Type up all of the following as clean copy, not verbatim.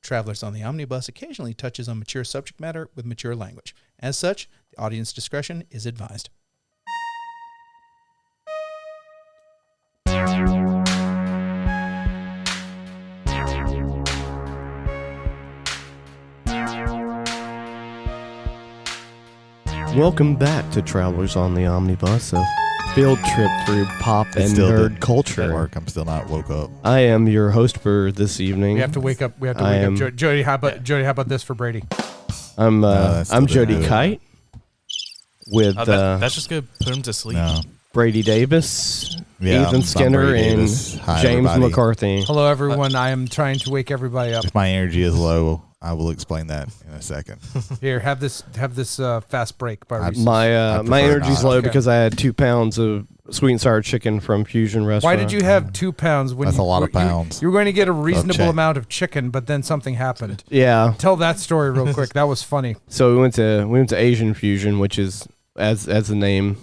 Travelers on the Omnibus occasionally touches on mature subject matter with mature language. As such, the audience discretion is advised. Welcome back to Travelers on the Omnibus, a field trip through pop and nerd culture. I'm still not woke up. I am your host for this evening. We have to wake up. Jody, how about this for Brady? I'm Jody Kite with that's just gonna put him to sleep. No. Brady Davis, Yeah, Ethan Skinner, and Hi, James everybody. McCarthy. Hello, everyone. I am trying to wake everybody up. If my energy is low, I will explain that in a second. Here, have this fast break by Reese's. My energy's not. low Okay. because I had 2 pounds of sweet and sour chicken from Fusion Restaurant. Why did you have 2 pounds? When That's a lot of pounds. You were going to get a reasonable check. amount of chicken, but then something happened. Yeah. Tell that story real quick. That was funny. So we went to Asian Fusion, which is as the name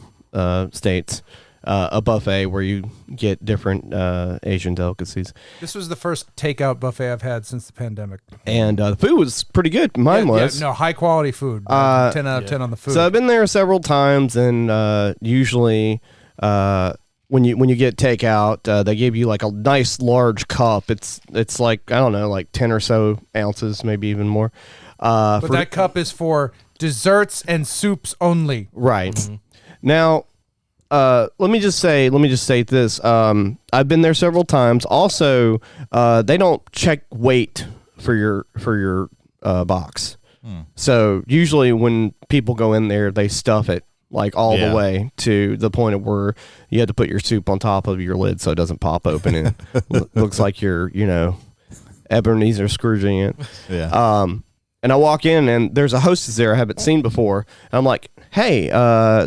states, a buffet where you get different Asian delicacies. This was the first takeout buffet I've had since the pandemic. And the food was pretty good. Mine was. Yeah, no, high quality food. 10 out of 10 on the food. So I've been there several times, and usually when you get takeout, they give you like a nice large cup. It's like, I don't know, like 10 or so ounces, maybe even more. but that cup is for desserts and soups only. Right. Mm-hmm. Now, let me just state this. I've been there several times. Also, they don't check weight for your box. So usually when people go in there, they stuff it like all the way to the point of where you had to put your soup on top of your lid so it doesn't pop open and looks like you're, Ebenezer Scrooging it. Yeah. And I walk in and there's a hostess there I haven't seen before. And I'm like, hey,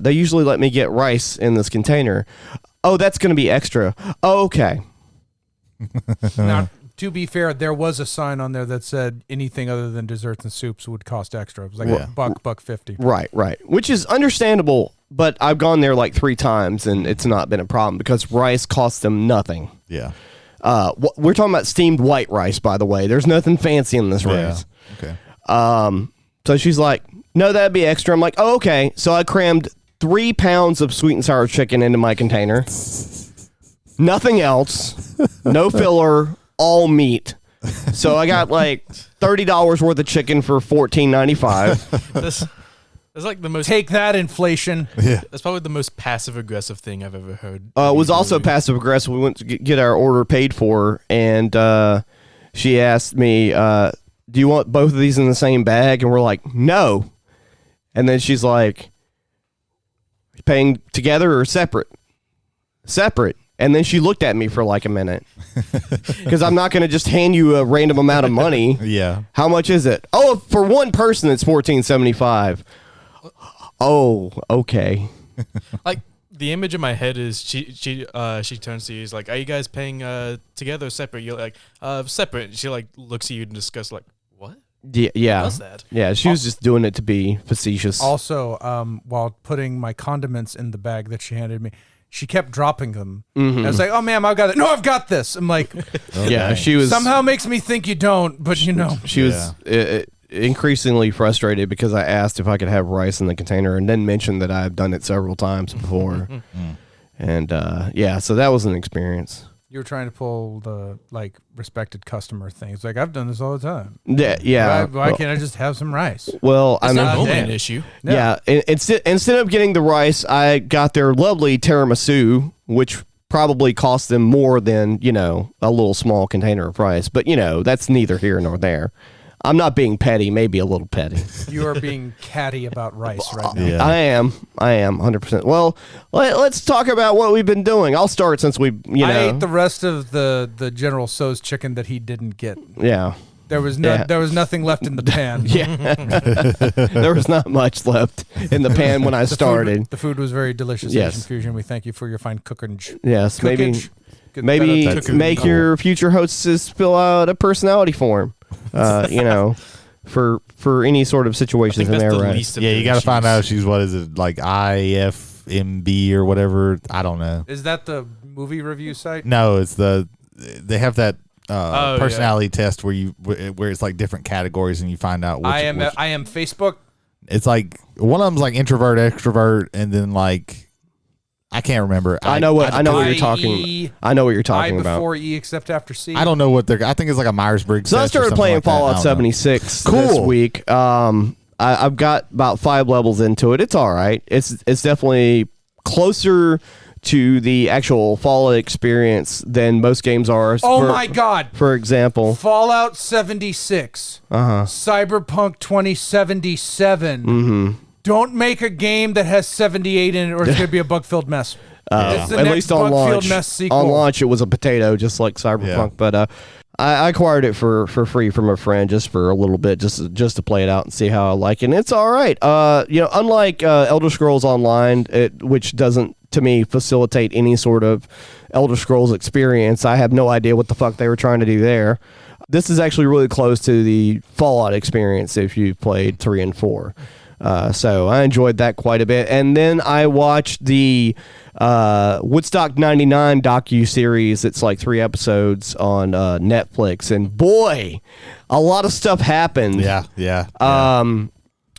they usually let me get rice in this container. Oh, that's going to be extra. Oh, okay. Now, to be fair, there was a sign on there that said anything other than desserts and soups would cost extra. It was like $1.50. Right. Which is understandable, but I've gone there like 3 times and it's not been a problem because rice costs them nothing. Yeah. We're talking about steamed white rice, by the way. There's nothing fancy in this rice. Okay. So she's like, no, that'd be extra. I'm like, oh, okay. So I crammed 3 pounds of sweet and sour chicken into my container. Nothing else. No filler. All meat. So I got like $30 worth of chicken for $14.95. That's like the most. Take that, inflation. Yeah. That's probably the most passive aggressive thing I've ever heard. It was also passive aggressive. We went to get our order paid for, and she asked me, do you want both of these in the same bag? And we're like, no. And then she's like, paying together or separate? Separate. And then she looked at me for like a minute because I'm not going to just hand you a random amount of money. Yeah. How much is it? Oh, for one person, it's $14.75. Oh, okay. Like the image in my head is she turns to you, is like, are you guys paying together or separate? You're like, separate. She like looks at you and disgusted, like, what? Yeah. What's that? Yeah, she was just doing it to be facetious. Also, while putting my condiments in the bag that she handed me, she kept dropping them. Mm-hmm. I was like, oh, ma'am, I've got it. No, I've got this. I'm like, Yeah, she was somehow makes me think you don't, but She was increasingly frustrated because I asked if I could have rice in the container and then mentioned that I've done it several times before. And so that was an experience. You were trying to pull the like respected customer thing. It's like, I've done this all the time. Yeah. Why can't I just have some rice? Well, It's not only damn. an issue. Yeah. Instead of getting the rice, I got their lovely tiramisu, which probably cost them more than, a little small container of rice. But, that's neither here nor there. I'm not being petty, maybe a little petty. You are being catty about rice right now. Yeah. I am 100%. Well, let's talk about what we've been doing. I'll start since we, I ate the rest of the General So's chicken that he didn't get. Yeah. There was nothing left in the pan. Yeah. There was not much left in the pan when I started. The food was very delicious. Yes. Asian Fusion. We thank you for your fine cooking. Yes, maybe Get maybe that up. make your future hostesses fill out a personality form. For any sort of I situations think in that's there, the right? least of Yeah, their you got to issues. find out if she's, what is it, like IFMB or whatever. I don't know. Is that the movie review site? No, it's they have that personality test where it's like different categories and you find out which, I am Facebook. it's like one of them's like introvert, extrovert, and then like I can't remember. I know what you're IE, talking. I know what you're talking I about. before E except after C. I don't know what they're. I think it's like a Myers-Briggs. So I test or started something playing like that. I Fallout don't know. 76 this Cool. week. I've got about 5 levels into it. It's all right. It's definitely closer to the actual Fallout experience than most games are. Oh my God. For example, Fallout 76. Cyberpunk 2077. Mm-hmm. Don't make a game that has 78 in it or it's going to be a bug-filled mess. It's the at next least on bug-filled launch. mess sequel. On launch, it was a potato, just like Cyberpunk. Yeah. But I acquired it for free from a friend just for a little bit, just to play it out and see how I like it. And it's all right. Unlike Elder Scrolls Online, which doesn't, to me, facilitate any sort of Elder Scrolls experience. I have no idea what the fuck they were trying to do there. This is actually really close to the Fallout experience if you played 3 and 4. So I enjoyed that quite a bit. And then I watched the Woodstock 99 docu-series. It's like 3 episodes on Netflix. And boy, a lot of stuff happened. Yeah.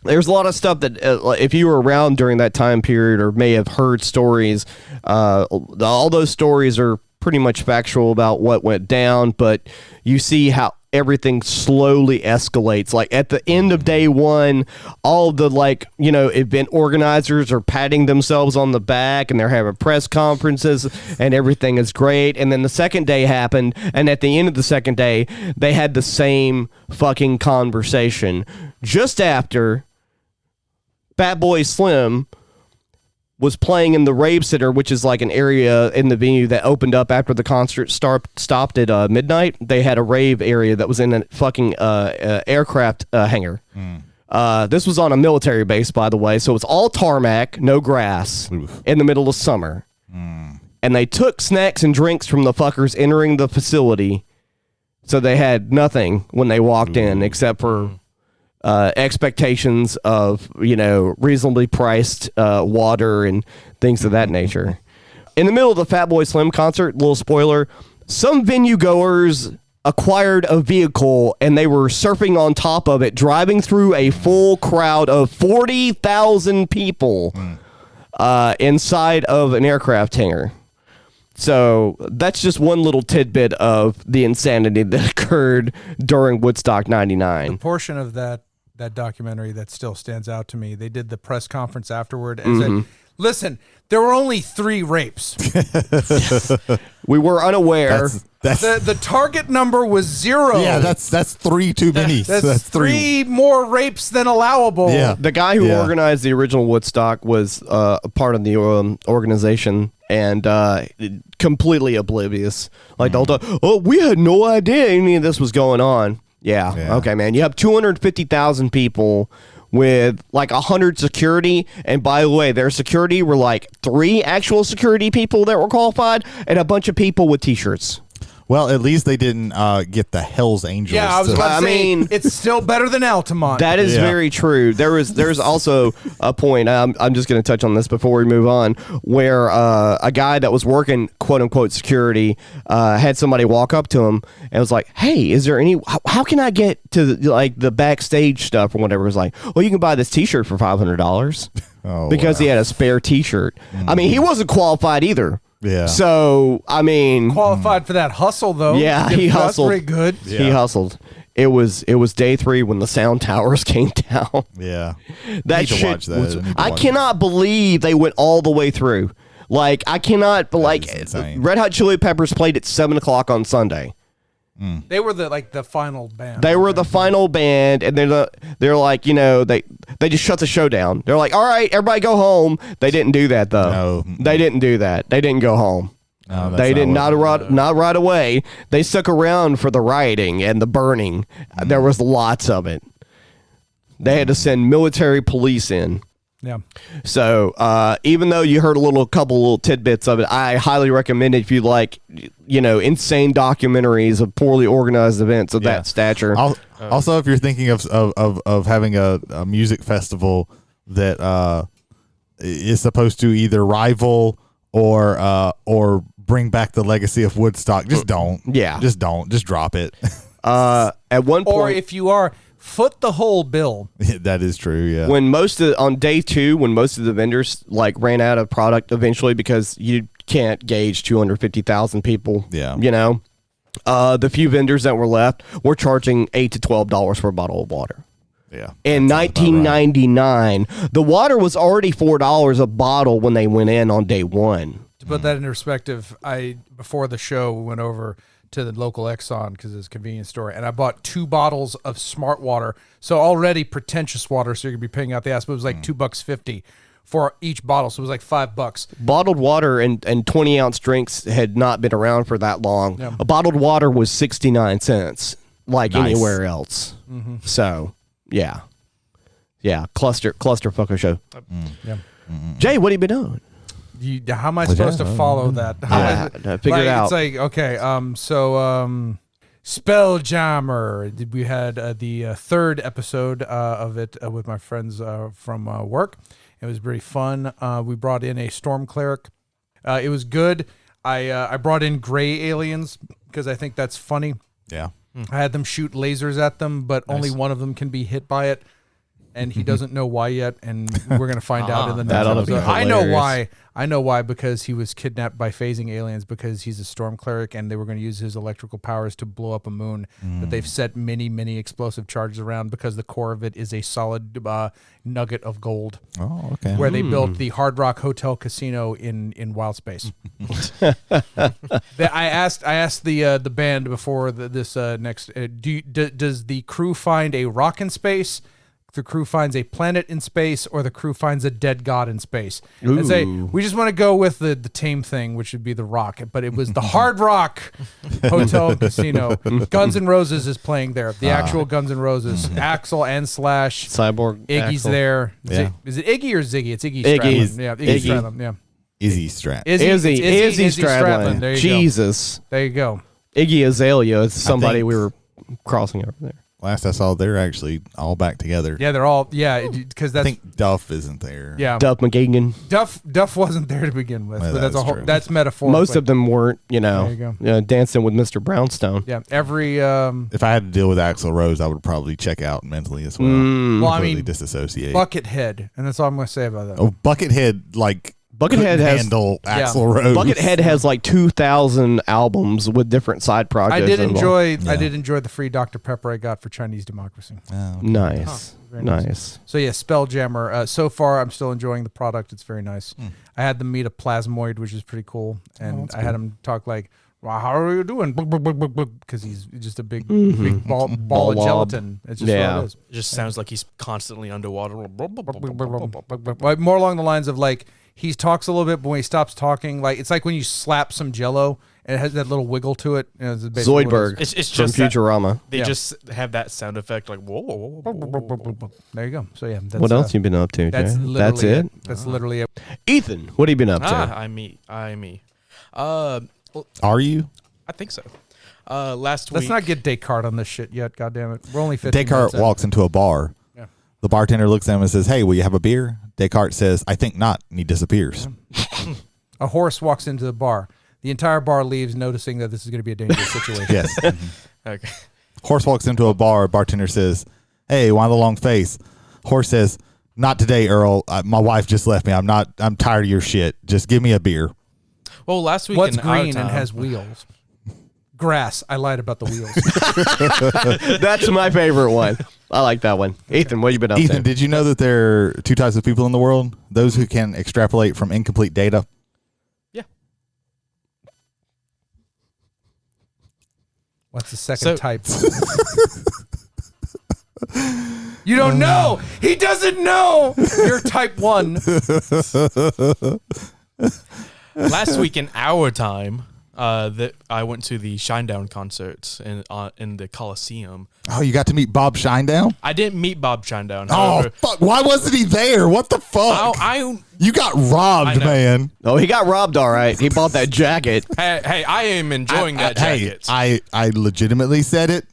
There's a lot of stuff that if you were around during that time period or may have heard stories, all those stories are pretty much factual about what went down, but you see how everything slowly escalates. Like at the end of day 1, all of the event organizers are patting themselves on the back and they're having press conferences and everything is great. And then the second day happened, and at the end of the second day, they had the same fucking conversation just after Fat Boy Slim was playing in the Rave Center, which is like an area in the venue that opened up after the concert stopped at midnight. They had a rave area that was in a fucking aircraft hangar. This was on a military base, by the way, so it's all tarmac, no grass, in the middle of summer. And they took snacks and drinks from the fuckers entering the facility, so they had nothing when they walked in except for expectations of, reasonably priced water and things of that nature. In the middle of the Fat Boy Slim concert, little spoiler, some venue goers acquired a vehicle and they were surfing on top of it, driving through a full crowd of 40,000 people inside of an aircraft hangar. So that's just one little tidbit of the insanity that occurred during Woodstock 99. The portion of that documentary that still stands out to me, they did the press conference afterward and said, listen, there were only 3 rapes. We were unaware. The target number was 0. Yeah, that's 3 too many. That's 3 more rapes than allowable. Yeah. The guy who organized the original Woodstock was a part of the organization and completely oblivious. Like the whole time, we had no idea any of this was going on. Yeah. Okay, man. You have 250,000 people with like 100 security, and by the way, their security were like 3 actual security people that were qualified and a bunch of people with t-shirts. Well, at least they didn't get the Hell's Angels. Yeah, I was about to say, it's still better than Altamont. That is very true. There's also a point, I'm just going to touch on this before we move on, where a guy that was working, quote-unquote, security had somebody walk up to him and was like, hey, is there any, how can I get to the backstage stuff or whatever? It was like, well, you can buy this t-shirt for $500 because he had a spare t-shirt. I mean, he wasn't qualified either. Yeah. So, I mean, qualified for that hustle though. Yeah, he hustled. That's pretty good. Yeah. He hustled. It was day 3 when the sound towers came down. Yeah. That shit was, I cannot believe they went all the way through. Like, I cannot, Red Hot Chili Peppers played at 7:00 on Sunday. They were the final band. They were the final band, and they're like, they just shut the show down. They're like, all right, everybody go home. They didn't do that though. No. They didn't do that. They didn't go home. No, they did not right away. They stuck around for the rioting and the burning. There was lots of it. They had to send military police in. Yeah. So even though you heard a couple little tidbits of it, I highly recommend it if you like, insane documentaries of poorly organized events of that stature. Also, if you're thinking of having a music festival that is supposed to either rival or bring back the legacy of Woodstock. Just don't. Yeah. Just don't. Just drop it. At one point, Or if you are, foot the whole bill. That is true. Yeah. when on day 2, when most of the vendors like ran out of product eventually because you can't gauge 250,000 people. Yeah. You know, the few vendors that were left were charging $8 to $12 for a bottle of water. Yeah. In that sounds about right. 1999, the water was already $4 a bottle when they went in on day 1. To put that in perspective, before the show we went over to the local Exxon because it's a convenience store, and I bought 2 bottles of Smart Water. So already pretentious water, so you're gonna be paying out the ass. But it was like $2.50 for each bottle, so it was like $5. Bottled water and 20-ounce drinks had not been around for that long. Yeah. A bottled water was 69 cents, like Nice. anywhere else. So, yeah. Cluster fucker show. Yeah. Jay, what have you been doing? How am I supposed to follow that? How am I- Figure it out. It's like, okay, Spelljammer. We had the 3rd episode of it with my friends from work. It was pretty fun. We brought in a storm cleric. It was good. I brought in gray aliens because I think that's funny. Yeah. I had them shoot lasers at them, but only one of them can be hit by it. And he doesn't know why yet, and we're gonna find out in the next That ought to be episode. I know hilarious. why. I know why, because he was kidnapped by phasing aliens because he's a storm cleric, and they were going to use his electrical powers to blow up a moon that they've set many, many explosive charges around because the core of it is a solid nugget of gold, Oh, okay. where they built the Hard Rock Hotel Casino in wild space. I asked the band before this next. Does the crew find a rock in space? The crew finds a planet in space, or the crew finds a dead god in space. And say, we just want to go with the tame thing, which would be the rock. But it was the Hard Rock Hotel Casino. Guns N' Roses is playing there. The actual Guns N' Roses. Axel and Slash. Cyborg Iggy's Axel. there. Yeah. Is it Iggy or Ziggy? It's Iggy Iggy. Stradlin. Yeah, Iggy Iggy. Stradlin. Yeah. Izzy Strat. Izzy Stradlin. There you Jesus. go. There you go. Iggy Azalea is somebody think- we were crossing over there. Last I saw, they're actually all back together. Yeah, they're all, because I that's, think Duff isn't there. yeah. Duff McGagan. Duff wasn't there to begin with, Well, but that's that a is whole, true. that's metaphorical. Most of them weren't, There you go. dancing with Mr. Brownstone. Yeah, every If I had to deal with Axl Rose, I would probably check out mentally as well. well, I Completely mean, disassociate. Buckethead, and that's all I'm going to say about that. Oh, Buckethead, like Buckethead couldn't has handle Axl Rose. Buckethead has like 2,000 albums with different side projects. I did involved. enjoy the free Dr. Pepper I got for Chinese democracy. Oh, Nice, Very nice. nice. So yeah, Spelljammer. So far, I'm still enjoying the product. It's very nice. I had them meet a plasmoid, which is pretty cool, and I had him talk like, "Well, how are you doing?" Because he's just a big ball of Blob. gelatin. It's just Yeah. what it is. It just sounds like he's constantly underwater. Like, more along the lines of like he talks a little bit, but when he stops talking, like it's like when you slap some Jello and it has that little wiggle to it. It's basically what it Zoidberg It's from just that Futurama. they Yeah. just have that sound effect like whoa, whoa, whoa, whoa, whoa, whoa. is. There you go. So yeah, that's, What else you been up to, That's Jay? literally That's it? That's literally it. Ethan, what have you been up to? I me. Well, Are you? I think so. Last Let's week, not get Descartes on this shit yet. God damn it. We're only 15 Descartes minutes in. walks into a bar. Yeah. The bartender looks at him and says, "Hey, will you have a beer?" Descartes says, "I think not," and he disappears. A horse walks into the bar. The entire bar leaves, noticing that this is going to be a dangerous situation. Yes. okay. Horse walks into a bar. Bartender says, "Hey, why the long face?" Horse says, "Not today, Earl. My wife just left me. I'm tired of your shit. Just give me a beer." Well, last week What's in our green town, and has wheels? Grass. I lied about the wheels. That's my favorite one. I like that one. Ethan, what have you been up Ethan, to? did you know that there are two types of people in the world? Those who can extrapolate from incomplete data. yeah. What's the second So- type? You don't know. He doesn't know. You're type 1. Last week in our time, that I went to the Shinedown concerts in the Coliseum. Oh, you got to meet Bob Shinedown? I didn't meet Bob Shinedown. Oh, However, fuck. Why wasn't he there? What the fuck? I You got robbed, know. man. Oh, he got robbed, all right. He bought that jacket. hey, I am enjoying that Hey, jacket. I legitimately said it.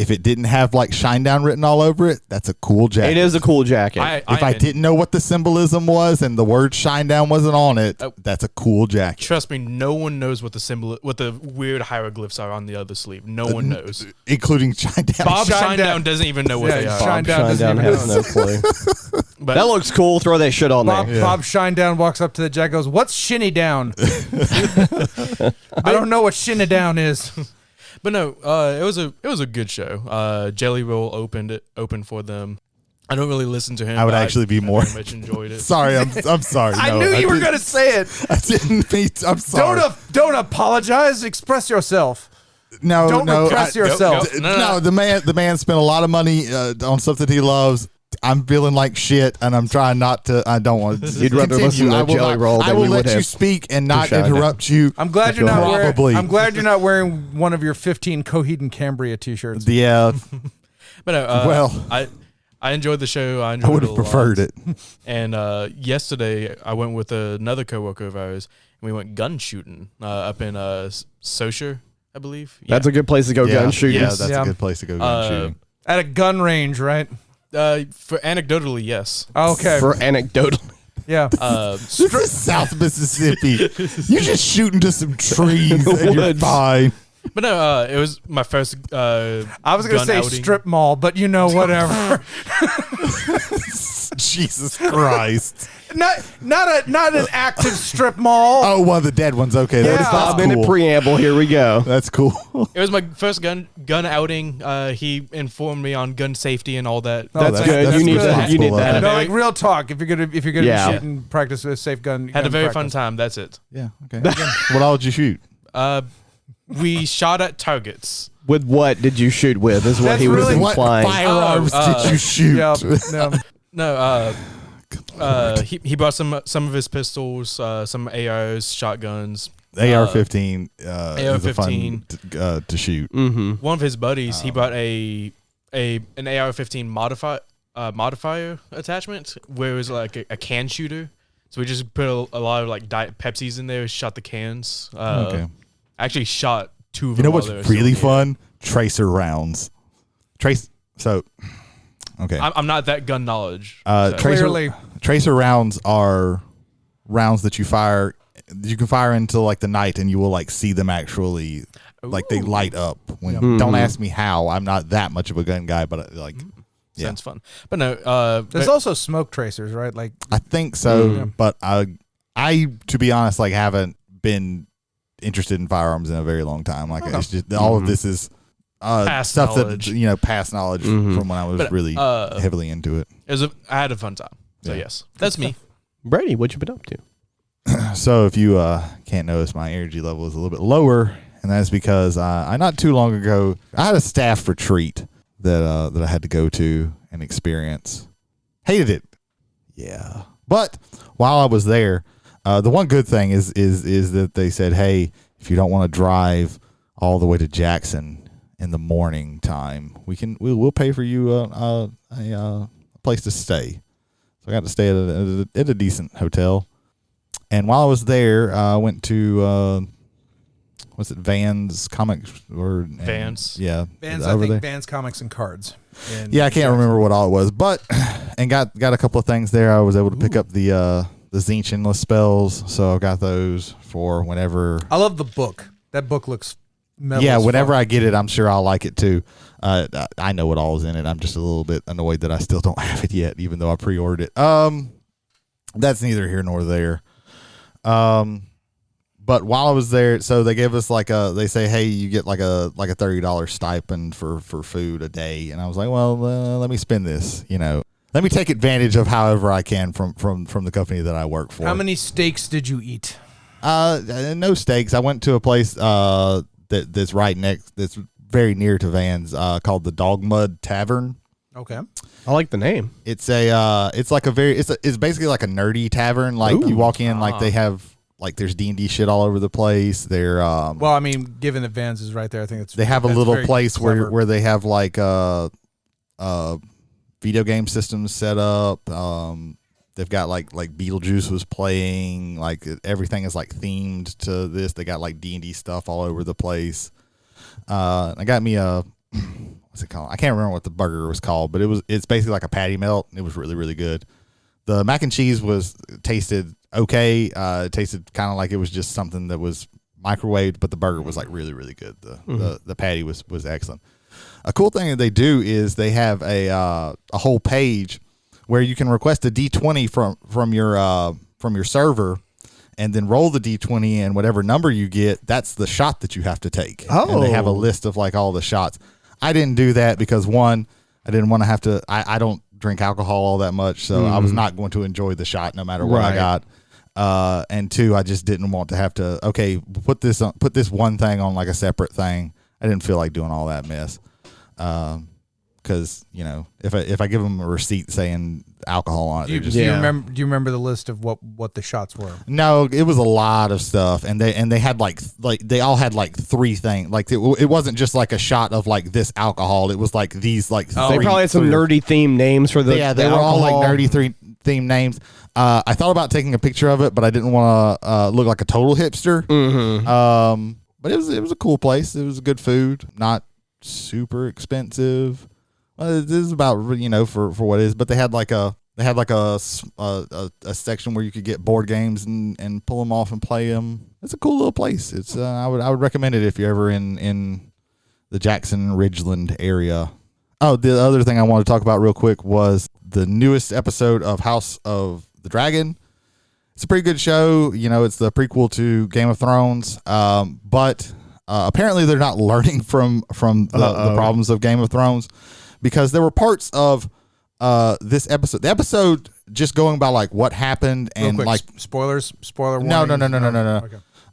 if it didn't have like Shinedown written all over it, that's a cool jacket. It is a cool jacket. If I didn't know what the symbolism was and the word Shinedown wasn't on it, that's a cool jacket. Trust me, no one knows what the weird hieroglyphs are on the other sleeve. No one knows, including Shinedown. Bob Shinedown doesn't even know what they are. Shinedown has no clue. But that looks cool. Throw that shit on there. Bob Shinedown walks up to the jacket, goes, "What's Shinny Down?" I don't know what Shinny Down is. But no, it was a good show. Jelly Roll opened for them. I don't really listen to him. I would actually be more. I very much enjoyed it. Sorry, I'm sorry. I knew you were going to say it. I didn't mean. I'm sorry. Don't apologize. Express yourself. Don't repress yourself. No, the man spent a lot of money on something he loves. I'm feeling like shit, and I'm trying not to. I don't want to. You'd rather listen to Jelly Roll than I will you would let you have speak and not interrupt you. I'm glad you're not Probably. I'm glad you're not wearing one of your 15 Coheed and Cambria t-shirts. Yeah. But no, I enjoyed the show. I would have preferred it. And yesterday, I went with another coworker of ours, and we went gun shooting up in Socher, I believe. Yeah. That's a good place to go gun shooting. Yeah, that's a good place to go gun shooting. At a gun range, right? For anecdotally, yes. Okay. For anecdotal. Yeah. This is South Mississippi. You're just shooting to some trees and you're fine. But no, it was my first. I was going to say outing. strip mall, but whatever. Jesus Christ. Not an active strip mall. Oh, one of the dead ones. Okay, that's 5-minute cool. preamble. Here we go. That's cool. It was my first gun outing. He informed me on gun safety and all that. That's good. You need that. No, like real talk. If you're gonna shoot and practice a safe gun. Had a very fun time. That's it. Yeah. Okay. What all did you shoot? We shot at targets. With what did you shoot with? Is what he was implying. What firearms did you shoot? He brought some of his pistols, some ARs, shotguns. AR-15 AR-15 is fun to shoot. Mm-hmm. One of his buddies, he brought an AR-15 modifier attachment where it was like a can shooter. So we just put a lot of like Diet Pepsis in there, shot the cans. Okay. Actually shot 2 of You them. know what's really fun? Tracer rounds. Okay. I'm not that gun knowledge. Clearly. Tracer rounds are rounds that you fire. You can fire into like the night, and you will like see them actually, like they light up. Don't ask me how. I'm not that much of a gun guy, but like, sounds fun. But no, there's also smoke tracers, right? Like I think so, but I to be honest, like haven't been interested in firearms in a very long time. Like it's just all of this is past stuff knowledge. that past knowledge from when I was really heavily into it. I had a fun time. So yes, that's me. Brady, what you been up to? So if you can't notice, my energy level is a little bit lower, and that's because I not too long ago I had a staff retreat that I had to go to and experience. Hated it, yeah. But while I was there, the one good thing is that they said, hey, if you don't want to drive all the way to Jackson in the morning time, we'll pay for you a place to stay. So I got to stay at a decent hotel. And while I was there, I went to Vans Comics or Vans? Yeah, Vans. I think Vans Comics and Cards. Yeah, I can't remember what all it was, but and got a couple of things there. I was able to pick up the Zinch Endless spells, so I got those for whenever. I love the book. That book looks metal. Yeah, whenever I get it, I'm sure I'll like it too. I know what all is in it. I'm just a little bit annoyed that I still don't have it yet, even though I pre-ordered it. That's neither here nor there. But while I was there, so they gave us they say, hey, you get like a $30 stipend for food a day. And I was like, well, let me spend this, let me take advantage of however I can from the company that I work for. How many steaks did you eat? No steaks. I went to a place, that's that's very near to Vans, called the Dogmud Tavern. Okay. I like the name. It's it's basically like a nerdy tavern. Like you walk in, like they have like there's D&D shit all over the place. They're well, I mean, given that Vans is right there, I think they have a little place clever. where they have like video game systems set up. They've got like Beetlejuice was playing. Like everything is like themed to this. They got like D&D stuff all over the place. I got me a what's it called? I can't remember what the burger was called, but it's basically like a patty melt. It was really, really good. The mac and cheese tasted okay. It tasted kind of like it was just something that was microwaved, but the burger was like really, really good. The patty was excellent. A cool thing that they do is they have a whole page where you can request a D20 from your server, and then roll the D20, and whatever number you get, that's the shot that you have to take. Oh. And they have a list of like all the shots. I didn't do that because one, I didn't want to have to. I don't drink alcohol all that much, so I was not going to enjoy the shot no matter what I got. And two, I just didn't want to have to. Okay, put this one thing on like a separate thing. I didn't feel like doing all that mess. Because if I give them a receipt saying alcohol on it, do you remember the list of what the shots were? No, it was a lot of stuff, and they had like they all had like three things. Like it wasn't just like a shot of like this alcohol. It was like these like they probably had some nerdy themed names for the they were all like nerdy themed names. I thought about taking a picture of it, but I didn't want to look like a total hipster. But it was a cool place. It was good food, not super expensive. This is about for what it is, but they had like a section where you could get board games and pull them off and play them. It's a cool little place. It's I would recommend it if you're ever in the Jackson Ridgeland area. Oh, the other thing I wanted to talk about real quick was the newest episode of House of the Dragon. It's a pretty good show. It's the prequel to Game of Thrones, but apparently they're not learning from the problems of Game of Thrones. Because there were parts of this episode. The episode just going by like what happened and quick, like spoilers. Spoiler warning. No.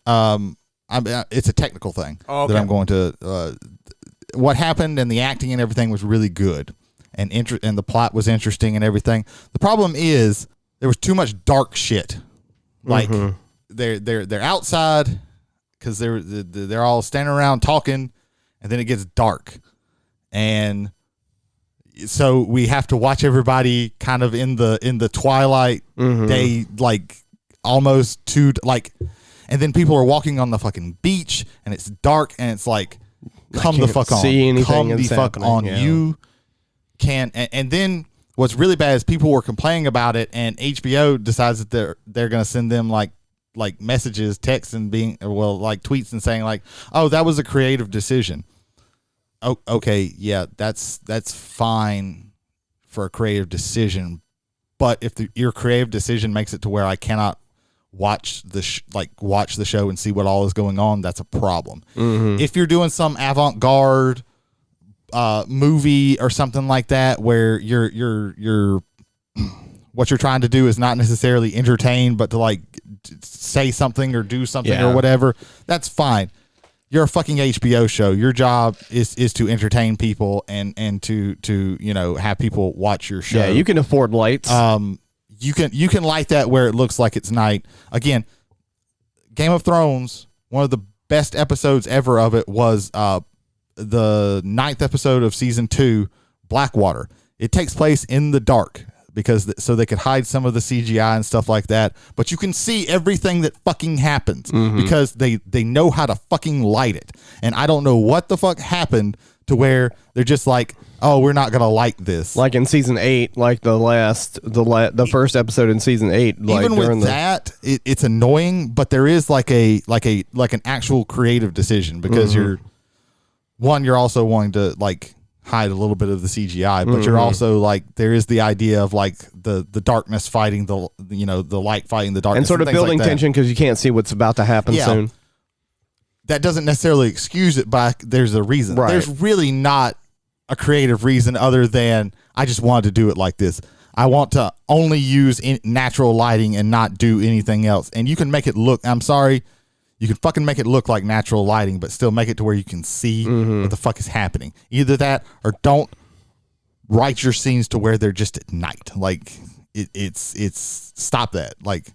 Okay. It's a technical thing okay. that I'm going to. What happened and the acting and everything was really good, and the plot was interesting and everything. The problem is there was too much dark shit. Like they're outside because they're all standing around talking, and then it gets dark, and so we have to watch everybody kind of in the twilight day, like almost and then people are walking on the fucking beach and it's dark and it's like, come the fuck on, come the fuck on. Yeah. You can't. And then what's really bad is people were complaining about it, and HBO decides that they're going to send them like messages, texts, and like tweets and saying like, oh, that was a creative decision. Oh, okay, yeah, that's fine for a creative decision, but if your creative decision makes it to where I cannot watch the show and see what all is going on, that's a problem. If you're doing some avant-garde movie or something like that, where you're what you're trying to do is not necessarily entertain, but to like say something or do something or whatever, that's fine. You're a fucking HBO show. Your job is to entertain people and to have people watch your show. Yeah, you can afford lights. You can light that where it looks like it's night. Again, Game of Thrones, one of the best episodes ever of it was the 9th episode of season 2, Blackwater. It takes place in the dark so they could hide some of the CGI and stuff like that, but you can see everything that fucking happens because they know how to fucking light it. And I don't know what the fuck happened to where they're just like, oh, we're not gonna light this. Like in season 8, like the first episode in season 8. Like even with that, it's annoying, but there is like an actual creative decision because you're also wanting to like hide a little bit of the CGI, but you're also like, there is the idea of like the darkness fighting the light fighting the darkness, and sort of building tension because you can't see what's about to happen soon. That doesn't necessarily excuse it, but there's a reason. Right. There's really not a creative reason other than I just wanted to do it like this. I want to only use natural lighting and not do anything else. And you can make it look, I'm sorry, you can fucking make it look like natural lighting, but still make it to where you can see what the fuck is happening. Either that or don't write your scenes to where they're just at night. Like it's stop that. Like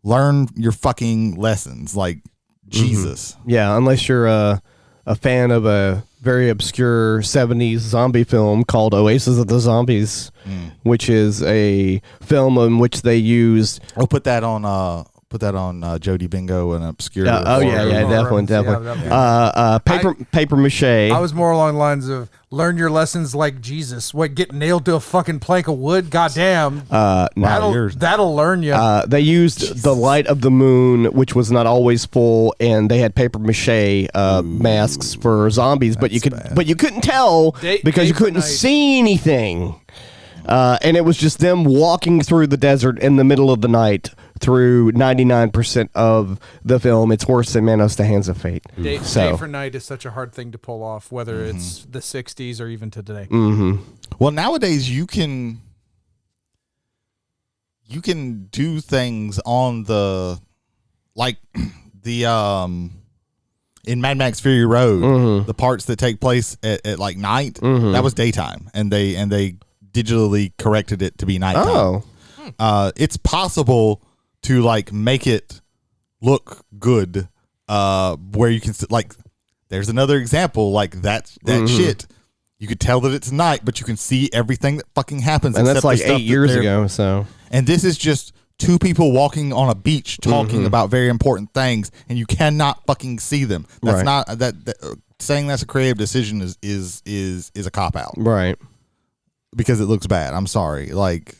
learn your fucking lessons. Like Jesus. Yeah, unless you're a fan of a very obscure 70s zombie film called Oasis of the Zombies, which is a film in which they used... I'll put that on put that on Jody Bingo and Obscure. Definitely. Paper mache. I was more along the lines of learn your lessons like Jesus. What, get nailed to a fucking plank of wood? Goddamn. That'll learn you. They used the light of the moon, which was not always full, and they had paper mache masks for zombies, but you couldn't tell because you couldn't see anything. And it was just them walking through the desert in the middle of the night through 99% of the film. It's worse than Manos, the Hands of Fate. Day for night is such a hard thing to pull off, whether it's the 60s or even today. Mm-hmm. Well, nowadays you can do things on the in Mad Max Fury Road, the parts that take place at like night, that was daytime, and they digitally corrected it to be nighttime. It's possible to like make it look good, where you can like. There's another example like that shit. You could tell that it's night, but you can see everything that fucking happens. And that's like 8 years ago. So, and this is just two people walking on a beach talking about very important things, and you cannot fucking see them. That's not that saying that's a creative decision is a cop out, right? Because it looks bad. I'm sorry. Like,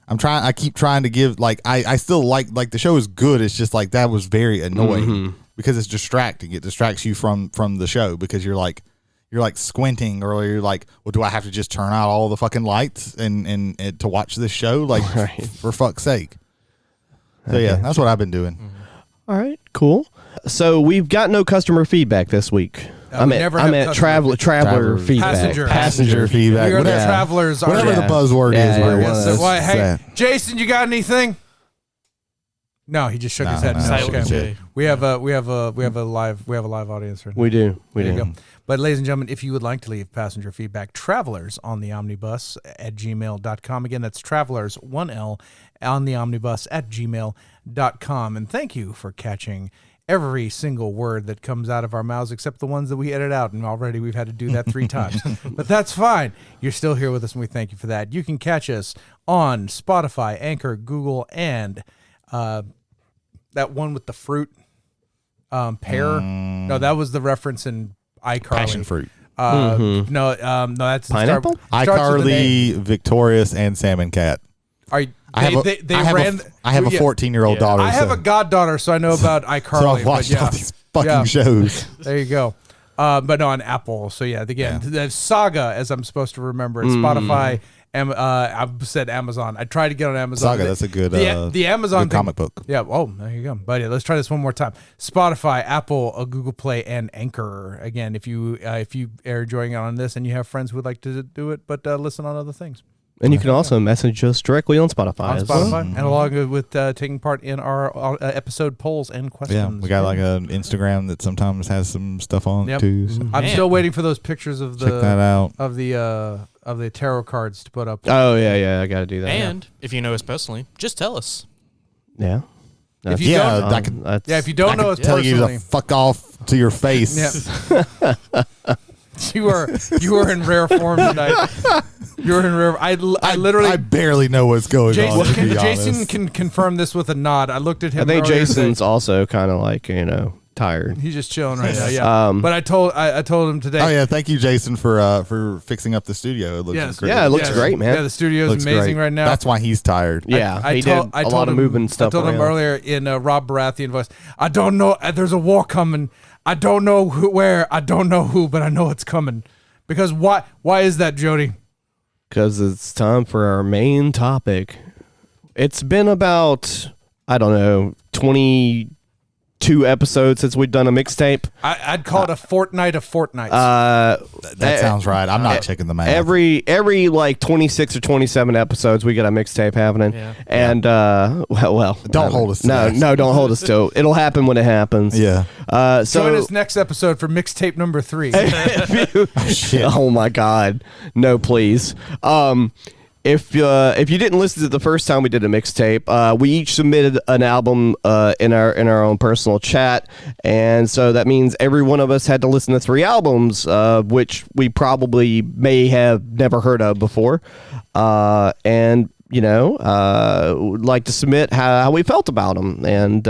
I keep trying to give, like, I still like the show is good. It's just like that was very annoying because it's distracting. It distracts you from the show because you're like squinting, or you're like, well, do I have to just turn out all the fucking lights and to watch this show? Like, for fuck's sake. So yeah, that's what I've been doing. All right, cool. So we've got no customer feedback this week. I'm at traveler feedback. Passenger feedback. You're the travelers. Whatever the buzzword is. Hey, Jason, you got anything? No, he just shook his head. No. Okay. We have a live audience right now. We do. There you go. But ladies and gentlemen, if you would like to leave passenger feedback, travelers on the omnibus at gmail.com. Again, that's travelers 1L on the omnibus at gmail.com. And thank you for catching every single word that comes out of our mouths except the ones that we edit out, and already we've had to do that 3 times. But that's fine. You're still here with us, and we thank you for that. You can catch us on Spotify, Anchor, Google, and that one with the fruit pear. No, that was the reference in iCarly. Passion fruit. No, that's Pineapple? iCarly, Victorious, and Salmon Cat. I have a 14-year-old daughter. I have a goddaughter, so I know about iCarly. So I've watched all these fucking shows. There you go. But no, on Apple. So yeah, again, the Saga, as I'm supposed to remember, it's Spotify. I said Amazon. I tried to get on Amazon. Saga, that's a good the Amazon good comic book. Yeah. Oh, there you go. But yeah, let's try this one more time. Spotify, Apple, Google Play, and Anchor. Again, if you are enjoying it on this and you have friends who would like to do it, but listen on other things. And you can also message us directly on Spotify. And along with taking part in our episode polls and questions. Yeah, we got like an Instagram that sometimes has some stuff on it too. So. I'm still waiting for those pictures of check that out. of the tarot cards to put up. Oh yeah, I got to do that. And if you know us personally, just tell us. Yeah. If you don't know us tell personally, you to fuck off to your face. Yeah. You are in rare form tonight. You're in rare. I literally. I barely know what's going on. Jason can confirm this with a nod. I looked at him. I think Jason's also kind of like tired. He's just chilling right now. Yeah. But I told him today. Oh yeah, thank you, Jason, for fixing up the studio. It looks great. Yeah, it looks great, man. Yeah, the studio's amazing right now. That's why he's tired. Yeah, he did a lot of moving stuff. I told him earlier in Rob Baratheon voice. I don't know. There's a war coming. I don't know where. I don't know who, but I know it's coming. Because why? Why is that, Jody? Because it's time for our main topic. It's been about 22 episodes since we've done a mixtape. I'd call it a fortnight of fortnights. That sounds right. I'm not checking the math. Every like 26 or 27 episodes, we got a mixtape happening. Yeah. And well, don't hold us to that. No, don't hold us to it. It'll happen when it happens. Yeah. So join us next episode for mixtape number 3. Oh my God, no, please. If you didn't listen to the first time we did a mixtape, we each submitted an album in our own personal chat, and so that means every one of us had to listen to 3 albums, which we probably may have never heard of before, and would like to submit how we felt about them, and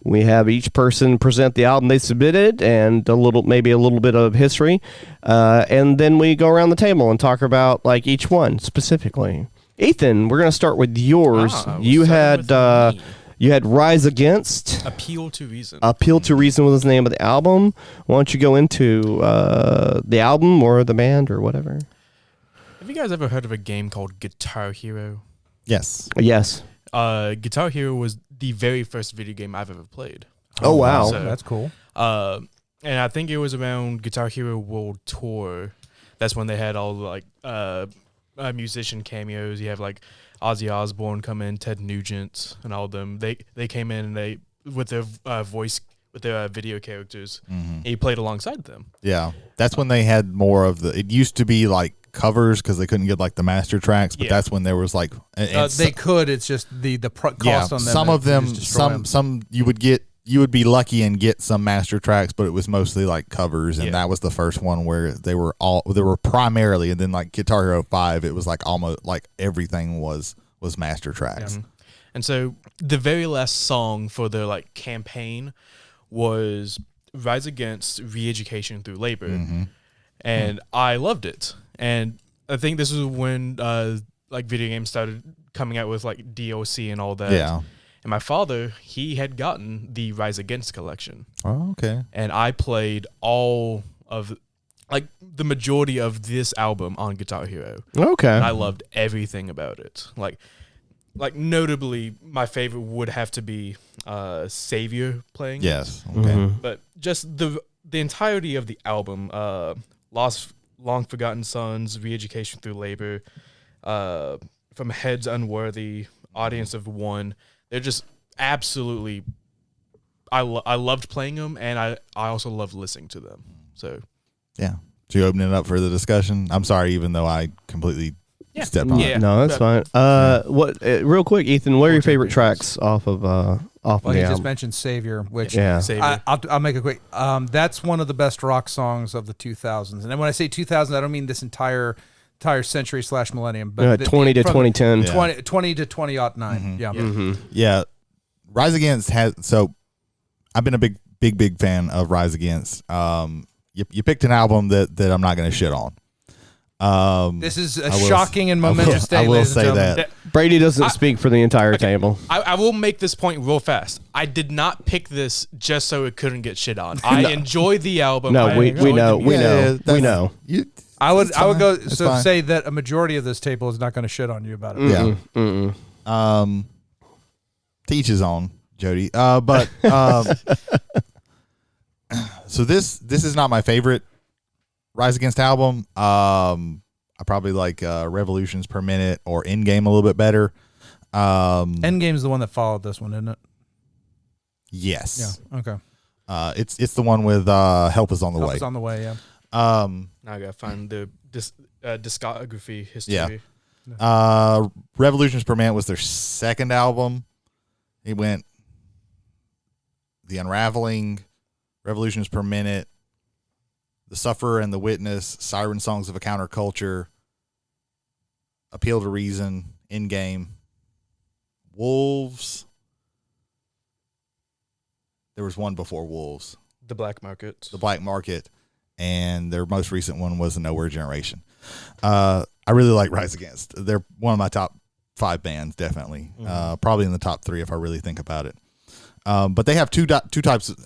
we have each person present the album they submitted and maybe a little bit of history, and then we go around the table and talk about like each one specifically. Ethan, we're gonna start with yours. You had Rise Against. Appeal to Reason. Appeal to Reason was the name of the album. Why don't you go into the album or the band or whatever? Have you guys ever heard of a game called Guitar Hero? Yes. Yes. Guitar Hero was the very first video game I've ever played. Oh, wow. So, that's cool. And I think it was around Guitar Hero World Tour. That's when they had all like musician cameos. You have like Ozzy Osbourne come in, Ted Nugent, and all of them. They came in and they with their voice with their video characters. And he played alongside them. Yeah, that's when they had more of the. It used to be like covers because they couldn't get like the master tracks, but that's when there was like they could. It's just the cost on them. Some of them, some you would be lucky and get some master tracks, but it was mostly like covers, and that was the first one where they were primarily, and then like Guitar Hero 5, it was like almost like everything was master tracks. And so the very last song for their like campaign was Rise Against Re-Education Through Labor, and I loved it. And I think this is when like video games started coming out with like DLC and all that. Yeah. And my father, he had gotten the Rise Against collection. Oh, okay. And I played all of like the majority of this album on Guitar Hero. Okay. And I loved everything about it. Like notably, my favorite would have to be Savior playing. Yes. Okay. But just the entirety of the album, Lost Long Forgotten Sons, Re-Education Through Labor, From Heads Unworthy, Audience of One. They're just absolutely. I loved playing them, and I also loved listening to them. So, yeah. So you opening it up for the discussion? I'm sorry, even though I completely stepped on it. No, that's fine. What? Real quick, Ethan, what are your favorite tracks off of the you just album? mentioned Savior, which Savior. I'll make it quick. That's one of the best rock songs of the 2000s. And when I say 2000s, I don't mean this entire century / millennium, but 20 to 2010. 20 to 2009. Yeah. Rise Against has, so I've been a big fan of Rise Against. You picked an album that I'm not going to shit on. This is a shocking and momentous day. I will ladies and say gentlemen. that. Brady doesn't speak for the entire table. I will make this point real fast. I did not pick this just so it couldn't get shit on. I enjoyed the album. No, we know. We know. I would go fine. say that a majority of this table is not going to shit on you about it. Yeah. To each his own, Jody. But so this is not my favorite Rise Against album. I probably like Revolutions Per Minute or Endgame a little bit better. Endgame's the one that followed this one, isn't it? Yes. Yeah. Okay. It's the one with Help Is On The Way. Help Is On The Way, yeah. Now I gotta find the discography history. Yeah. Revolutions Per Minute was their second album. It went The Unraveling, Revolutions Per Minute, The Sufferer and the Witness, Siren Songs of a Counterculture, Appeal to Reason, Endgame, Wolves. There was one before Wolves. The Black Market. The Black Market. And their most recent one was The Nowhere Generation. I really like Rise Against. They're one of my top 5 bands, definitely. Probably in the top 3 if I really think about it. But they have two types of...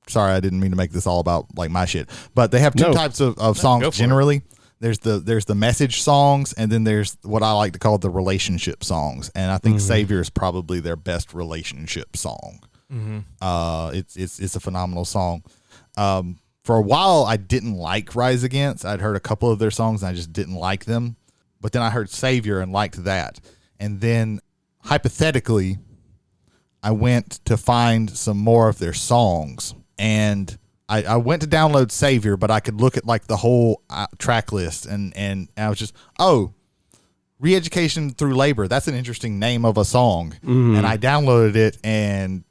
Sorry, I didn't mean to make this all about like my shit. But they have two types of songs generally. There's the message songs, and then there's what I like to call the relationship songs. And I think Savior is probably their best relationship song. It's a phenomenal song. For a while, I didn't like Rise Against. I'd heard a couple of their songs, and I just didn't like them. But then I heard Savior and liked that. And then, hypothetically, I went to find some more of their songs. And I went to download Savior, but I could look at like the whole track list. And I was just, Re-Education Through Labor. That's an interesting name of a song. And I downloaded it, and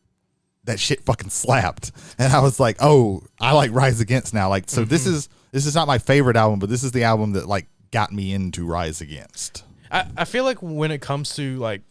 that shit fucking slapped. And I was like, I like Rise Against now. Like, so this is not my favorite album, but this is the album that like got me into Rise Against. I feel like when it comes to like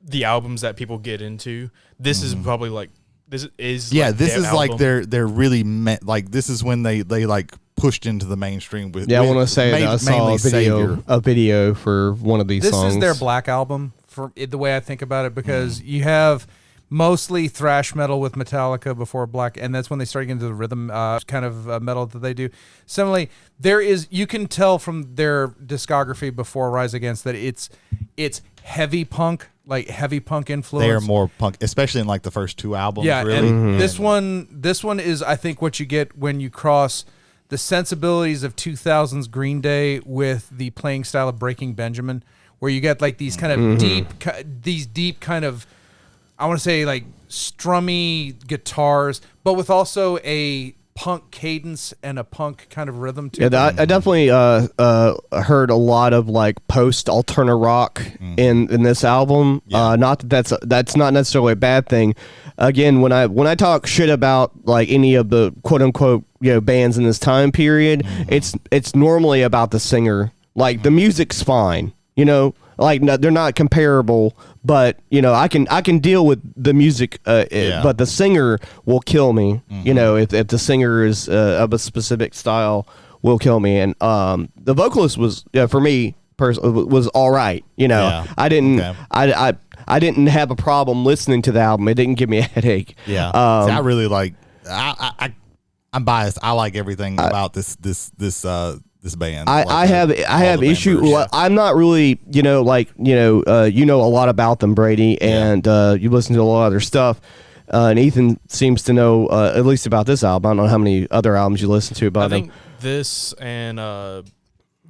the albums that people get into, this is probably like this is Yeah, like this their is album. like they're really like this is when they like pushed into the mainstream with. Yeah, I with want to say that I saw mainly Savior. a video for one of these This songs. is their Black album, for the way I think about it, because you have mostly thrash metal with Metallica before Black, and that's when they started getting into the rhythm kind of metal that they do. Similarly, you can tell from their discography before Rise Against that it's heavy punk, like heavy punk influence. They are more punk, especially in like the first two albums. Yeah, really. and this one is, I think, what you get when you cross the sensibilities of 2000s Green Day with the playing style of Breaking Benjamin, where you get like these kind of deep kind of, I want to say like strummy guitars, but with also a punk cadence and a punk kind of rhythm to it. Yeah, I definitely heard a lot of like post alterna rock in this album. Yeah. Not that that's not necessarily a bad thing. Again, when I talk shit about like any of the quote unquote bands in this time period, it's normally about the singer. Like the music's fine, like no, they're not comparable, but I can deal with the music, but the singer will kill me. If the singer is of a specific style, will kill me. And the vocalist was for me personally was all right. I didn't I didn't have a problem listening to the album. It didn't give me a headache. Yeah, See, I really like. I'm biased. I like everything about this band. I have issue. Members, well, I'm not really you know a lot about them, Brady, and you listen to a lot of their stuff. And Ethan seems to know at least about this album. I don't know how many other albums you listen to about I them. think this and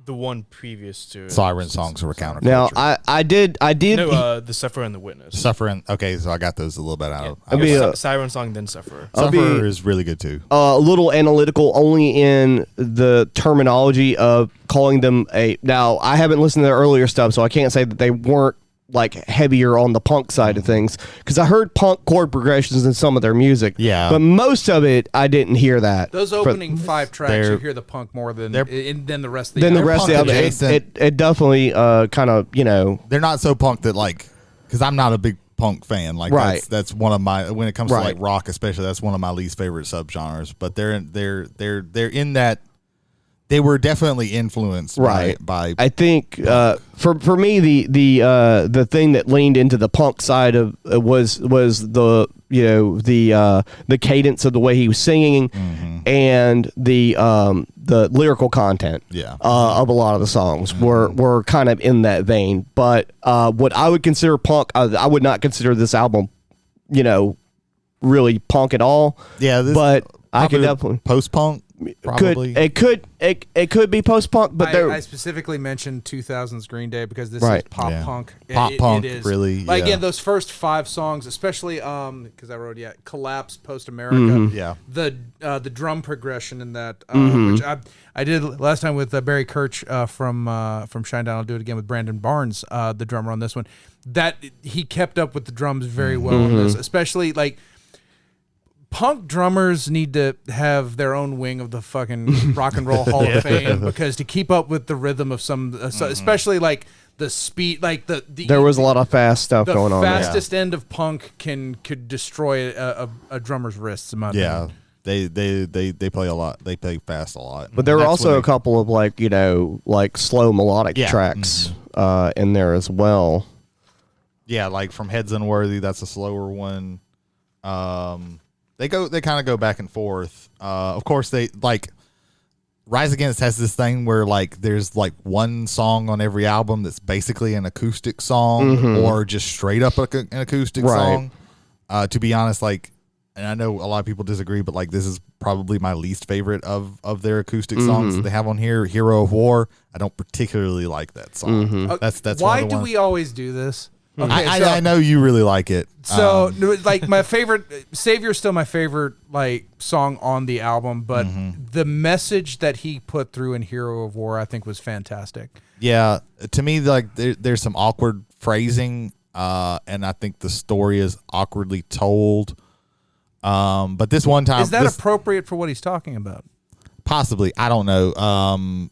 the one previous to it. Siren Songs were counterculture. Now I did. No, the Sufferer and the Witness. Suffering. Okay, so I got those a little bit out of. I mean, Siren Song, then Sufferer. Sufferer is really good too. A little analytical only in the terminology of calling them a. Now I haven't listened to their earlier stuff, so I can't say that they weren't like heavier on the punk side of things, because I heard punk chord progressions in some of their music. Yeah. But most of it, I didn't hear that. Those opening 5 tracks, they're- you hear the punk more than they're- the rest of the Then the album. rest of the punk album, adjacent. it definitely kind of They're not so punk that like, because I'm not a big punk fan. Like Right. that's one of my, when it comes Right. to like rock especially, that's one of my least favorite subgenres. But they're in that. They were definitely influenced by I think for me the thing that leaned into the punk side of was the the cadence of the way he was singing and the lyrical content of a lot of the songs were kind of in that vein. But what I would consider punk, I would not consider this album really punk at all. Yeah, this but I could probably definitely post punk. Probably it could be post punk, but I specifically mentioned 2000s Green Day because this Right. is pop Yeah. punk. Pop punk, it is. really, Like, yeah. again, those first 5 songs, especially because I wrote Collapse, Post America. Mm-hmm. Yeah. The drum progression in that, which I did last time with Barry Kirch from Shinedown. I'll do it again with Brandon Barnes, the drummer on this one. That he kept up with the drums very well on this, especially like. Punk drummers need to have their own wing of the fucking Rock and Roll Hall of Fame, because to keep up with the rhythm of some, especially like the speed, like the there was a lot of fast stuff the going on. fastest end of punk could destroy a drummer's wrists. In my Yeah. opinion. They play a lot. They play fast a lot. But there were That's also when a couple of like slow melodic tracks in there as well. Yeah, like from Heads Unworthy, that's a slower one. They kind of go back and forth. Of course, they like Rise Against has this thing where like there's like one song on every album that's basically an acoustic song or just straight up an acoustic Right. song. To be honest, like, and I know a lot of people disagree, but like this is probably my least favorite of their acoustic songs that they have on here. Hero of War. I don't particularly like that song. That's Why one of the do ones- we always do this? Okay, I know you really like it. So, like, my favorite, Savior's still my favorite, like, song on the album, but the message that he put through in Hero of War, I think, was fantastic. Yeah, to me, like there's some awkward phrasing, and I think the story is awkwardly told. But this one time, Is that appropriate for what he's talking about? possibly? I don't know.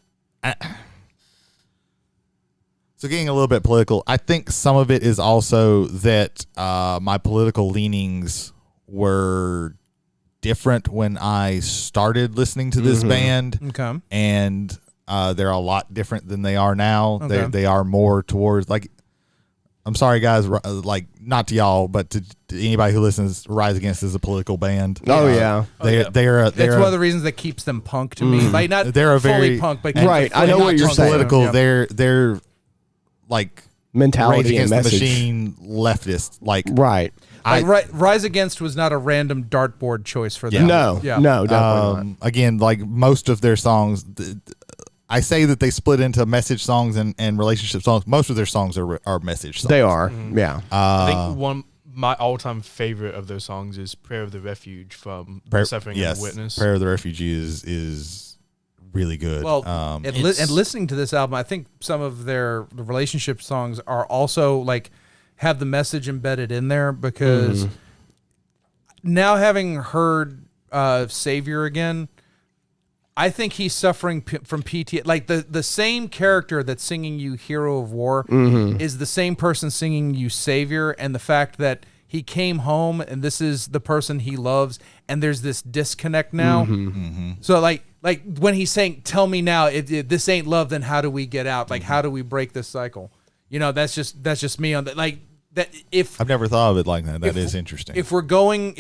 So getting a little bit political, I think some of it is also that my political leanings were different when I started listening to this band. Okay. And they're a lot different than they are now. Okay. They are more towards, like, I'm sorry guys, like, not to y'all, but to anybody who listens, Rise Against is a political band. Oh, yeah. They're That's one of the reasons that keeps them punk to me. Like not they're a fully very punk, but Right, I know fully what you're punk. saying. political. Yeah. They're like Mentality Rage and Against the message. Machine leftist. Like, Right. Rise Against was not a random dartboard choice for them. No, Yeah. no, definitely not. again, like most of their songs, I say that they split into message songs and relationship songs. Most of their songs are message songs. They are, yeah. I think my all-time favorite of those songs is "Prayer of the Refuge" from Suffering and the Witness. Prayer of the Refugee is really good. Well, and listening to this album, I think some of the relationship songs are also like have the message embedded in there because now having heard Savior again, I think he's suffering from PTSD. Like the same character that's singing you "Hero of War" is the same person singing you "Savior," and the fact that he came home and this is the person he loves, and there's this disconnect now. So like when he's saying, "Tell me now, this ain't love, then how do we get out? Like how do we break this cycle?" You know, that's just me on that. Like that. If I've never thought of it like that. That is interesting. If we're going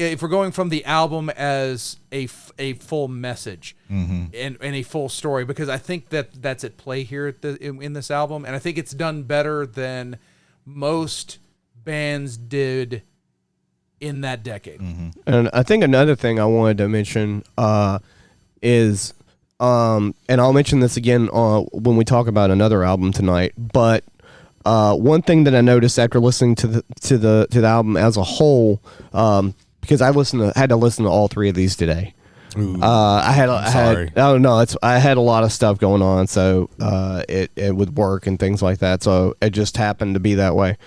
from the album as a full message and a full story, because I think that's at play here in this album, and I think it's done better than most bands did in that decade. And I think another thing I wanted to mention is, and I'll mention this again when we talk about another album tonight, but one thing that I noticed after listening to the album as a whole, because I had to listen to all three of these today. I had a lot of stuff going on, so it with work and things like that. So it just happened to be that way,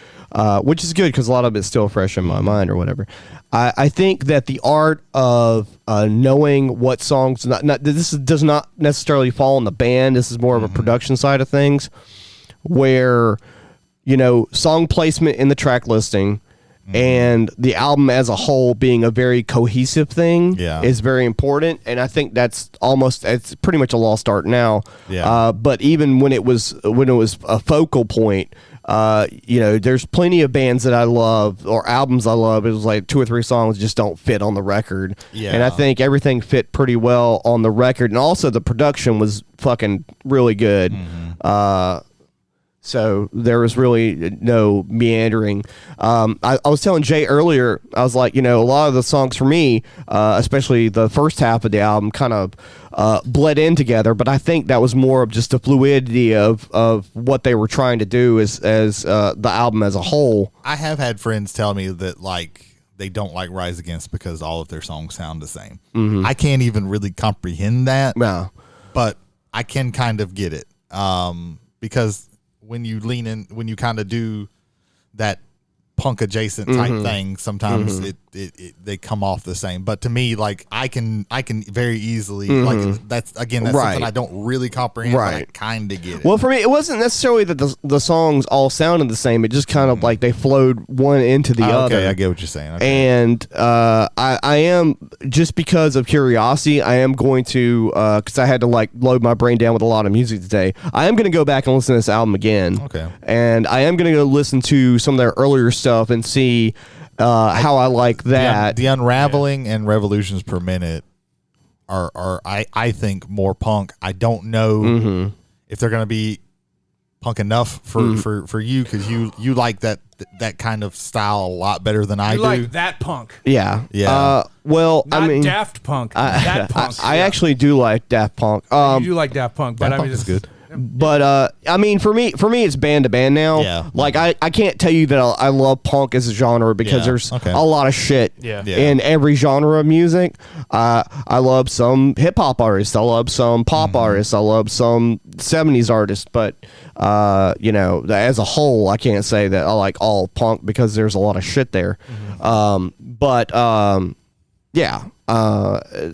which is good because a lot of it's still fresh in my mind or whatever. I think that the art of knowing what songs this does not necessarily fall on the band. This is more of a production side of things, where song placement in the track listing and the album as a whole being a very cohesive thing is very important. And I think it's pretty much a lost art now. But even when it was a focal point, there's plenty of bands that I love or albums I love. It was like 2 or 3 songs just don't fit on the record. And I think everything fit pretty well on the record. And also the production was fucking really good. So there was really no meandering. I was telling Jay earlier, I was like, a lot of the songs for me, especially the first half of the album, kind of bled in together. But I think that was more of just the fluidity of what they were trying to do as the album as a whole. I have had friends tell me that like they don't like Rise Against because all of their songs sound the same. I can't even really comprehend that. No. But I can kind of get it because when you lean in, when you kind of do that punk adjacent type thing, sometimes they come off the same. But to me, like I can very easily like that's something I don't really comprehend, but I kind of get it. Well, for me, it wasn't necessarily that the songs all sounded the same. It just kind of like they flowed one into the other. Okay, I get what you're saying. Okay. And I am, just because of curiosity, I am going to, because I had to like load my brain down with a lot of music today, I am going to go back and listen to this album again. Okay. And I am going to go listen to some of their earlier stuff and see how I like that. The Unraveling and Revolutions Per Minute are I think more punk. I don't know if they're going to be punk enough for you, because you like that kind of style a lot better than I do. Like that punk. Yeah. Well, Not I mean, Daft Punk. That punk. I actually do like Daft Punk. You do like Daft Punk, but Daft I mean, Punk is good. But I mean, for me, it's band to band now. Yeah. Like I can't tell you that I love punk as a genre, because there's a lot of shit in every genre of music. I love some hip hop artists. I love some pop artists. I love some 70s artists. But as a whole, I can't say that I like all punk, because there's a lot of shit there. Yeah.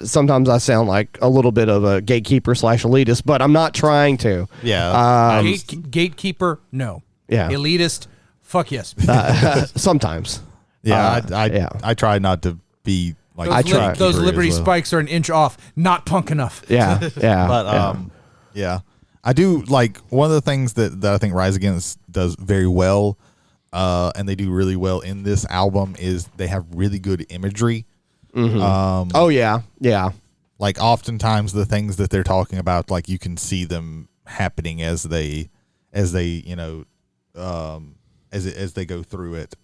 Sometimes I sound like a little bit of a gatekeeper / elitist, but I'm not trying to. Yeah. Gatekeeper, no. Yeah. Elitist, fuck yes. Sometimes. I try not to be like I try. Those as Liberty well. spikes are an inch off, not punk enough. Yeah. Yeah. But yeah, I do like one of the things that I think Rise Against does very well, and they do really well in this album is they have really good imagery. Oh yeah. Yeah. Like oftentimes the things that they're talking about, like you can see them happening as they as they go through it.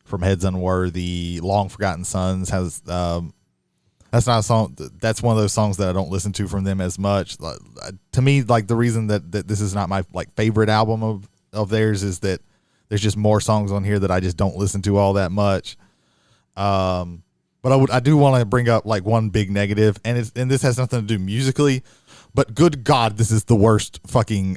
From Heads Unworthy, Long Forgotten Sons has that's not a song. That's one of those songs that I don't listen to from them as much. To me, like the reason that this is not my like favorite album of theirs is that there's just more songs on here that I just don't listen to all that much. But I do want to bring up like one big negative, and this has nothing to do musically, but good God, this is the worst fucking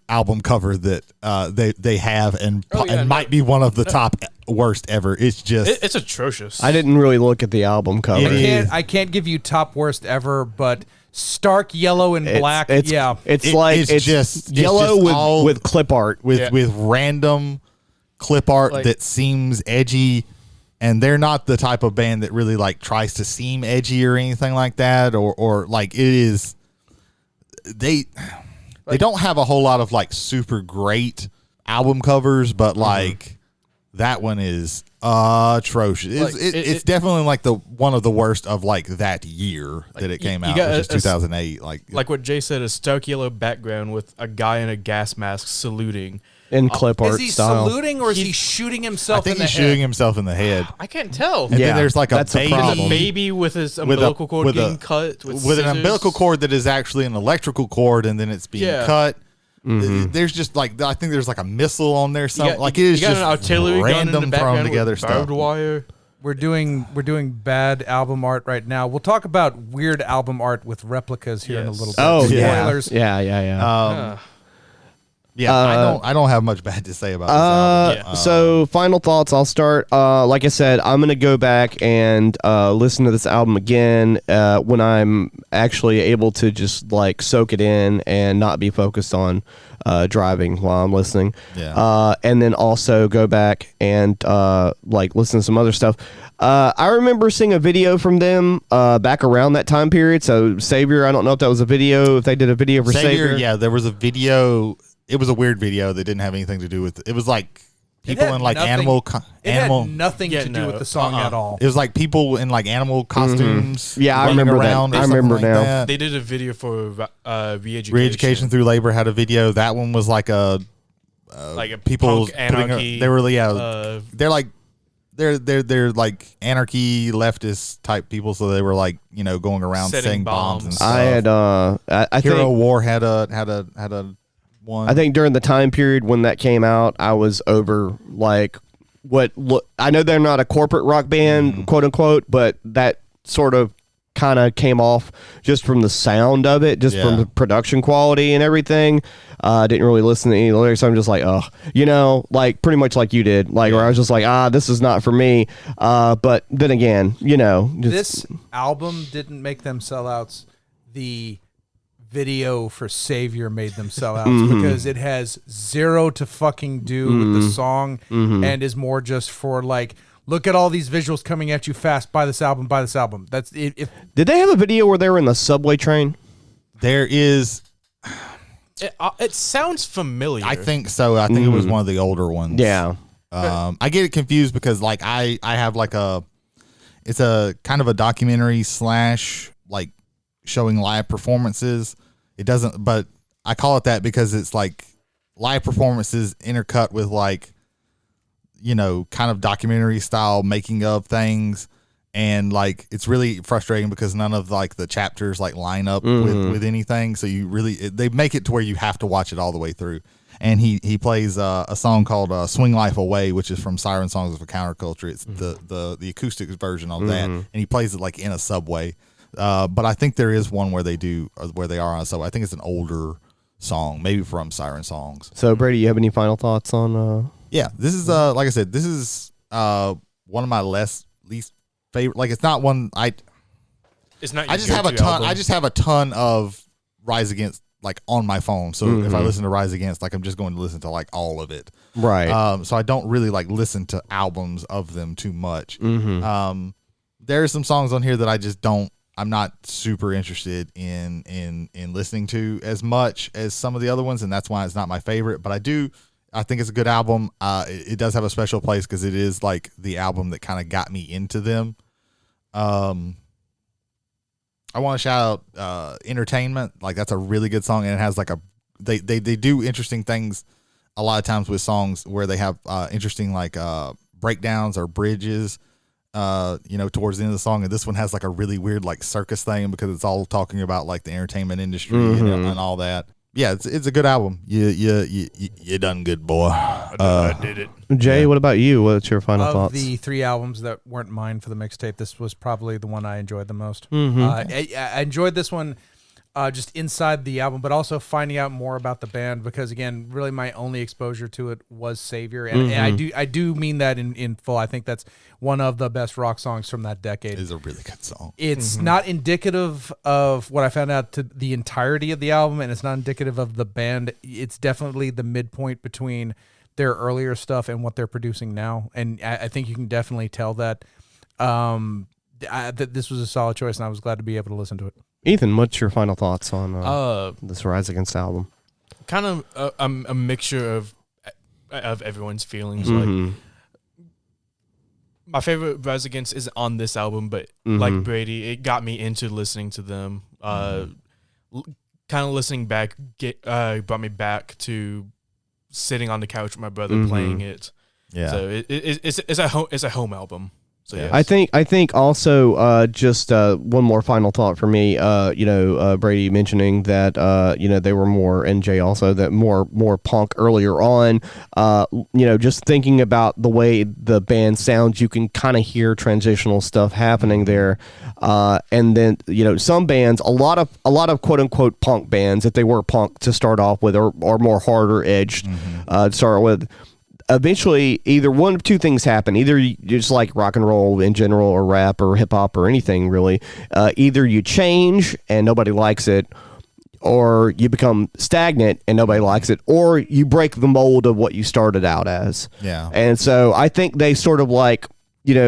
album cover that they have, and might be one of the top worst ever. It's just it's atrocious. I didn't really look at the album cover. I can't give you top worst ever, but stark yellow and black. It's just yellow with clip art with random clip art Like- that seems edgy. And they're not the type of band that really like tries to seem edgy or anything like that, or like it is. They don't have a whole lot of like super great album covers, but like that one is atrocious. Like, It's definitely like the one of the worst of like that year that it came out, got which is a 2008. Like what Jay said, a stark yellow background with a guy in a gas mask saluting. in clip art Is he style. saluting or is he shooting I himself think in the he's head? shooting himself in the head. I can't tell. And then there's like a that's a baby. problem. A baby with his umbilical cord getting cut with an scissors. umbilical cord that is actually an electrical cord, and then it's being cut. There's just like I think there's like a missile on there. Something like it is you got just an artillery gun in random the background thrown together with stuff. barbed wire. We're doing bad album art right now. We'll talk about weird album art with replicas here in a Yes. little bit. Oh Spoilers. yeah. I don't have much bad to say about this album. So final thoughts. I'll start. Like I said, I'm gonna go back and listen to this album again when I'm actually able to just like soak it in and not be focused on driving while I'm listening. Yeah. And then also go back and like listen to some other stuff. I remember seeing a video from them back around that time period. So Savior, I don't know if that was a video. If they did a video for Savior. Yeah, there was a video. It was a weird video that didn't have anything to do with. It was like people had in like nothing- animal. It animal. had nothing to do with the song at all. It was like people in like animal costumes. Yeah, I running remember that. around or I something remember like now. that. They did a video for re-education. Re-education through labor had a video. That one was like a like a people punk anarchy. they were they're like they're like anarchy leftist type people. So they were like going around Setting setting bombs and bombs. stuff. I had I Hero think War had a one. I think during the time period when that came out, I was over like I know they're not a corporate rock band, quote unquote, but that sort of kind of came off just from the sound of it, just from the production quality and everything. I didn't really listen to any lyrics. I'm just like, like pretty much like you did, like where I was just like, this is not for me. But then again, just, This album didn't make them sellouts. The video for Savior made them sellouts because it has zero to fucking do with the song and is more just for like, look at all these visuals coming at you fast. Buy this album. Buy this album. That's it. did they have a video where they were in the subway train? There is. It sounds familiar. I think so. I think it was one of the older ones. Yeah. I get it confused because like I have like it's a kind of a documentary / like showing live performances. It doesn't, but I call it that because it's like live performances intercut with like, kind of documentary style making of things. And like, it's really frustrating because none of like the chapters like line up with anything. So you really, they make it to where you have to watch it all the way through. And he plays a song called "Swing Life Away," which is from Siren Songs of a Counterculture. It's the acoustic version of that, and he plays it like in a subway. But I think there is one where they are on a subway. I think it's an older song, maybe from Siren Songs. So Brady, you have any final thoughts on? Yeah, this is like I said, this is one of my least favorite. Like, it's not one It's not. I just have a ton. Album. I just have a ton of Rise Against like on my phone. So if I listen to Rise Against, like I'm just going to listen to like all of it. Right. So I don't really like listen to albums of them too much. Mm-hmm. There are some songs on here that I just don't. I'm not super interested in listening to as much as some of the other ones, and that's why it's not my favorite. But I think it's a good album. It does have a special place because it is like the album that kind of got me into them. I want to shout out Entertainment. Like, that's a really good song, and it has like they do interesting things a lot of times with songs where they have interesting like breakdowns or bridges towards the end of the song. And this one has like a really weird like circus thing because it's all talking about like the entertainment industry and all that. Yeah, it's a good album. You done good, boy. I did it. Jay, what about you? What's your final Of thoughts? the 3 albums that weren't mine for the mixtape, this was probably the one I enjoyed the most. I enjoyed this one just inside the album, but also finding out more about the band because, again, really my only exposure to it was Savior. And I do mean that in full. I think that's one of the best rock songs from that decade. It is a really good song. It's not indicative of what I found out to the entirety of the album, and it's not indicative of the band. It's definitely the midpoint between their earlier stuff and what they're producing now. And I think you can definitely tell that that this was a solid choice, and I was glad to be able to listen to it. Ethan, what's your final thoughts on this Rise Against album? Kind of a mixture of everyone's feelings. Like, my favorite Rise Against is on this album, but like Brady, it got me into listening to them. Kind of listening back brought me back to sitting on the couch with my brother playing it. Yeah. So it's a home album. So yes. I think also just one more final thought for me. Brady mentioning that they were more, and Jay also, that more punk earlier on. Just thinking about the way the band sounds, you can kind of hear transitional stuff happening there. And then some bands, a lot of quote unquote punk bands, if they were punk to start off with, or more harder edged to start with. Eventually, either one of two things happen. Either you just like rock and roll in general, or rap, or hip hop, or anything really. Either you change and nobody likes it, or you become stagnant and nobody likes it, or you break the mold of what you started out as. Yeah. And so I think they sort of like, this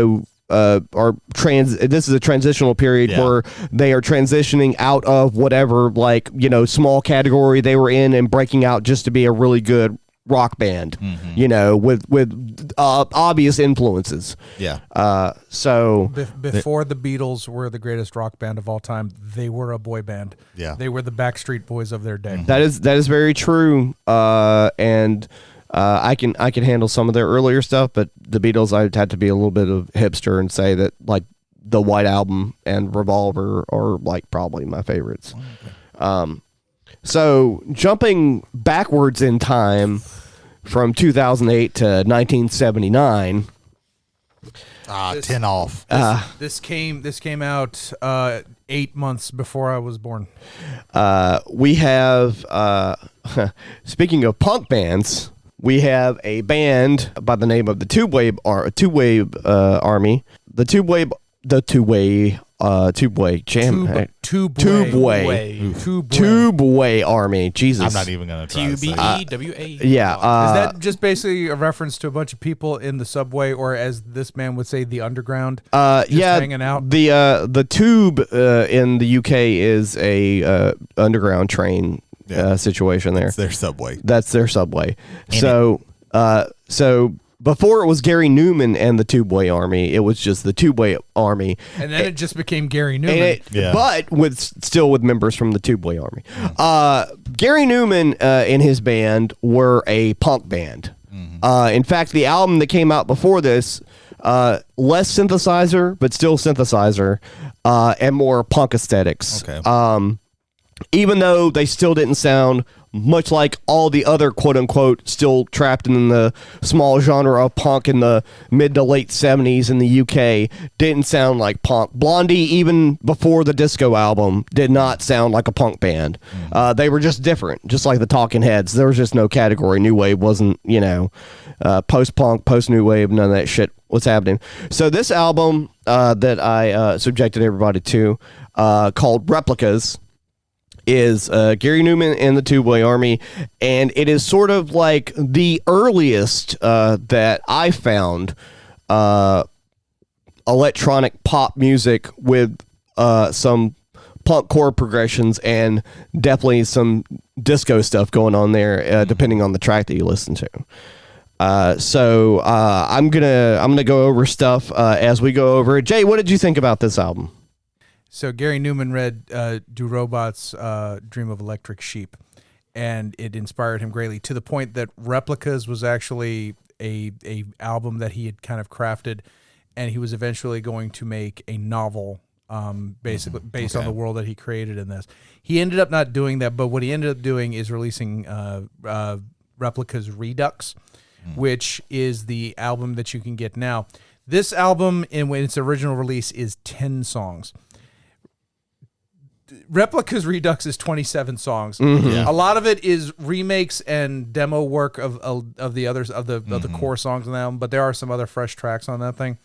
is a transitional period where they are transitioning out of whatever small category they were in and breaking out just to be a really good rock band, with obvious influences. Yeah. So before the Beatles were the greatest rock band of all time, they were a boy band. Yeah. They were the Backstreet Boys of their day. that is very true. And I can handle some of their earlier stuff, but the Beatles, I'd had to be a little bit of hipster and say that like the White Album and Revolver are like probably my favorites. Okay. So jumping backwards in time from 2008 to 1979. 10 off. This came out 8 months before I was born. We have, speaking of punk bands, we have a band by the name of the Tubeway Army. The Tubeway Army. Jesus. I'm not even going to try to say it. Tubeway. Yeah. Is that just basically a reference to a bunch of people in the subway, or as this man would say, the underground? Hanging out. The tube in the UK is a underground train situation there. It's their subway. That's their subway. So before it was Gary Newman and the Tubeway Army, it was just the Tubeway Army. And then it just became Gary Newman. But still with members from the Tubeway Army. Gary Newman and his band were a punk band. In fact, the album that came out before this, less synthesizer, but still synthesizer, and more punk aesthetics. Okay. Even though they still didn't sound much like all the other quote unquote still trapped in the small genre of punk in the mid to late 70s in the UK, didn't sound like punk. Blondie, even before the disco album, did not sound like a punk band. They were just different, just like the Talking Heads. There was just no category. New Wave wasn't, post-punk, post-new wave, none of that shit was happening. So this album that I subjected everybody to, called Replicas, is Gary Numan and the Tubeway Army, and it is sort of like the earliest that I found electronic pop music with some punk chord progressions and definitely some disco stuff going on there, depending on the track that you listen to. So I'm gonna go over stuff as we go over it. Jay, what did you think about this album? So Gary Numan read Do Robots Dream of Electric Sheep, and it inspired him greatly to the point that Replicas was actually a album that he had kind of crafted, and he was eventually going to make a novel basically based on the world that he created in this. He ended up not doing that, but what he ended up doing is releasing Replicas Redux, which is the album that you can get now. This album, in its original release, is 10 songs. Replicas Redux is 27 songs. A lot of it is remakes and demo work of the others of the core songs on the album, but there are some other fresh tracks on that thing.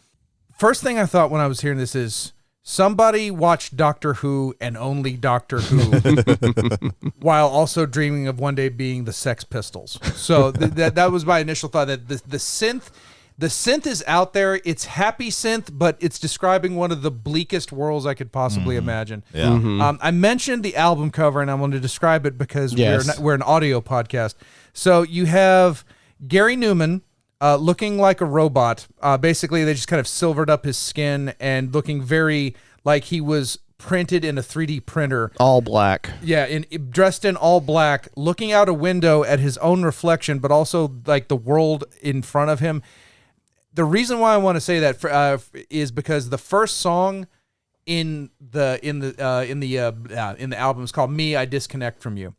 First thing I thought when I was hearing this is somebody watched Doctor Who and only Doctor Who while also dreaming of one day being the Sex Pistols. So that was my initial thought, that the synth is out there. It's happy synth, but it's describing one of the bleakest worlds I could possibly imagine. I mentioned the album cover, and I want to describe it because we're an audio podcast. So you have Gary Numan looking like a robot. Basically, they just kind of silvered up his skin and looking very like he was printed in a 3D printer. All black. Yeah, dressed in all black, looking out a window at his own reflection, but also like the world in front of him. The reason why I want to say that is because the first song in the album is called "Me, I Disconnect from You."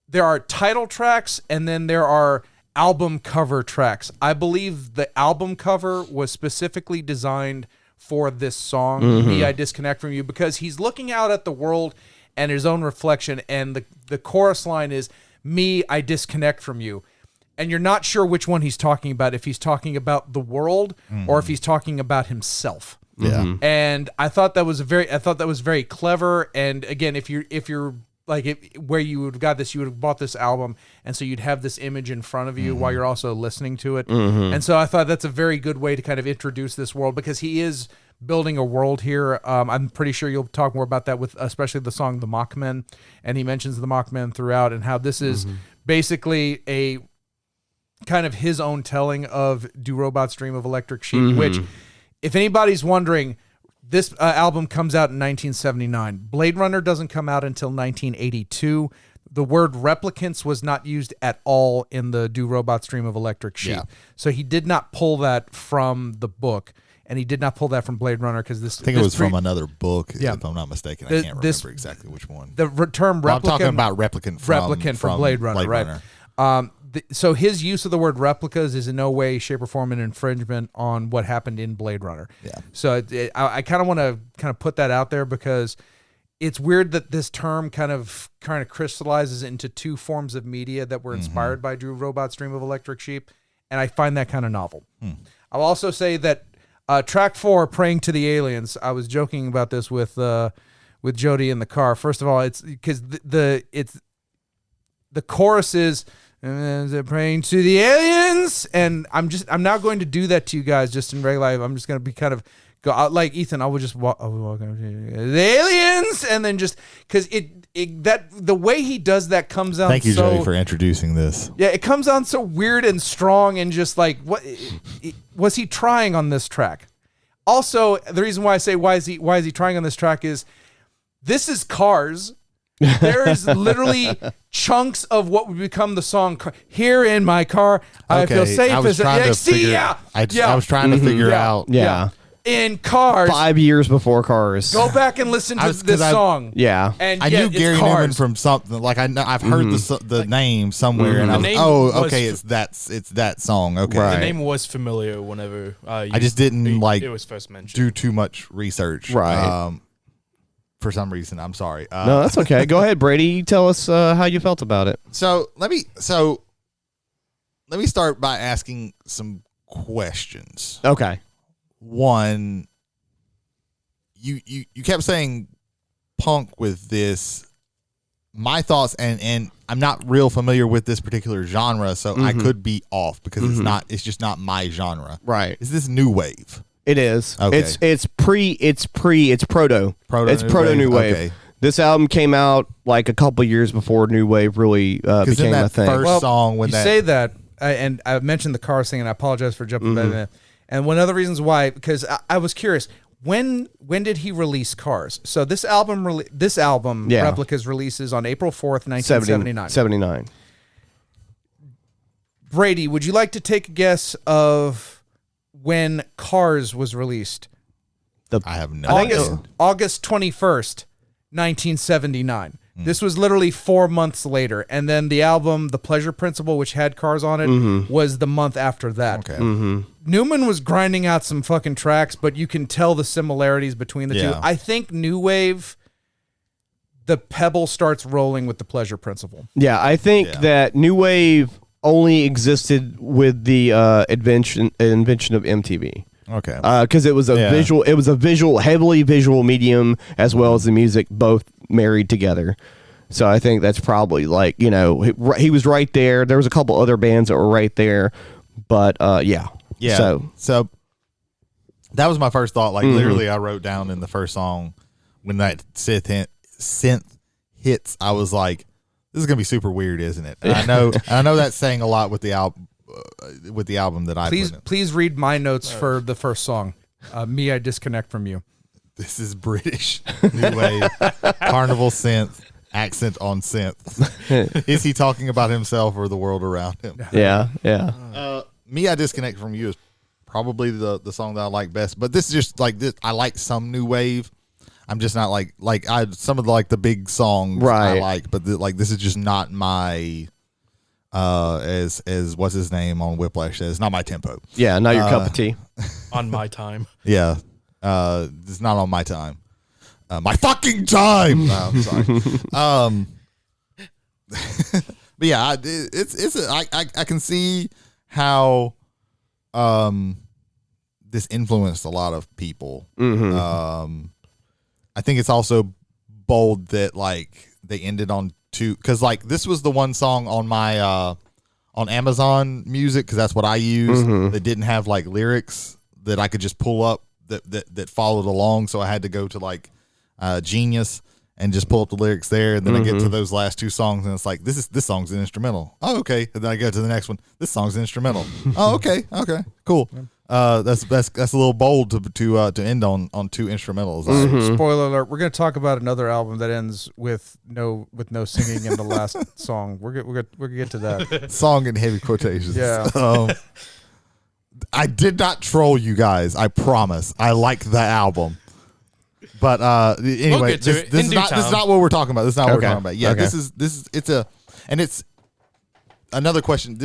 There are title tracks, and then there are album cover tracks. I believe the album cover was specifically designed for this song, "Me, I Disconnect from You," because he's looking out at the world and his own reflection, and the chorus line is "Me, I disconnect from you." And you're not sure which one he's talking about, if he's talking about the world or if he's talking about himself. And I thought that was very clever. And again, if you're like where you would have got this, you would have bought this album, and so you'd have this image in front of you while you're also listening to it. And so I thought that's a very good way to kind of introduce this world, because he is building a world here. I'm pretty sure you'll talk more about that with especially the song "The Mockmen," and he mentions the Mockmen throughout, and how this is basically a kind of his own telling of Do Robots Dream of Electric Sheep, which, if anybody's wondering, this album comes out in 1979. Blade Runner doesn't come out until 1982. The word replicants was not used at all in the Do Robots Dream of Electric Sheep. So he did not pull that from the book, and he did not pull that from Blade Runner, because I think it was from another book, if I'm not mistaken. I can't remember exactly which one. The term replicant. I'm talking about replicant from Blade Runner, right? So his use of the word replicas is in no way, shape, or form an infringement on what happened in Blade Runner. So I kind of want to put that out there, because it's weird that this term kind of crystallizes into two forms of media that were inspired by Do Robots Dream of Electric Sheep, and I find that kind of novel. I'll also say that track 4, "Praying to the Aliens," I was joking about this with Jody in the car. First of all, it's because the chorus is "Praying to the aliens," and I'm now going to do that to you guys just in regular life. I'm just going to be kind of go out like Ethan. I will just walk the aliens, and then just because the way he does that comes out. Thank you, Jody, for introducing this. Yeah, it comes on so weird and strong, and just like, what was he trying on this track? Also, the reason why I say why is he trying on this track is this is Cars. There is literally chunks of what would become the song "Here in My Car, I Feel Safe." I was trying to figure out. in Cars. 5 years before Cars. Go back and listen to this song. Yeah. And I knew Gary Newman from something. Like I've heard the name somewhere, and I was okay, it's that song. Okay, Right. The name was familiar whenever I just didn't it was first mentioned. do too much research. Right. For some reason, I'm sorry. No, that's okay. Go ahead, Brady. You tell us how you felt about it. So let me start by asking some questions. Okay. One, you kept saying punk with this. My thoughts, and I'm not real familiar with this particular genre, so I could be off because it's just not my genre. Right. Is this new wave? It is. Okay. It's proto. It's proto new wave. Okay. This album came out like a couple years before new wave really became that a thing. first song when you say that, and I mentioned the Cars thing, and I apologize for jumping back in. And one of the reasons why, because I was curious, when did he release Cars? So this album, Replicas, releases on April 4th, 1979. 79. Brady, would you like to take a guess of when Cars was released? I have no idea. August 21st, 1979. This was literally 4 months later. And then the album, The Pleasure Principle, which had Cars on it, was the month after that. Okay. Newman was grinding out some fucking tracks, but you can tell the similarities between the two. I think new wave, the pebble starts rolling with The Pleasure Principle. Yeah, I think that new wave only existed with the invention of MTV. Okay. Because it was a heavily visual medium, as well as the music, both married together. So I think that's probably he was right there. There was a couple other bands that were right there, but yeah. So that was my first thought. Like literally, I wrote down in the first song when that synth hits, I was like, "This is gonna be super weird, isn't it?" And I know that's saying a lot with the album. That I please read my notes for the first song. Me, I disconnect from you. This is British new wave carnival synth accent on synth. Is he talking about himself or the world around him? Yeah. Me, I disconnect from you is probably the song that I like best. But this is just like this. I like some new wave. I'm just not like some of the big songs I like, but this is just not my. As what's his name on Whiplash says, not my tempo. Yeah, not your cup of tea. On my time. Yeah, it's not on my time. My fucking time. No, I'm sorry. But yeah, I can see how this influenced a lot of people. I think it's also bold that they ended on two, because this was the one song on my on Amazon Music, because that's what I use, that didn't have lyrics that I could just pull up that followed along. So I had to go to Genius and just pull up the lyrics there, and then I get to those last two songs, and it's like this song's an instrumental. Oh, okay. And then I go to the next one. This song's an instrumental. Oh, okay, cool. That's a little bold to end on two instrumentals. Spoiler alert: we're going to talk about another album that ends with no singing in the last song. We're gonna get to that song in heavy quotations. Yeah. I did not troll you guys. I promise. I like the album. But anyway, this is not what we're talking about. This is not what we're talking about. Yeah, it's another question.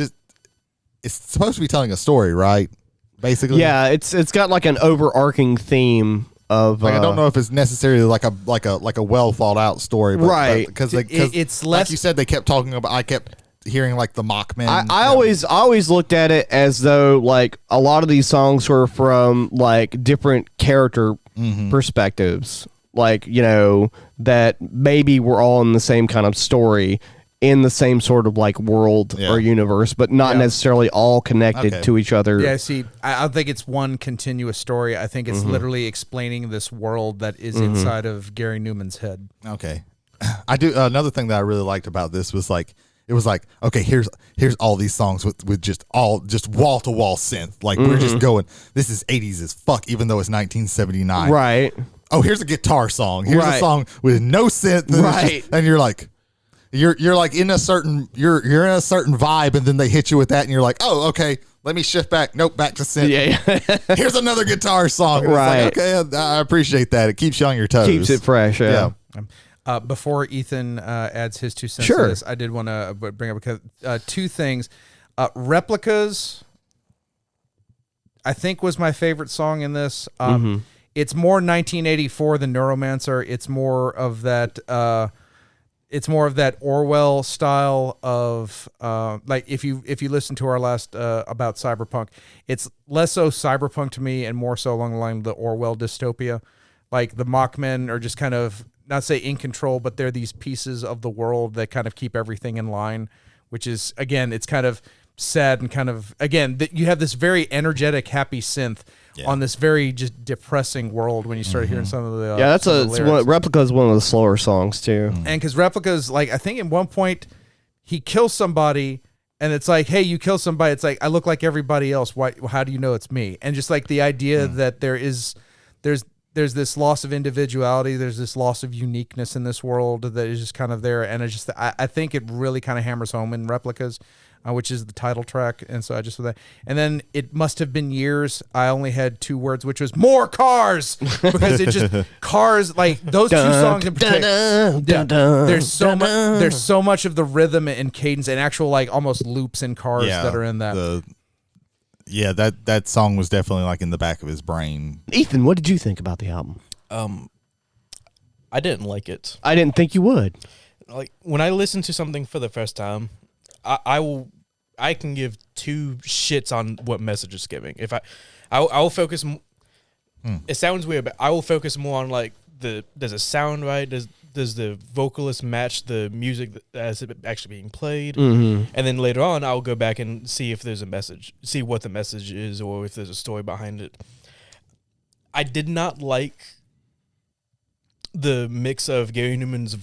It's supposed to be telling a story, right? Basically, yeah. It's got an overarching theme of. I don't know if it's necessarily like a well thought out story, but, right? Because it's less. Like you said, they kept talking about. I kept hearing the Mockmen. I always looked at it as though a lot of these songs were from different character perspectives, that maybe we're all in the same kind of story, in the same sort of world or universe, but not necessarily all connected to each other. Yeah, see, I don't think it's one continuous story. I think it's literally explaining this world that is inside of Gary Newman's head. Okay. I do. Another thing that I really liked about this was it was okay, here's all these songs with just wall to wall synth. We're just going, this is 80s as fuck, even though it's 1979. Right. Oh, here's a guitar song. Here's a song with no synth. And and you're like, You're like in a certain you're in a certain vibe, and then they hit you with that, and you're like, oh, okay, let me shift back. Nope, back to synth. Yeah. Here's another guitar song. And Right. It's like, okay, I appreciate that. It keeps you on your toes. Keeps it fresh. Yeah. Before Ethan adds his 2 cents Sure. to this, I did want to bring up 2 things. Replicas, I think, was my favorite song in this. It's more 1984 than Neuromancer. It's more of that. It's more of that Orwell style of like if you listen to our last about cyberpunk, it's less so cyberpunk to me and more so along the line of the Orwell dystopia. Like the Mockmen are just kind of not say in control, but they're these pieces of the world that kind of keep everything in line, which is, again, it's kind of sad and kind of, again, that you have this very energetic, happy synth on this very just depressing world when you start hearing some of the Replica is one of the slower songs too. And because Replica's like, I think at one point he kills somebody and it's like, hey, you kill somebody. It's like, I look like everybody else. Why? How do you know it's me? And just like the idea that there's this loss of individuality. There's this loss of uniqueness in this world that is just kind of there. And it's just, I think it really kind of hammers home in Replicas, which is the title track. And so I just, and then it must have been years. I only had 2 words, which was more cars, because it just cars, like those 2 songs in particular. There's so much of the rhythm and cadence and actual like almost loops in cars that are in that. That song was definitely like in the back of his brain. Ethan, what did you think about the album? I didn't like it. I didn't think you would. Like when I listen to something for the first time, I can give 2 shits on what message it's giving. If I will focus. It sounds weird, but I will focus more on like does it sound right? Does the vocalist match the music as it actually being played? And then later on, I'll go back and see if there's a message, see what the message is, or if there's a story behind it. I did not like the mix of Gary Newman's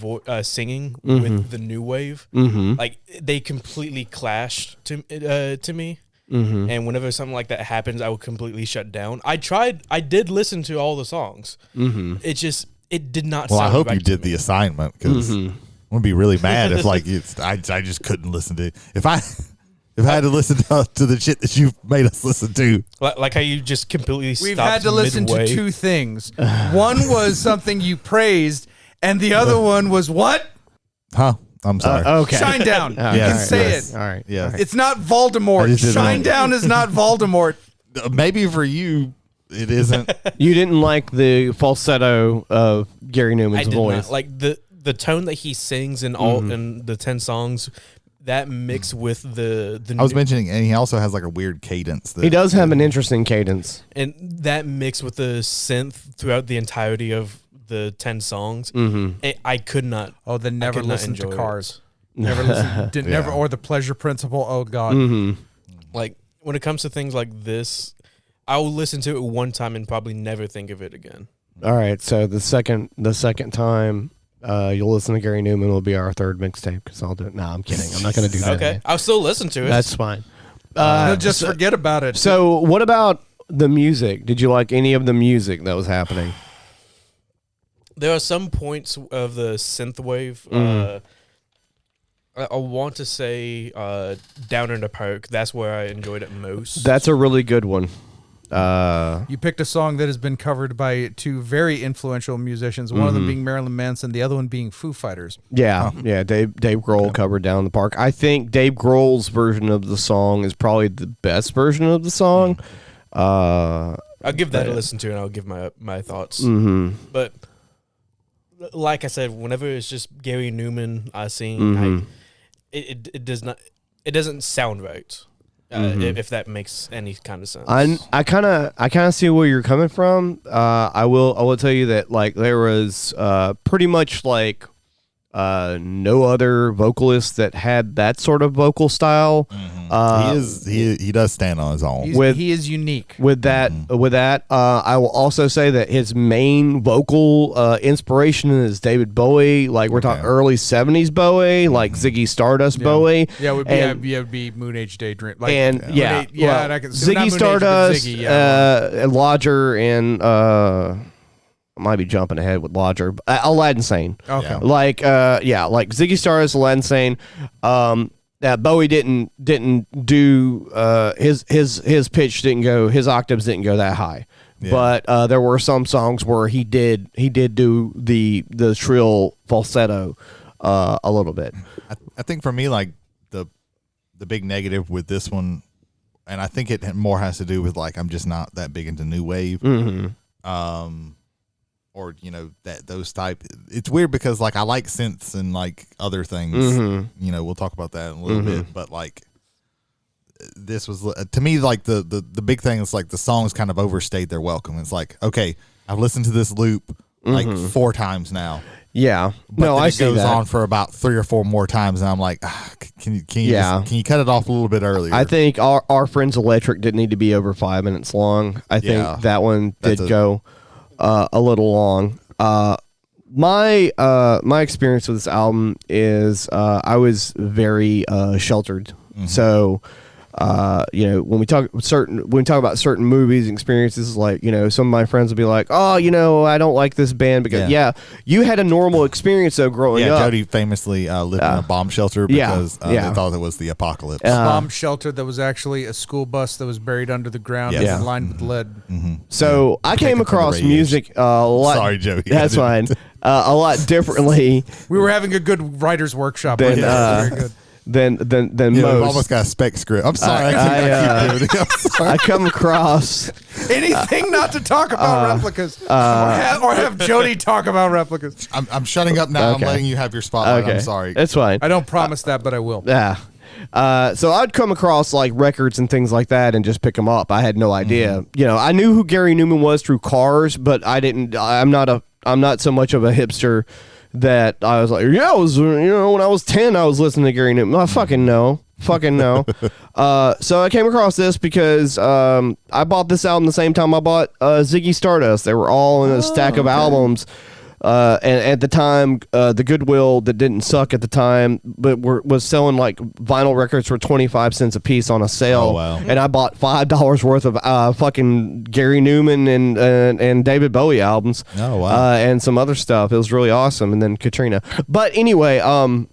singing with the new wave. Like they completely clashed to me. And whenever something like that happens, I will completely shut down. I did listen to all the songs. It did not sound I hope right you did the assignment, because I'm gonna be really mad if like I just couldn't listen to it. If I had to listen to the shit that you made us listen to, like how you just completely stopped. We've had to listen midway. to 2 things. One was something you praised, and the other one was what? huh? I'm sorry. Okay. Shine down. All You right. can say Yes. it. All right. Yeah. All right. It's not I Voldemort. just didn't Shine know. down is not Voldemort. Maybe for you, it isn't. You didn't like the falsetto of Gary I Newman's did voice. not like the tone that he sings in all in the 10 songs. That mix with the I was mentioning, and he also has like a weird cadence. He does have an interesting cadence. and that mix with the synth throughout the entirety of the 10 songs. I could not. Oh, then never could not listen to enjoy Cars. Never listen. Never, or the Pleasure Principle. Oh God. Like when it comes to things like this, I will listen to it one time and probably never think of it again. All right, so the second time you'll listen to Gary Newman will be our 3rd mixtape, because I'll do it. No, I'm kidding. I'm not going to do that. Okay, I'll still listen to it. That's fine. He'll just forget about it. So what about the music? Did you like any of the music that was happening? There are some points of the synthwave. I want to say Down in the Park. That's where I enjoyed it most. That's a really good one. You picked a song that has been covered by 2 very influential musicians. One of them being Marilyn Manson, the other one being Foo Fighters. Yeah. Dave Grohl covered Down in the Park. I think Dave Grohl's version of the song is probably the best version of the song. I'll give that a listen to, and I'll give my thoughts. But like I said, whenever it's just Gary Newman singing, it doesn't sound right. If that makes any kind of sense. I kind of see where you're coming from. I will tell you that like there was pretty much like no other vocalist that had that sort of vocal style. He does stand on his own. He is unique. With that, I will also say that his main vocal inspiration is David Bowie. Like we're talking early '70s Bowie, like Ziggy Stardust Bowie. Yeah, it would be Moon Age Daydream. Like, And and I can see not Ziggy Moon Age, but Stardust, Ziggy, Lodger, and might be jumping ahead with Lodger. Aladdin Sane. Okay. Yeah. Like like Ziggy Stardust, Aladdin Sane. That Bowie didn't do his pitch didn't go, his octaves didn't go that high. Yeah. But there were some songs where he did do the shrill falsetto a little bit. I think for me, like the big negative with this one, and I think it more has to do with like I'm just not that big into new wave, or that those type. It's weird because like I like synths and like other things. We'll talk about that in a little bit, but like this was to me like the big thing is like the songs kind of overstayed their welcome. It's like, okay, I've listened to this loop like 4 times now. Yeah, But no, then I it see goes that. on for about 3 or 4 more times, and I'm like, can you cut it off a little bit earlier? I think our friends Electric didn't need to be over 5 minutes long. I think that one did go a little long. My experience with this album is I was very sheltered. So when we talk about certain movies and experiences, like some of my friends will be like, oh, I don't like this band because you had a normal experience though growing up. Jody famously lived in a bomb shelter because they thought it was the apocalypse. Bomb shelter that was actually a school bus that was buried under the ground and lined with lead. So I came across radiation. music a lot. Sorry, Jody. That's fine. A lot differently. We were having a good writer's workshop. Then, very good. than We've most. almost got a spec script. I'm sorry. I keep doing it. I'm sorry. I come across Anything not to talk about replicas, or have Jody talk about replicas. I'm shutting up now. Okay. I'm letting you have your spotlight. Okay. I'm sorry. It's fine. I don't promise that, but I will. Yeah. So I'd come across like records and things like that and just pick them up. I had no idea. I knew who Gary Newman was through Cars, but I'm not so much of a hipster that I was like, when I was 10, I was listening to Gary Newman. I fucking know. So I came across this because I bought this album the same time I bought Ziggy Stardust. They were all in a stack of albums. And at the time, the Goodwill that didn't suck at the time, but was selling like vinyl records for 25 cents a piece on a sale. Oh, wow. And I bought $5 worth of fucking Gary Newman and David Bowie albums. Oh, wow. And some other stuff. It was really awesome. And then Katrina. But anyway, I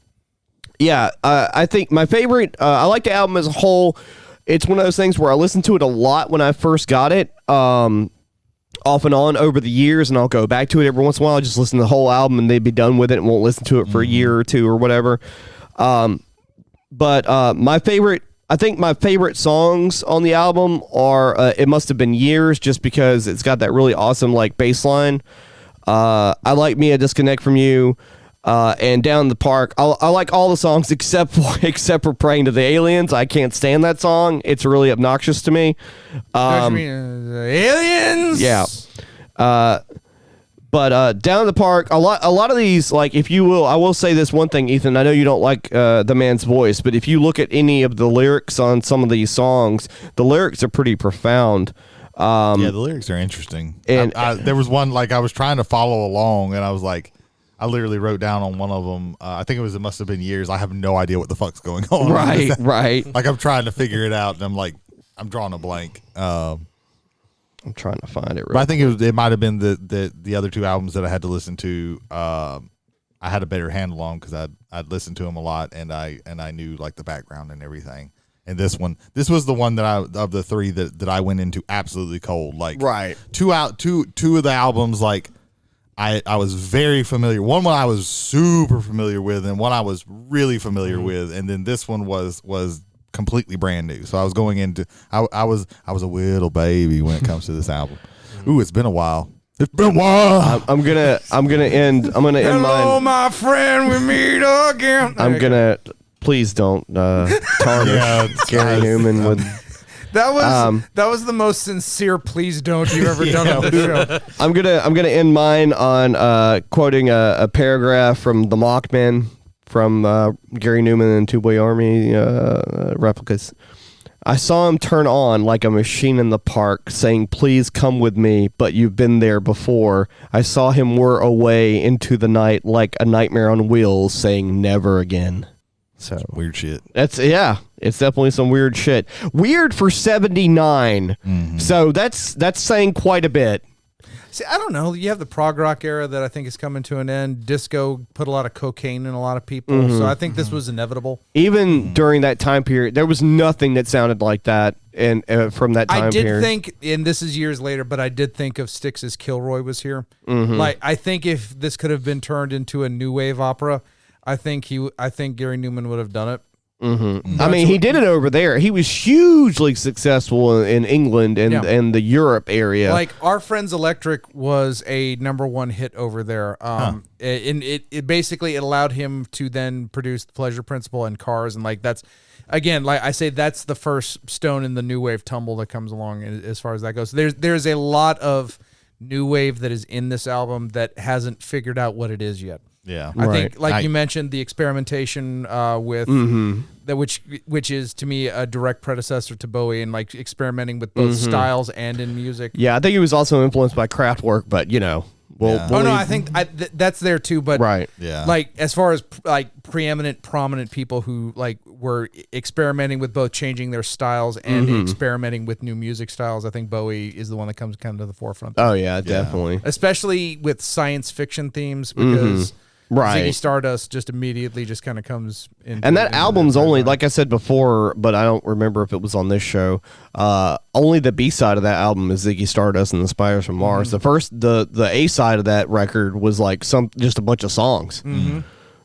think my favorite. I like the album as a whole. It's one of those things where I listened to it a lot when I first got it. Off and on over the years, and I'll go back to it every once in a while. I just listen to the whole album and they'd be done with it and won't listen to it for a year or two or whatever. But my favorite songs on the album are It Must Have Been Years, just because it's got that really awesome like bass line. I Like Me, A Disconnect From You, and Down the Park. I like all the songs except for Praying to the Aliens. I can't stand that song. It's really obnoxious to me. Aliens. Yeah. But Down the Park, a lot of these, like, if you will, I will say this one thing, Ethan. I know you don't like the man's voice, but if you look at any of the lyrics on some of these songs, the lyrics are pretty profound. The lyrics are interesting. And there was one, like, I was trying to follow along, and I was like, I literally wrote down on one of them, I think it Must Have Been Years. I have no idea what the fuck's going on. Right. Like, I'm trying to figure it out, and I'm like, I'm drawing a blank. I'm trying to find it. But I think it might have been the other 2 albums that I had to listen to. I had a better handle on because I'd listened to them a lot, and I knew like the background and everything. And this was the one that of the 3 that I went into absolutely cold. Like, right. Two of the albums, like, I was very familiar. One I was super familiar with, and one I was really familiar with, and then this one was completely brand new. So I was going into I was a little baby when it comes to this album. Ooh, it's been a while. It's been a while. I'm gonna end Hello, mine. my friend, we meet again. Please don't tarnish Gary Newman with. That was the most sincere please don't you've ever done on the show. I'm gonna end mine on quoting a paragraph from the Mockmen from Gary Newman and Tubeway Army Replicas. I saw him turn on like a machine in the park, saying, "Please come with me," but you've been there before. I saw him whir away into the night like a nightmare on wheels, saying, "Never again." So weird shit. It's definitely some weird shit. Weird for 79. Mm-hmm. So that's saying quite a bit. See, I don't know. You have the prog rock era that I think is coming to an end. Disco put a lot of cocaine in a lot of people, so I think this was inevitable. Even during that time period, there was nothing that sounded like that, and from that time period. I did think, and this is years later, but I did think of Styx's Kilroy was here. Like, I think if this could have been turned into a new wave opera, I think Gary Newman would have done it. I mean, he did it over there. He was hugely successful in England and the Europe area. Like, Our Friends Electric was a #1 hit over there. And it basically it allowed him to then produce The Pleasure Principle and Cars, and like that's again, like I say, that's the first stone in the new wave tumble that comes along as far as that goes. There's a lot of new wave that is in this album that hasn't figured out what it is yet. Yeah, I think, like you mentioned, the experimentation with that, which is to me a direct predecessor to Bowie, and like experimenting with both styles and in music. Yeah, I think he was also influenced by Kraftwerk, but I think that's there too. But like as far as like prominent people who like were experimenting with both changing their styles and experimenting with new music styles, I think Bowie is the one that comes kind of to the forefront. Oh yeah, definitely. Especially with science fiction themes, because Ziggy Stardust just immediately just kind of comes in. And that album's only, like I said before, but I don't remember if it was on this show, only the B-side of that album is Ziggy Stardust and the Spiders from Mars. The A-side of that record was like just a bunch of songs.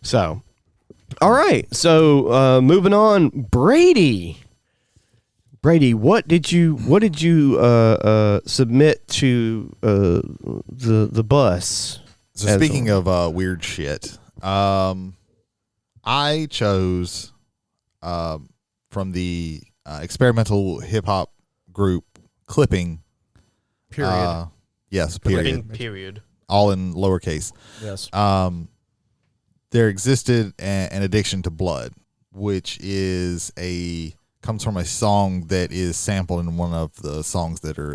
So, all right. So, moving on, Brady, what did you submit to the bus? So speaking of weird shit, I chose from the experimental hip hop group Clipping. Period. Yes, period. Period. All in lowercase. Yes. There existed an addiction to blood, which comes from a song that is sampled in one of the songs that are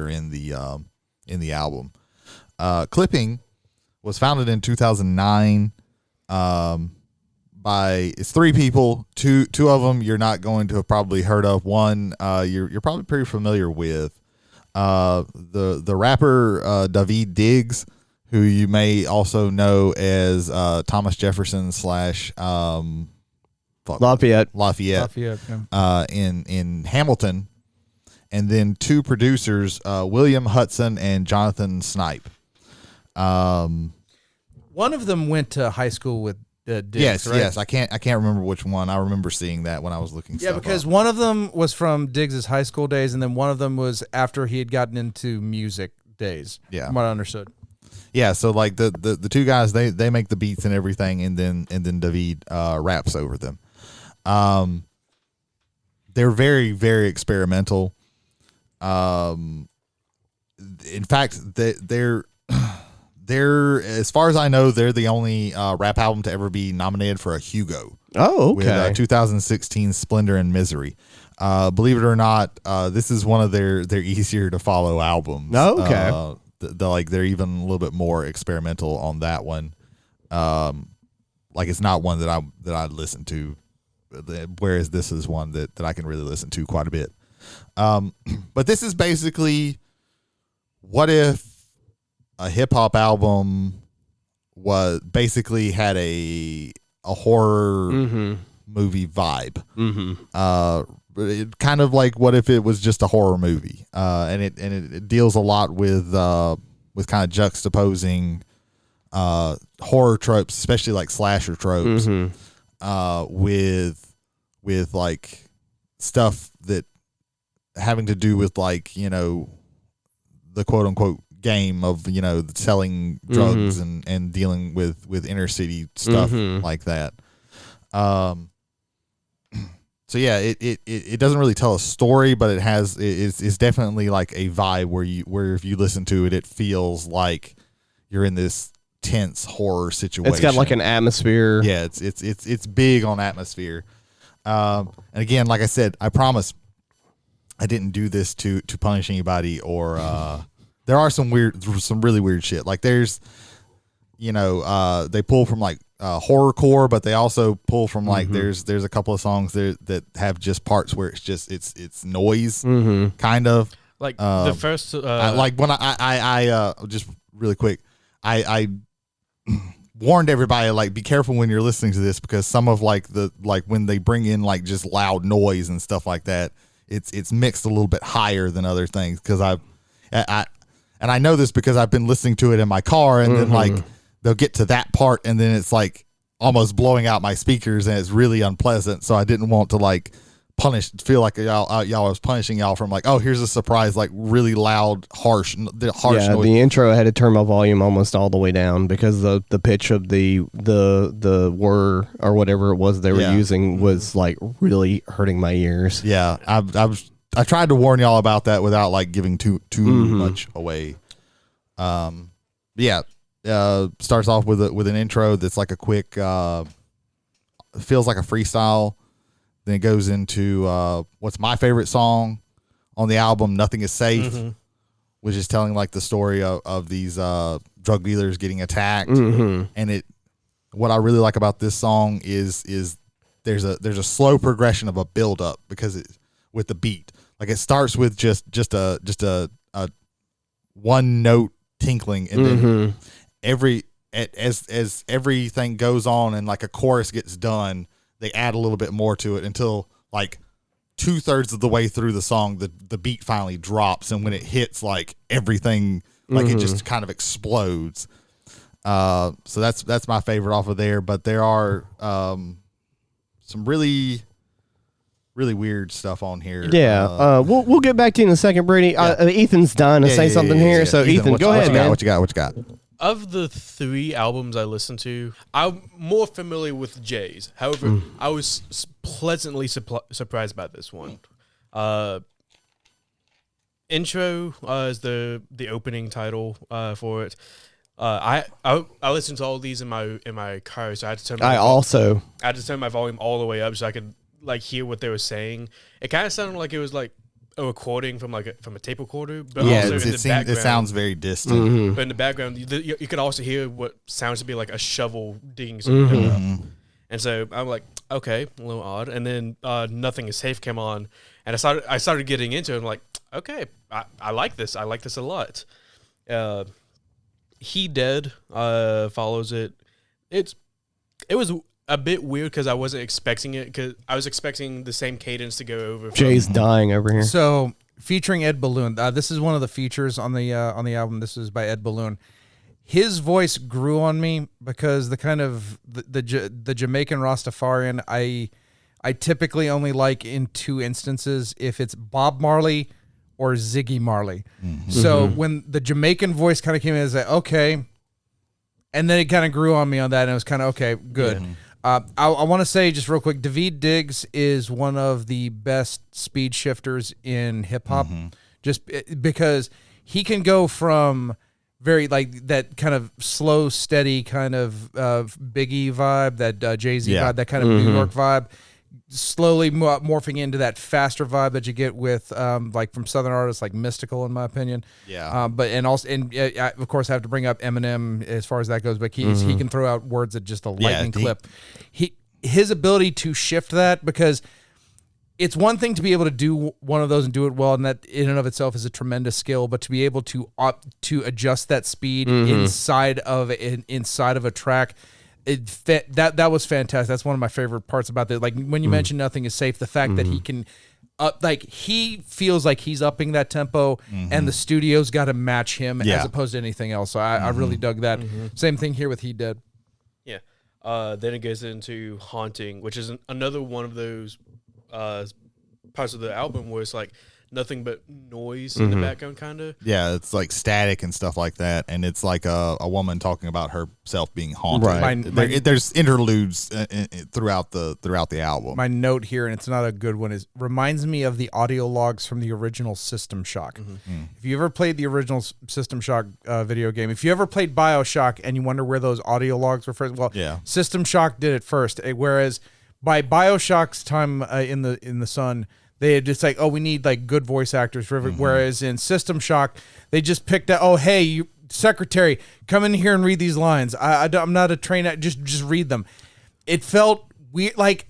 in the album. Clipping was founded in 2009 by it's three people. Two of them you're not going to have probably heard of. One you're probably pretty familiar with. The rapper David Diggs, who you may also know as Thomas Jefferson / Lafayette, in Hamilton, and then two producers, William Hudson and Jonathan Snipe. One of them went to high school with Diggs, yes, right? yes. I can't remember which one. I remember seeing that when I was looking. Yeah, because one of them was from Diggs's high school days, and then one of them was after he had gotten into music days. Yeah, from what I understood. Yeah, so like the two guys, they make the beats and everything, and then David raps over them. They're very, very experimental. In fact, they're as far as I know, they're the only rap album to ever be nominated for a Hugo. Oh, okay. With 2016 Splendor and Misery. Believe it or not, this is one of their easier to follow albums. Oh, okay. They're even a little bit more experimental on that one. Like it's not one that I listen to, whereas this is one that I can really listen to quite a bit. But this is basically, what if a hip hop album had a horror movie vibe. Kind of like what if it was just a horror movie, and it deals a lot with kind of juxtaposing horror tropes, especially like slasher tropes, with like stuff that having to do with like, you know, the quote unquote game of, you know, selling drugs and dealing with inner city stuff like that. So yeah, it doesn't really tell a story, but it's definitely like a vibe where if you listen to it, it feels like you're in this tense horror situation. It's got like an atmosphere. Yeah, it's big on atmosphere. And again, like I said, I promise I didn't do this to punish anybody or there are some really weird shit. Like there's, you know, they pull from like horrorcore, but they also pull from like there's a couple of songs there that have just parts where it's just it's noise kind of. Like the first, like when I just really quick, I warned everybody, like, be careful when you're listening to this, because some of like when they bring in like just loud noise and stuff like that, it's mixed a little bit higher than other things, because I know this because I've been listening to it in my car, and then like they'll get to that part and then it's like almost blowing out my speakers, and it's really unpleasant. So I didn't want to like feel like y'all was punishing y'all from like, oh, here's a surprise, like really loud, harsh noise. The intro I had to turn my volume almost all the way down because the pitch of the whir or whatever it was they were using was like really hurting my ears. Yeah, I tried to warn y'all about that without like giving too much away. Starts off with an intro that's like a quick, feels like a freestyle. Then it goes into what's my favorite song on the album, Nothing Is Safe, which is telling like the story of these drug dealers getting attacked. And what I really like about this song is there's a slow progression of a build up, because with the beat, like it starts with just a one note tinkling, and then as everything goes on and like a chorus gets done, they add a little bit more to it until like 2/3 of the way through the song, the beat finally drops, and when it hits, like everything, like it just kind of explodes. So that's my favorite off of there. But there are some really weird stuff on here. Yeah, we'll get back to you in a second, Brady. Ethan's dying to say something here, so Ethan, go ahead, man. What you got? Of the 3 albums I listened to, I'm more familiar with Jay's. However, I was pleasantly surprised by this one. Intro is the opening title for it. I listened to all these in my car, so I had to turn my volume all the way up so I could like hear what they were saying. It kind of sounded like it was like a recording from a tape recorder, but also in the background, it sounds very distant. But in the background, you can also hear what sounds to be like a shovel digging something up. And so I'm like, okay, a little odd. And then Nothing Is Safe came on, and I started getting into it. I'm like, okay, I like this. I like this a lot. He Dead follows it. It was a bit weird because I wasn't expecting it, because I was expecting the same cadence to go over. Jay's dying over here. So featuring Ed Balloon. This is one of the features on the album. This is by Ed Balloon. His voice grew on me because the kind of the Jamaican Rastafarian I typically only like in 2 instances, if it's Bob Marley or Ziggy Marley. So when the Jamaican voice kind of came in, I was like, okay. And then it kind of grew on me on that, and it was kind of, okay, good. I want to say just real quick, Daveed Diggs is one of the best speed shifters in hip hop, just because he can go from very like that kind of slow, steady kind of Biggie vibe, that Jay-Z vibe, that kind of New York vibe, slowly morphing into that faster vibe that you get with like from Southern artists like Mystical, in my opinion. But I, of course, have to bring up Eminem as far as that goes, but he can throw out words at just a lightning clip. His ability to shift that, because it's one thing to be able to do one of those and do it well, and that in and of itself is a tremendous skill, but to be able to adjust that speed inside of a track, that was fantastic. That's one of my favorite parts about that. Like when you mentioned Nothing Is Safe, the fact that he can like he feels like he's upping that tempo, and the studio's got to match him as opposed to anything else. So I really dug that. Same thing here with He Dead. Yeah. Then it goes into Haunting, which is another one of those parts of the album where it's like nothing but noise in the background, kind of. Yeah, it's like static and stuff like that, and it's like a woman talking about herself being haunted. Right. There's interludes throughout the album. My note here, and it's not a good one, is reminds me of the audio logs from the original System Shock. If you ever played the original System Shock video game, if you ever played BioShock and you wonder where those audio logs were first, well, System Shock did it first. Whereas by BioShock's time in the sun, they had just like, oh, we need like good voice actors. Whereas in System Shock, they just picked out, oh, hey, you, secretary, come in here and read these lines. I'm not a trained actor, just read them. It felt weird. Like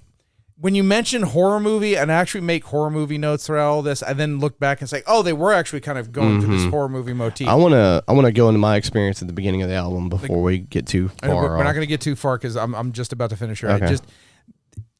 when you mention horror movie and actually make horror movie notes throughout all this, I then look back and say, oh, they were actually kind of going through this horror movie motif. I wanna go into my experience at the beginning of the album before we get too far. We're not going to get too far because I'm just about to finish here. Okay.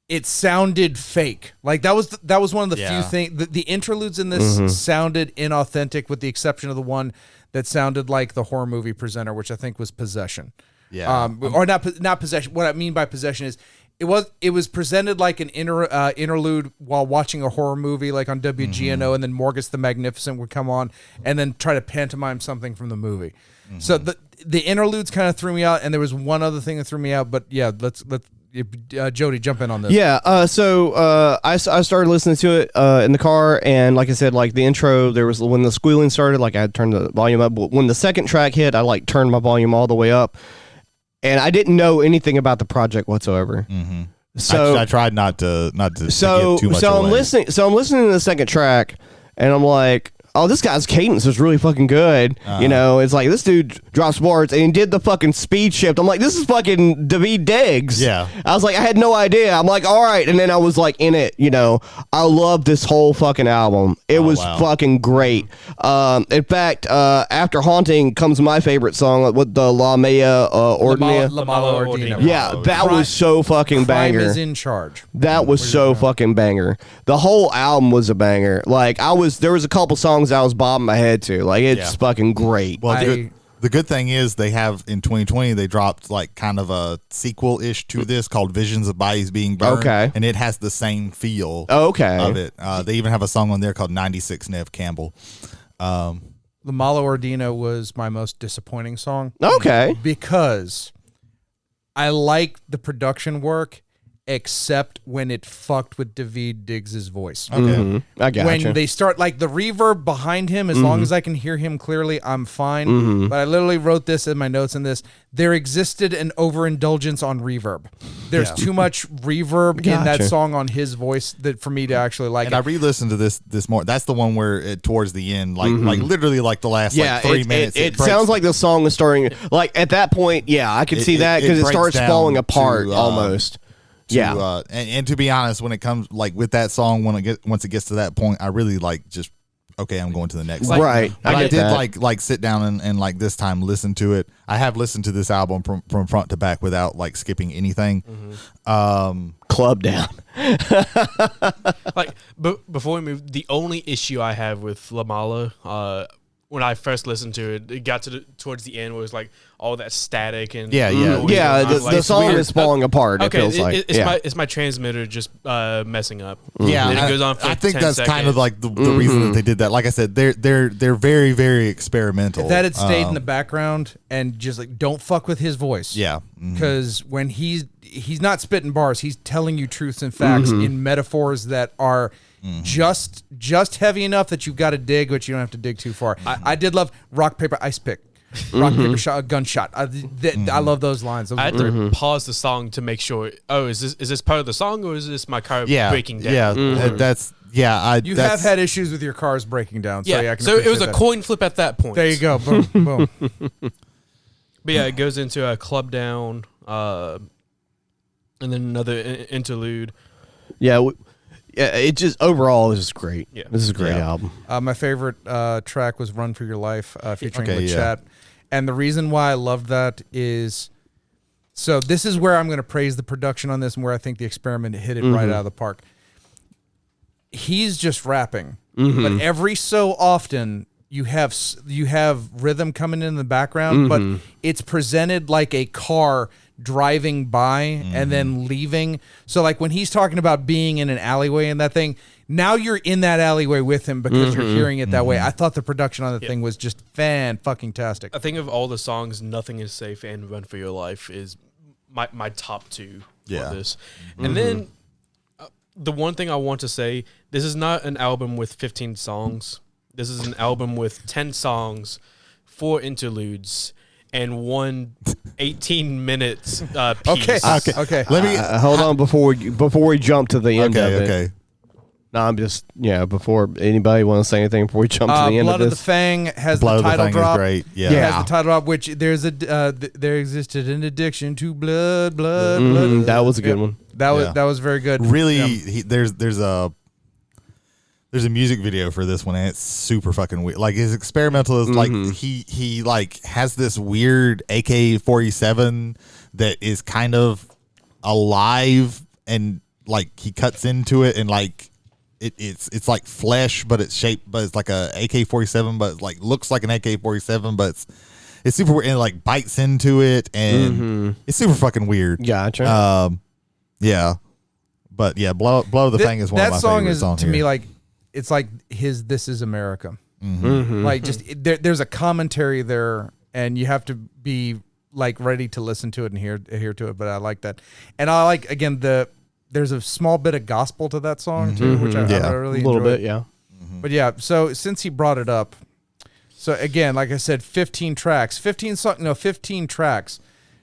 It sounded fake. Like that was one of the few things. The interludes in this sounded inauthentic, with the exception of the one that sounded like the horror movie presenter, which I think was Possession. Yeah. Or not Possession. What I mean by Possession is it was presented like an interlude while watching a horror movie, like on WGNO, and then Morgus the Magnificent would come on and then try to pantomime something from the movie. So the interludes kind of threw me out, and there was one other thing that threw me out. But yeah, let's Jody, jump in on this. Yeah. So I started listening to it in the car, and like I said, like the intro, there was when the squealing started, like I had turned the volume up. But when the second track hit, I like turned my volume all the way up. And I didn't know anything about the project whatsoever. Mm-hmm. So I tried not to give too much so away. I'm listening to the second track, and I'm like, oh, this guy's cadence is really fucking good. You know, it's like this dude drops bars and he did the fucking speed shift. I'm like, this is fucking David Diggs. Yeah. I was like, I had no idea. I'm like, all right. And then I was like in it, you know. I love this whole fucking album. It was fucking great. In fact, after Haunting comes my favorite song with the La Mea Ordinea. La Mala Ordina. Yeah, that was so fucking Crime banger. is in charge. That was so fucking banger. The whole album was a banger. Like there was a couple songs I was bobbing my head to. Like it's fucking great. Well, the good thing is they have in 2020 they dropped like kind of a sequel-ish to this called Visions of Bodies Being Burned. Okay. And it has the same feel of it. They even have a song on there called 96 Nev Campbell. La Mala Ordina was my most disappointing song. Okay. Because I like the production work, except when it fucked with David Diggs' voice. Okay. I got When you. they start, like the reverb behind him, as long as I can hear him clearly, I'm fine. But I literally wrote this in my notes in this. There existed an overindulgence on reverb. There's too much reverb in that song on his voice that for me to actually like And it. I re-listened to this more. That's the one where towards the end, like literally like the last like 3 minutes. It breaks- sounds like the song is starting. Like at that point, yeah, I could see that because it breaks starts down falling apart to, almost. And to be honest, when it comes like with that song, once it gets to that point, I really like just okay, I'm going to the next. Right. But I get did that. like sit down and like this time listen to it. I have listened to this album from front to back without like skipping anything. Club down. Like, before we move, the only issue I have with La Mala, when I first listened to it, it got towards the end where it was like all that static and Yeah. The song is falling apart. Okay, It feels like it's my transmitter just messing up. Yeah, And then it goes on for I think 10 that's kind of seconds. like the reason that they did that. Like I said, they're very very experimental. If that had stayed in the background and just like don't fuck with his voice. Yeah. Because when he's not spitting bars, he's telling you truths and facts in metaphors that are just heavy enough that you've got to dig, but you don't have to dig too far. I did love rock, paper, ice pick. Rock, paper, shot, gunshot. I love those lines. Those I had were- to pause the song to make sure. Oh, is this part of the song or is this my car breaking down? Yeah, that's You have had issues with your cars breaking down. So Yeah, I can so it was appreciate a that. coin flip at that point. There you go. Boom, boom. But yeah, it goes into a club down, and then another interlude. Yeah, it just overall is just great. Yeah. This is a great album. My favorite track was "Run for Your Life" featuring Okay, the yeah. Chat, and the reason why I loved that is, so this is where I'm going to praise the production on this, and where I think the experiment hit it right out of the park. He's just rapping, but every so often you have rhythm coming in the background, but it's presented like a car driving by and then leaving. So like when he's talking about being in an alleyway and that thing, now you're in that alleyway with him because you're hearing it that way. I thought the production on the thing was just fan-fucking-tastic. I think of all the songs, "Nothing Is Safe" and "Run for Your Life" is my top two Yeah. for this. And then the one thing I want to say, this is not an album with 15 songs. This is an album with 10 songs, 4 interludes, and one 18 minutes piece. Okay. Let me Hold on before we jump to the end of it. okay. No, I'm just before anybody want to say anything before we jump to the end Blood of of this. the Fang has Blood the of the title Fang drop. is great. Yeah. It has the title drop, which there existed an addiction to blood. That was a good one. That was very good. Really, there's a music video for this one, and it's super fucking weird. Like his experimental is like he like has this weird AK-47 that is kind of alive, and like he cuts into it, and like it's like flesh, but it's shaped, but it's like a AK-47, but it like looks like an AK-47, but it's super weird, and it like bites into it, and it's super fucking weird. Gotcha. Yeah, but yeah, blow the Fang is one of my favorite songs. That song is to here. me like it's like his "This Is America." Mm-hmm. Like just there's a commentary there, and you have to be like ready to listen to it and hear to it. But I like that, and I like again there's a small bit of gospel to that song too, which I really a little enjoy. bit, yeah. But yeah, so since he brought it up, so again, like I said, 15 tracks.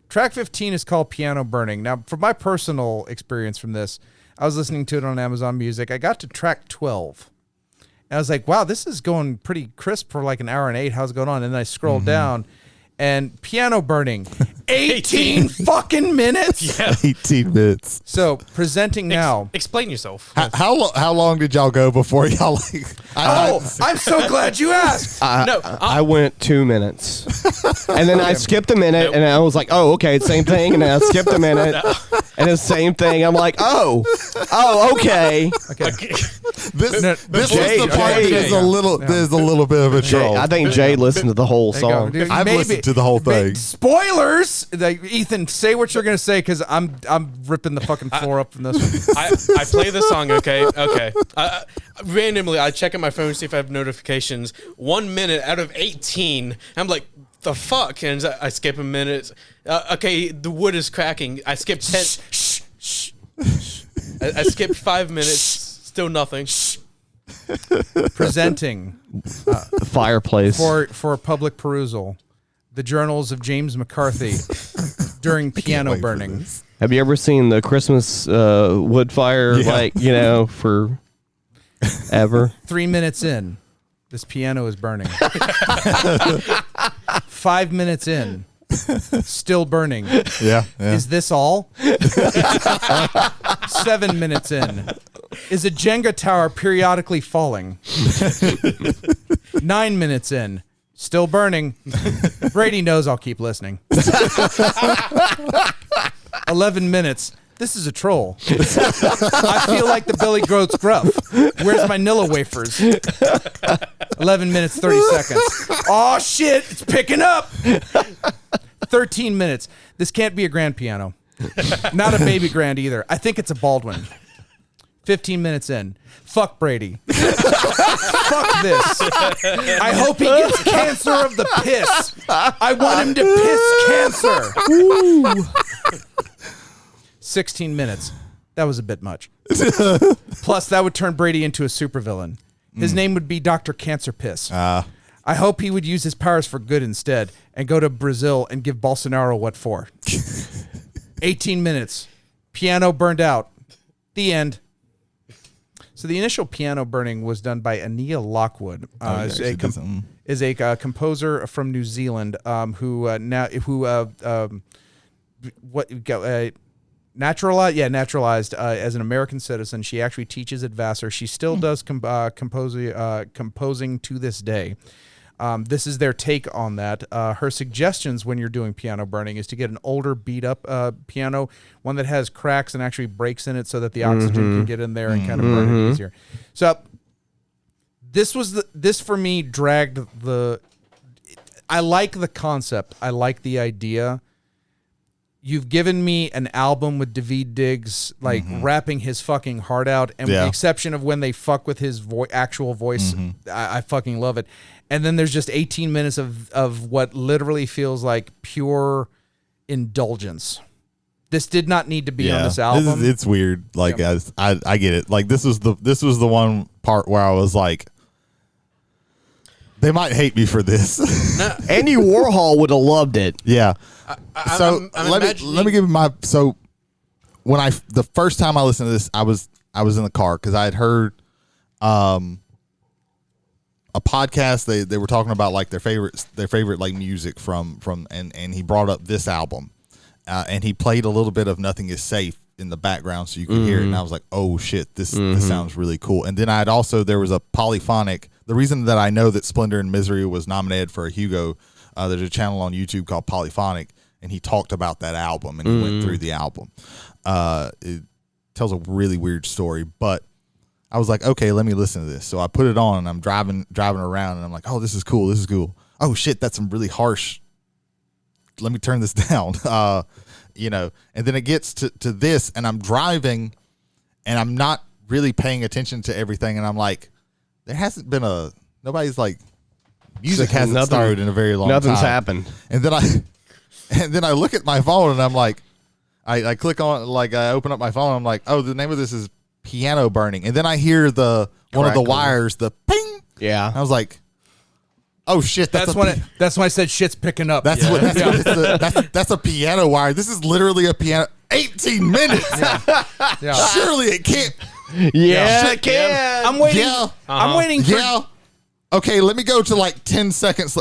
Track 15 is called Piano Burning. Now, from my personal experience from this, I was listening to it on Amazon Music. I got to track 12. And I was like, wow, this is going pretty crisp for like an hour and 8. How's it going on? And then I scrolled down, and Piano Burning, 18 fucking minutes. Yeah. 18 minutes. So presenting now. Explain yourself. How long did y'all go before y'all like? I'm so glad you asked. I went 2 minutes, and then I skipped a minute, and I was like, "Oh, okay, same thing." And then I skipped a minute, and the same thing. I'm like, "Oh, okay." This No, was the Jay, part that is a little. There's a little bit of a troll. I think Jay listened to the whole There you go, song. dude. I've listened to the whole thing. Spoilers! Like, Ethan, say what you're gonna say because I'm ripping the fucking floor up from this one. I play the song, okay. Randomly, I check on my phone to see if I have notifications. 1 minute out of 18, I'm like, the fuck? And I skip a minute. Okay, the wood is cracking. I skipped 10. I skipped 5 minutes. Still nothing. Presenting Fireplace. for public perusal, the journals of James McCarthy during piano wait for burning. this. Have you ever seen the Christmas wood fire? Yeah. Like for ever. 3 minutes in, this piano is burning. 5 minutes in, still burning. Yeah. Is this all? 7 minutes in. Is a Jenga tower periodically falling? 9 minutes in. Still burning. Brady knows I'll keep listening. 11 minutes. This is a troll. I feel like the Billy Goat's gruff. Where's my Nilla wafers? 11 minutes, 30 seconds. Oh, shit. It's picking up. 13 minutes. This can't be a grand piano. Not a baby grand either. I think it's a Baldwin. 15 minutes in. Fuck Brady. Fuck this. I hope he gets cancer of the piss. I want him to piss cancer. 16 minutes. That was a bit much. Plus, that would turn Brady into a supervillain. His name would be Dr. Cancer Piss. I hope he would use his powers for good instead and go to Brazil and give Bolsonaro what for. 18 minutes. Piano burned out. The end. So the initial piano burning was done by Ania Lockwood, is a composer from New Zealand naturalized as an American citizen. She actually teaches at Vassar. She still does composing to this day. This is their take on that. Her suggestions when you're doing piano burning is to get an older beat up piano, one that has cracks and actually breaks in it so that the oxygen can get in there and kind of burn it easier. So this for me dragged I like the concept. I like the idea. You've given me an album with Daveed Diggs like rapping his fucking heart out, and with the exception of when they fuck with his actual voice, I fucking love it. And then there's just 18 minutes of what literally feels like pure indulgence. This did not need to be on this album. It's weird. Like I get it. Like this was the one part where I was like, they might hate me for this. Andy Warhol would have loved it. Yeah. I'm let me give you my. So when the first time I listened to this, I was in the car because I had heard a podcast. They were talking about like their favorite like music from and he brought up this album, and he played a little bit of Nothing Is Safe in the background so you could hear it, and I was like, oh shit, this sounds really cool. And then there was a polyphonic. The reason that I know that Splendor and Misery was nominated for a Hugo, there's a channel on YouTube called Polyphonic, and he talked about that album, and he went through the album. It tells a really weird story, but I was like, okay, let me listen to this. So I put it on, and I'm driving around, and I'm like, oh, this is cool. Oh shit, that's some really harsh. Let me turn this down. And then it gets to this, and I'm driving, and I'm not really paying attention to everything, and I'm like, there hasn't been nobody's like, music hasn't started in a very long time. Nothing's happened. And then I look at my phone, and I'm like, I click on, like, I open up my phone, and I'm like, oh, the name of this is Piano Burning. And then I hear one of the wires, the ping. Yeah. I was like, oh shit, That's when I said shit's picking up. that's a piano wire. This is literally a piano. 18 minutes. Yeah. Surely it can't. Yeah, it can. I'm waiting. Yeah. I'm waiting for. Yeah. Okay, let me go to like 10 seconds.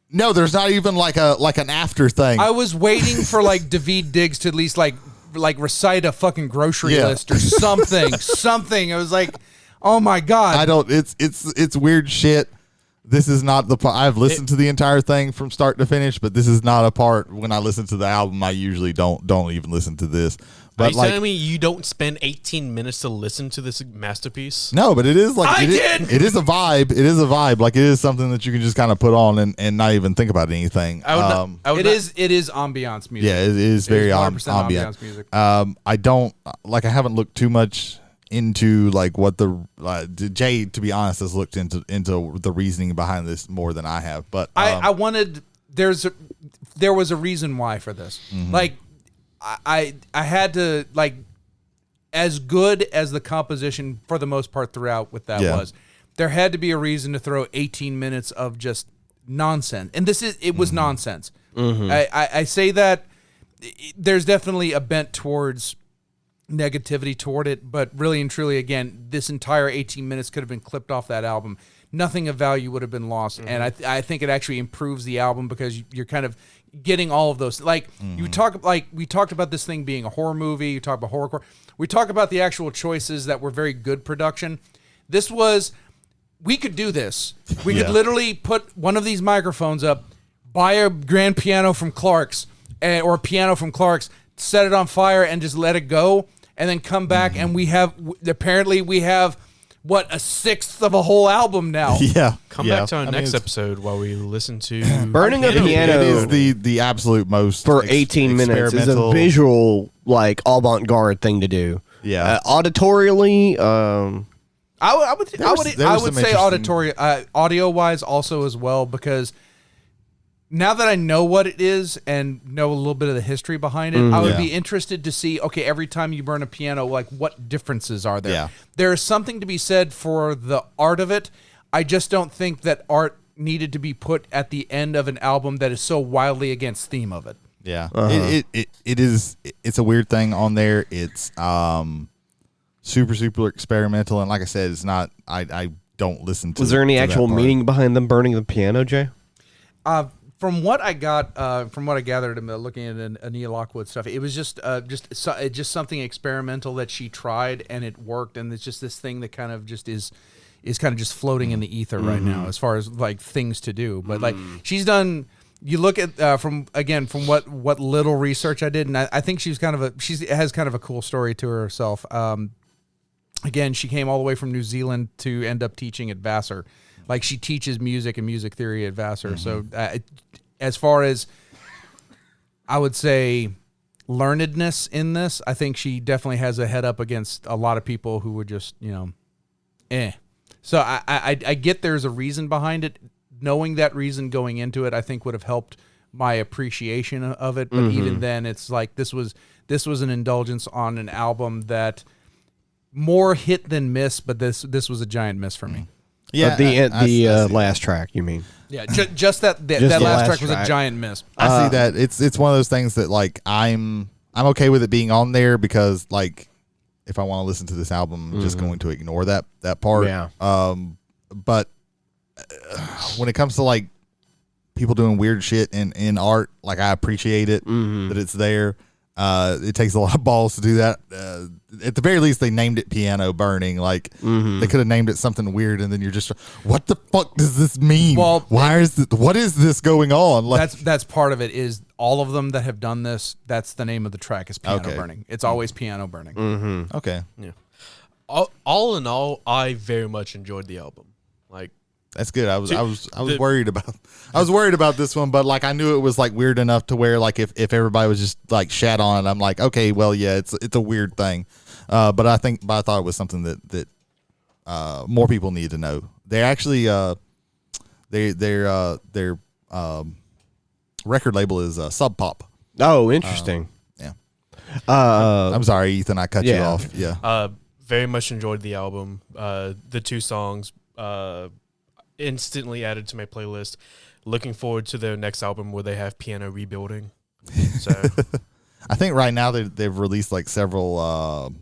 No, there's not even like an after thing. I was waiting for like David Diggs to at least like recite a fucking grocery list or something. Something. I was like, oh my god. It's weird shit. This is not the part. I've listened to the entire thing from start to finish, but this is not a part. When I listen to the album, I usually don't even listen to this. But are you telling me you don't spend 18 minutes to listen to this masterpiece? No, but it is like I did. It is a vibe. It is a vibe. Like, it is something that you can just kind of put on and not even think about anything. It is ambiance music. Yeah, it is very 100% ambient music. I don't like. I haven't looked too much into like what Jay, to be honest, has looked into the reasoning behind this more than I have. But I wanted there was a reason why for this. Like I had to, like, as good as the composition for the most part throughout with that was, there had to be a reason to throw 18 minutes of just nonsense. And it was nonsense. I say that there's definitely a bent towards negativity toward it, but really and truly, again, this entire 18 minutes could have been clipped off that album. Nothing of value would have been lost. And I think it actually improves the album because you're kind of getting all of those. Like, we talked about this thing being a horror movie. You talk about horrorcore. We talk about the actual choices that were very good production. We could do this. We could literally put one of these microphones up, buy a grand piano from Clark's, or a piano from Clark's, set it on fire, and just let it go, and then come back, and we have what, a sixth of a whole album now. Yeah. Come back to our next episode while we listen to Burning a piano. It is the absolute most for 18 minutes is a visual, like, avant-garde thing to do. Yeah. Auditorially, I would say audio wise also as well, because now that I know what it is and know a little bit of the history behind it, I would be interested to see, okay, every time you burn a piano, like, what differences are there? Yeah. There is something to be said for the art of it. I just don't think that art needed to be put at the end of an album that is so wildly against theme of it. Yeah. It's a weird thing on there. It's super experimental, and like I said, it's not, I don't listen to. Was there any actual meaning behind them burning the piano, Jay? From what I gathered, looking at Anita Lockwood stuff, it was just something experimental that she tried, and it worked, and it's just this thing that kind of just is kind of just floating in the ether right now as far as like things to do. But like, she's done. You look at from what little research I did, and I think she has kind of a cool story to herself. Again, she came all the way from New Zealand to end up teaching at Vassar. Like, she teaches music and music theory at Vassar. So as far as, I would say, learnedness in this, I think she definitely has a head up against a lot of people who would just, So I get there's a reason behind it. Knowing that reason going into it, I think would have helped my appreciation of it. But even then, it's like this was an indulgence on an album that more hit than miss, but this was a giant miss for me. Yeah, the last track, you mean? Yeah, just that last track was a giant miss. I see that. It's one of those things that, like, I'm okay with it being on there because, like, if I want to listen to this album, I'm just going to ignore that part. Yeah. But when it comes to like people doing weird shit in art, like I appreciate it that it's there. It takes a lot of balls to do that. At the very least, they named it Piano Burning. Like they could have named it something weird, and then you're just, what the fuck does this mean? Well, what is this going on? Like, that's part of it. Is all of them that have done this? That's the name of the track is Piano Okay. Burning. It's always Piano Burning. okay, All in all, I very much enjoyed the album. Like, that's good. I was worried about this one, but like I knew it was like weird enough to where like if everybody was just like shat on it, I'm like, okay, well, yeah, it's a weird thing. But I thought it was something that more people need to know. They actually their record label is Sub Pop. Oh, interesting. Yeah. I'm sorry, Ethan, I cut you off. Yeah. very much enjoyed the album. The 2 songs instantly added to my playlist. Looking forward to their next album where they have piano rebuilding. So I think right now they've released like several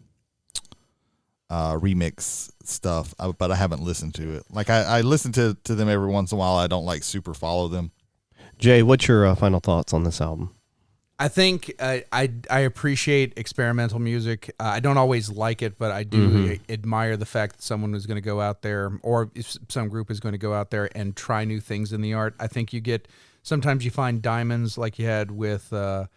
remix stuff, but I haven't listened to it. Like I listen to them every once in a while. I don't like super follow them. Jay, what's your final thoughts on this album? I think I appreciate experimental music. I don't always like it, but I do admire the fact that someone is going to go out there, or if some group is going to go out there and try new things in the art. I think sometimes you find diamonds like you had with, now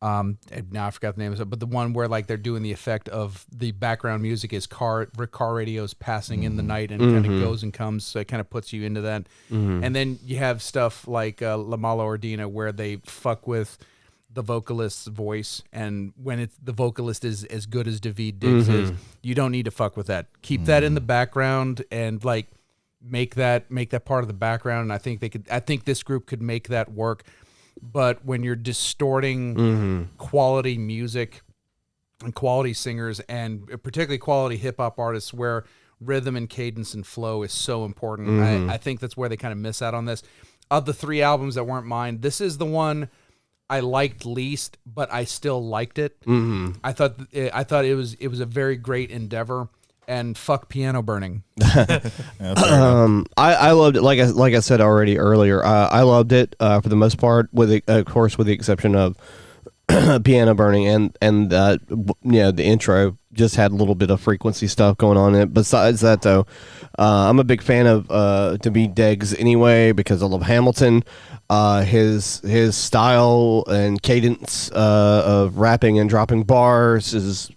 I forgot the name of it, but the one where like they're doing the effect of the background music is car radios passing in the night and kind of goes and comes, so it kind of puts you into that. And then you have stuff like La Mala Ordina where they fuck with the vocalist's voice, and when the vocalist is as good as David Diggs is, you don't need to fuck with that. Keep that in the background and like make that part of the background. And I think this group could make that work. But when you're distorting quality music and quality singers, and particularly quality hip hop artists, where rhythm and cadence and flow is so important, I think that's where they kind of miss out on this. Of the 3 albums that weren't mine, this is the one I liked least, but I still liked it. I thought it was a very great endeavor. And fuck Piano Burning. I loved it. Like I said already earlier, I loved it for the most part, of course with the exception of Piano Burning and the intro just had a little bit of frequency stuff going on in it. Besides that, though, I'm a big fan of David Diggs anyway because I love Hamilton. His style and cadence of rapping and dropping bars is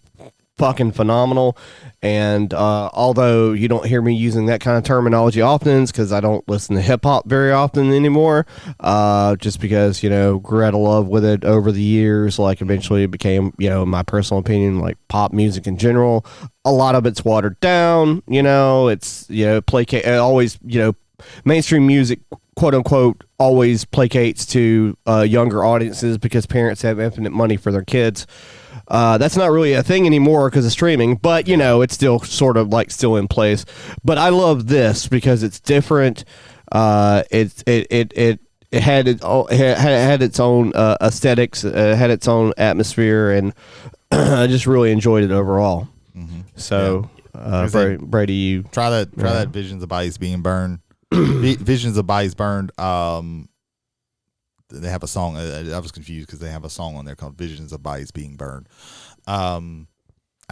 fucking phenomenal. And although you don't hear me using that kind of terminology often, because I don't listen to hip hop very often anymore, just because, grew out of love with it over the years. Like eventually it became, my personal opinion, like pop music in general. A lot of it's watered down, it's, always, mainstream music, quote unquote, always placates to younger audiences because parents have infinite money for their kids. That's not really a thing anymore because of streaming, but it's still sort of like still in place. But I love this because it's different. It had its own aesthetics, had its own atmosphere, and I just really enjoyed it overall. So, Brady, you try that Visions of Bodies Being Burned. Visions of Bodies Burned. They have a song. I was confused because they have a song on there called "Visions of Bodies Being Burned." I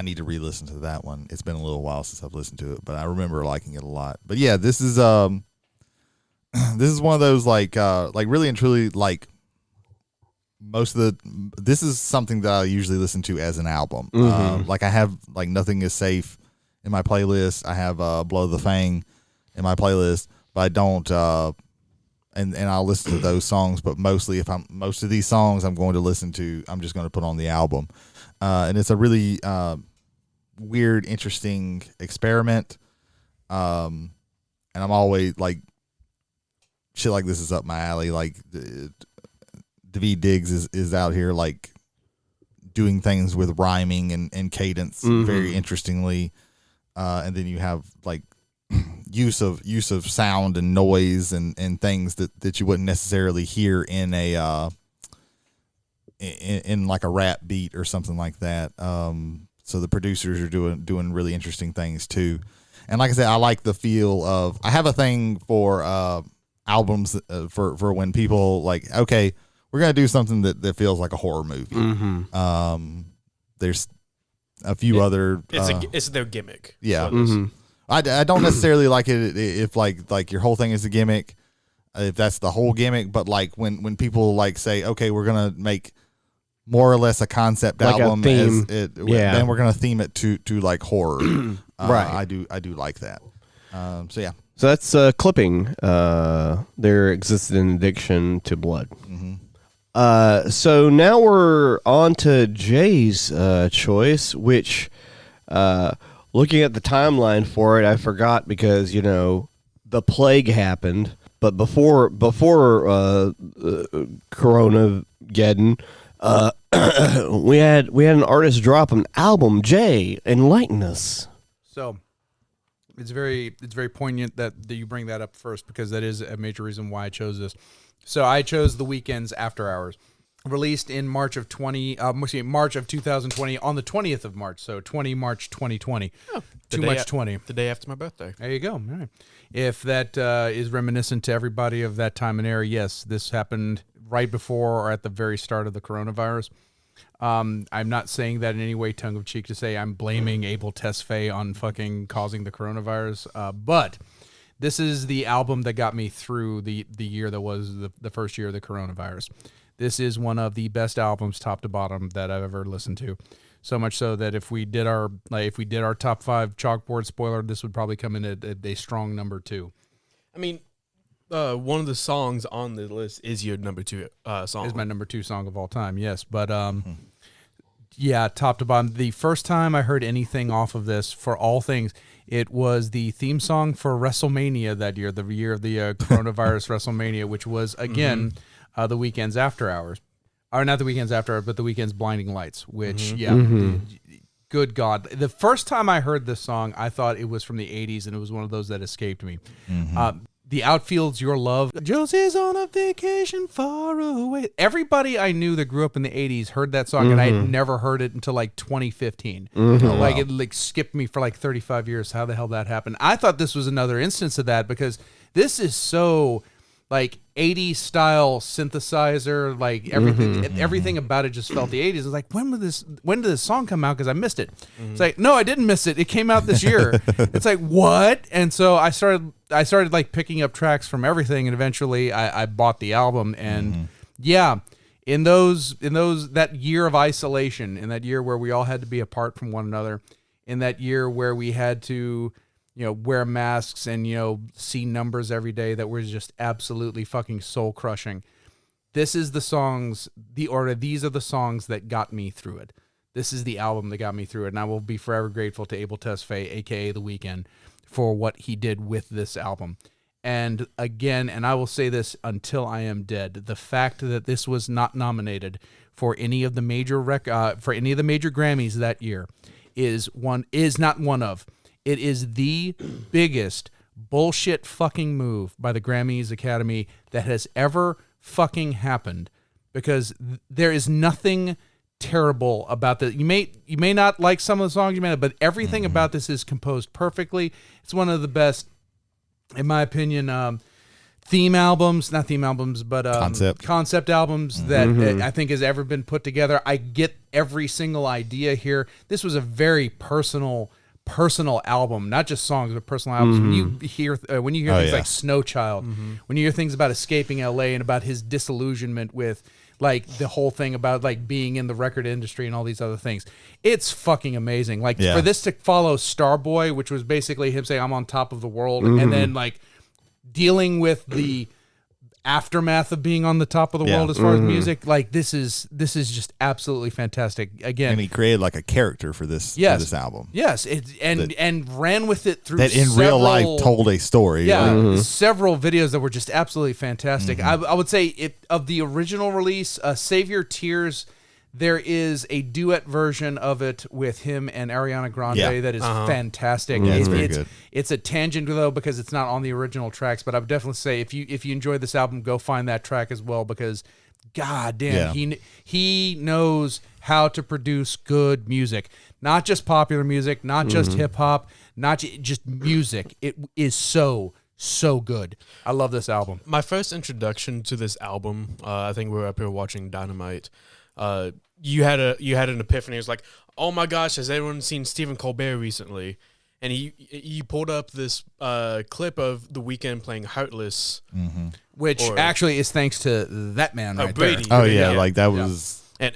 need to re-listen to that one. It's been a little while since I've listened to it, but I remember liking it a lot. But yeah, this is one of those like really and truly like this is something that I usually listen to as an album. Like I have like Nothing Is Safe in my playlist. I have Blow the Fang in my playlist, but I don't. And I'll listen to those songs, but mostly most of these songs I'm going to listen to, I'm just going to put on the album. And it's a really weird, interesting experiment. And I'm always like, shit like this is up my alley. Like David Diggs is out here like doing things with rhyming and cadence very interestingly. And then you have like use of sound and noise and things that you wouldn't necessarily hear in a in like a rap beat or something like that. So the producers are doing really interesting things too. And like I said, I like the feel of. I have a thing for albums for when people like, okay, we're gonna do something that feels like a horror movie. There's a few other. It's their gimmick. Yeah. I don't necessarily like it if like your whole thing is a gimmick, if that's the whole gimmick. But like when people like say, okay, we're gonna make more or less a concept like album, a theme. Then we're gonna theme it to like horror. Right. I do like that. So yeah. So that's clipping. There existed an addiction to blood. So now we're on to Jay's choice, which, looking at the timeline for it, I forgot because the plague happened. But before Coronageddon, we had an artist drop an album. Jay, enlighten us. So it's very poignant that you bring that up first, because that is a major reason why I chose this. So I chose The Weeknd's After Hours, released in March of 2020 on the 20th of March. So 20 March 2020. Oh, Too much 20. The day after my birthday. There you go. All right. If that is reminiscent to everybody of that time and era, yes, this happened right before or at the very start of the coronavirus. I'm not saying that in any way tongue of cheek to say I'm blaming Abel Tesfaye on fucking causing the coronavirus, but this is the album that got me through the year that was the first year of the coronavirus. This is one of the best albums, top to bottom, that I've ever listened to. So much so that if we did our top 5 chalkboard spoiler, this would probably come in at a strong number 2. I mean, one of the songs on the list is your number 2 song. Is my number 2 song of all time, yes. But yeah, top to bottom. The first time I heard anything off of this, for all things, it was the theme song for WrestleMania that year, the year of the coronavirus WrestleMania, which was, again, The Weeknd's After Hours. Or not The Weeknd's After Hours, but The Weeknd's Blinding Lights, which, good God. The first time I heard this song, I thought it was from the 80s, and it was one of those that escaped me. The Outfield's Your Love. Josie's on a vacation far away. Everybody I knew that grew up in the 80s heard that song, and I had never heard it until like 2015. Like it like skipped me for like 35 years. How the hell that happened? I thought this was another instance of that, because this is so like 80s style synthesizer, like everything about it just felt the 80s. It's like, when did this song come out? Because I missed it. It's like, no, I didn't miss it. It came out this year. It's like, what? And so I started like picking up tracks from everything, and eventually I bought the album. And yeah, in that year of isolation, in that year where we all had to be apart from one another, in that year where we had to wear masks and, see numbers every day that were just absolutely fucking soul crushing. These are the songs that got me through it. This is the album that got me through it. And I will be forever grateful to Abel Tesfaye, AKA The Weeknd, for what he did with this album. And again, and I will say this until I am dead, the fact that this was not nominated for any of the major Grammys that year is not one of. It is the biggest bullshit fucking move by the Grammys Academy that has ever fucking happened, because there is nothing terrible about that. You may not like some of the songs, but everything about this is composed perfectly. It's one of the best, in my opinion, concept albums that I think has ever been put together. I get every single idea here. This was a very personal album, not just songs, but personal albums. When you hear things like Snow Child, when you hear things about escaping LA and about his disillusionment with like the whole thing about like being in the record industry and all these other things, it's fucking amazing. Like for this to follow Starboy, which was basically him saying I'm on top of the world, and then like dealing with the aftermath of being on the top of the world as far as music, like this is just absolutely fantastic. Again, and he created like a character for this album. Yes, and ran with it through that in real life told a story. Yeah, several videos that were just absolutely fantastic. I would say of the original release, Save Your Tears, there is a duet version of it with him and Ariana Grande that is fantastic. Yeah, it's very good. It's a tangent though, because it's not on the original tracks, but I would definitely say if you enjoy this album, go find that track as well, because God damn, Yeah. he knows how to produce good music, not just popular music, not just hip hop, not just music. It is so good. I love this album. My first introduction to this album, I think we were up here watching Dynamite. You had an epiphany. It was like, oh my gosh, has anyone seen Stephen Colbert recently? And you pulled up this clip of The Weeknd playing Heartless, Which actually is thanks to that man right Brady. there. Oh yeah, Yeah. like that was And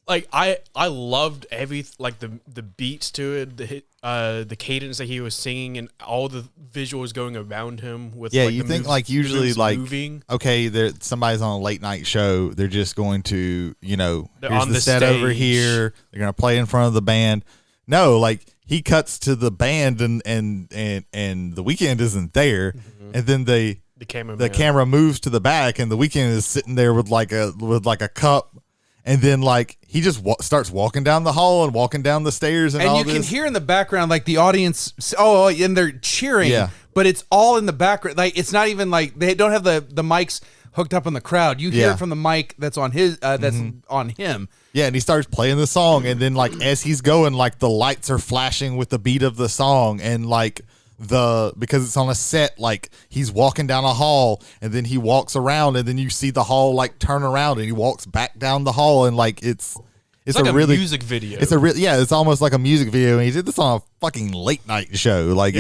like I loved the beats to it, the cadence that he was singing, and all the visuals going around him with yeah. like, You the think moves- like the usually moves like moving. okay, somebody's on a late night show. They're just going to They're here's on the the set over stage. here. They're gonna play in front of the band. No, like he cuts to the band and the Weeknd isn't there, and then the camera moves to the back, and the Weeknd is sitting there with like a cup, and then like he just starts walking down the hall and walking down the stairs and all you this. can hear in the background like the audience, and they're cheering, Yeah. but it's all in the background. Like it's not even like they don't have the mics hooked up in the crowd. You hear Yeah. it from the mic that's on his that's on him. Yeah, and he starts playing the song, and then like as he's going, like the lights are flashing with the beat of the song, and like because it's on a set, like he's walking down a hall, and then he walks around, and then you see the hall like turn around, and he walks back down the hall, and like it's like a really music video. it's almost like a music video, and he did this on a fucking late night show. Like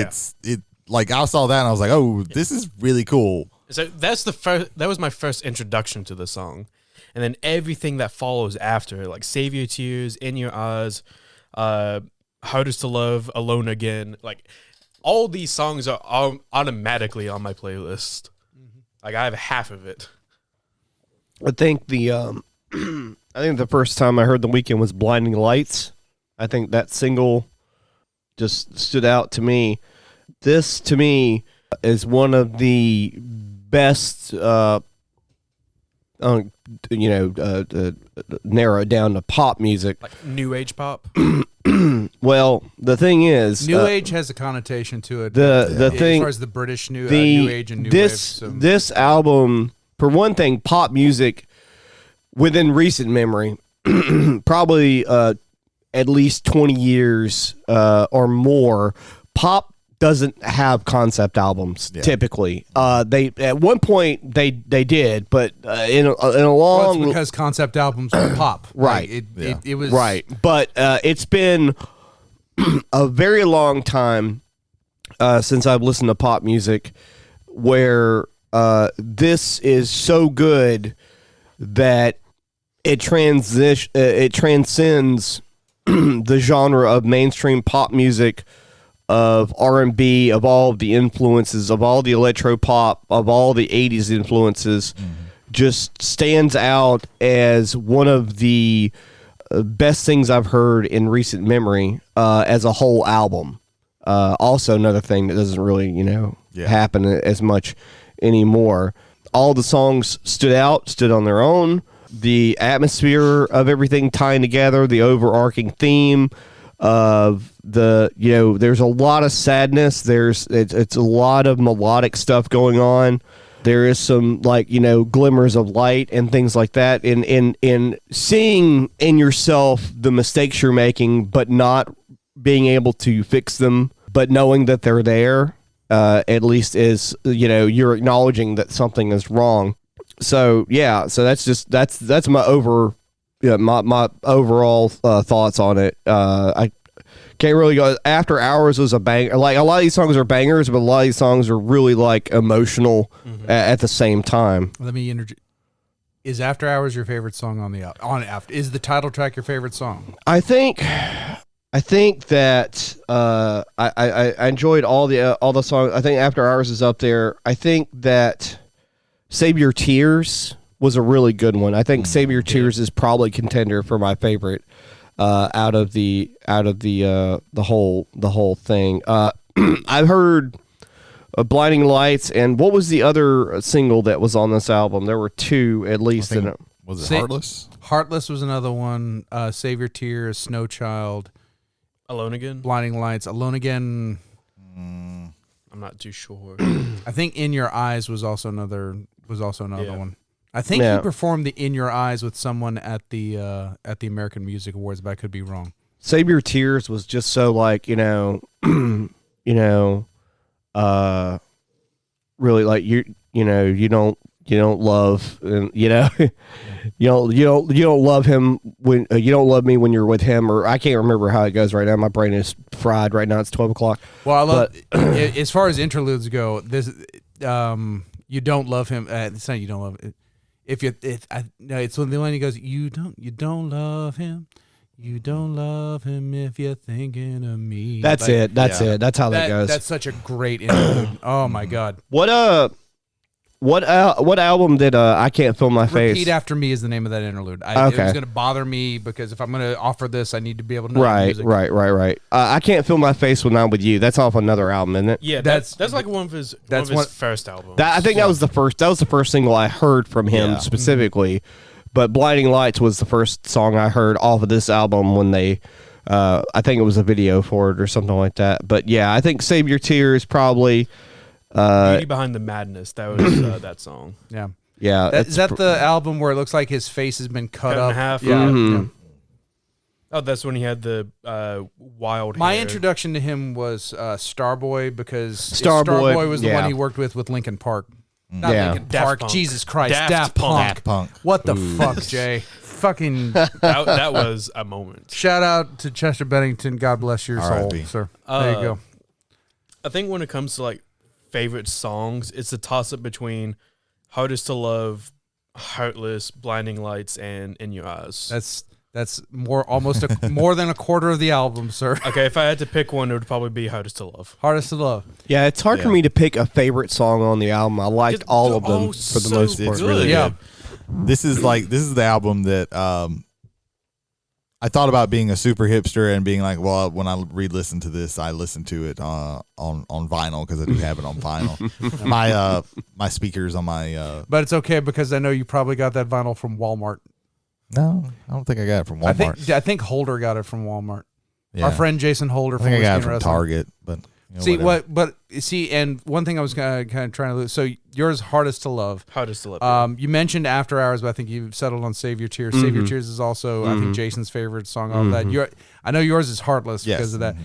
like I saw that, and I was like, oh, this is really cool. So that was my first introduction to the song. And then everything that follows after, like Save Your Tears, In Your Eyes, Hardest to Love, Alone Again, like all these songs are automatically on my playlist. Like I have half of it. I think the first time I heard The Weeknd was Blinding Lights. I think that single just stood out to me. This to me is one of the best narrow it down to pop music. Like new age pop. Well, the thing is, New age has a connotation to it. the as thing, far as the British new the age and new this wave. So. this album, for one thing, pop music within recent memory, probably at least 20 years or more, pop doesn't have concept albums typically. They at one point they did, but in a long it's because concept albums were pop, right? Like, it was right, but it's been a very long time since I've listened to pop music where this is so good that it transcends the genre of mainstream pop music, of R&B, of all of the influences, of all the electro pop, of all the 80s influences, just stands out as one of the best things I've heard in recent memory as a whole album. Also another thing that doesn't really, happen as much anymore. All the songs stood on their own. The atmosphere of everything tying together, the overarching theme of there's a lot of sadness. It's a lot of melodic stuff going on. There is some glimmers of light and things like that. In seeing in yourself the mistakes you're making, but not being able to fix them, but knowing that they're there, at least is you're acknowledging that something is wrong. So that's my my overall thoughts on it. I can't really go. After Hours was a banger. Like a lot of these songs are bangers, but a lot of these songs are really like emotional at the same time. Let me introduce. Is After Hours your favorite song on the After? Is the title track your favorite song? I think that I enjoyed all the songs. I think After Hours is up there. I think that Save Your Tears was a really good one. I think Save Your Tears is probably contender for my favorite out of the whole thing. I've heard Blinding Lights, and what was the other single that was on this album? There were two at least. Was it Heartless? Heartless was another one. Save Your Tears, Snow Child, Alone Again. Blinding Lights, Alone Again. I'm not too sure. I think In Your Eyes was also another one. I think Yeah. he performed the "In Your Eyes" with someone at the American Music Awards, but I could be wrong. Save Your Tears was just so like, really like you don't love, and you don't love him when you don't love me when you're with him, or I can't remember how it goes right now. My brain is fried right now. It's 12:00. Well, I love as far as interludes go. This you don't love him. It's not you don't love it. It's when the one he goes, you don't love him. You don't love him if you're thinking of me. That's it. That's how that goes. That's such a great interlude. Oh my god. What album did I Can't Feel My Face? Repeat After Me is the name of that interlude. It was going to bother me because if I'm going to offer this, I need to be able to know the music. Right. I Can't Feel My Face When I'm With You. That's off another album, isn't it? Yeah, that's like one of his first albums. I think that was the first single I heard from him specifically. But Blinding Lights was the first song I heard off of this album when they I think it was a video for it or something like that. But yeah, I think Save Your Tears probably Beauty Behind the Madness. That was that song. Yeah. Yeah. Is that the album where it looks like his face has been cut up? In half. Yeah. Mm-hmm. Yeah. Oh, that's when he had the wild My hair. introduction to him was Starboy because Starboy, was the one he worked with Linkin Park. Not Linkin Daft Park. Punk. Jesus Christ. Daft Punk. Punk. What the fuck, Jay? Fucking that was a moment. shout out to Chester Bennington. God bless your soul, R.I.P. sir. There you go. I think when it comes to like favorite songs, it's a toss up between Hardest to Love, Heartless, Blinding Lights, and In Your Eyes. That's more than a quarter of the album, sir. Okay, if I had to pick one, it would probably be Hardest to Love. Hardest to Love. Yeah, it's hard for me to pick a favorite song on the album. I liked all of them for the most part. It's really Yeah. good. This is the album that I thought about being a super hipster and being like, well, when I re-listen to this, I listen to it on vinyl because I do have it on vinyl. My speakers on my. But it's okay because I know you probably got that vinyl from Walmart. No, I don't think I got it from Walmart. I think Holder got it from Walmart. Yeah. Our friend Jason Holder I from think I Whiskey got it and from Wrestling. Target, but and one thing I was kind of trying to lose. So yours, Hardest to Love. Hardest to Love. You mentioned After Hours, but I think you've settled on Save Your Tears. Save Your Tears is also I think Jason's favorite song off that. I know yours is Heartless because of that.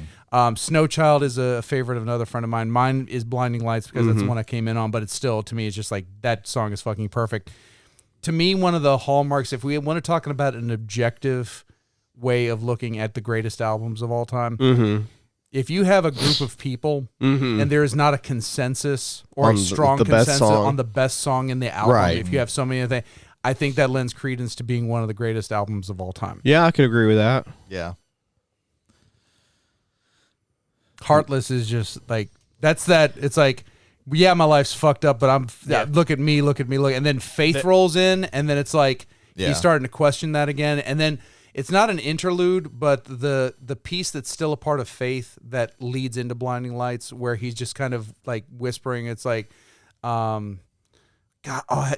Snow Child is a favorite of another friend of mine. Mine is Blinding Lights because that's the one I came in on. But it's still, to me, it's just like that song is fucking perfect. To me, one of the hallmarks, if we want to talk about an objective way of looking at the greatest albums of all time, if you have a group of people and there is not a consensus or a strong consensus on the best song in the album, if you have so many of them, I think that lends credence to being one of the greatest albums of all time. Yeah, I could agree with that. Yeah. Heartless is just like, it's like, yeah, my life's fucked up, but look at me. And then Faith rolls in, and then it's like he's starting to question that again. And then it's not an interlude, but the piece that's still a part of Faith that leads into Blinding Lights, where he's just kind of like whispering. It's like, God,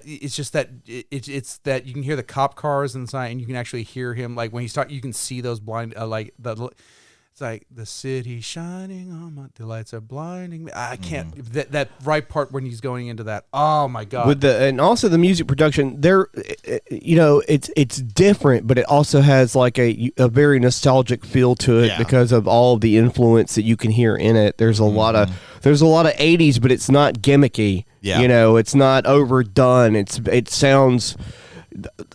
it's just that it's that you can hear the cop cars inside, and you can actually hear him like when you can see those blind It's like the city shining on my, the lights are blinding me. I can't that right part when he's going into that. Oh my god! And also the music production, it's different, but it also has like a very nostalgic feel to it because of all of the influence that you can hear in it. There's a lot of 80s, but it's not gimmicky. Yeah. It's not overdone. It sounds.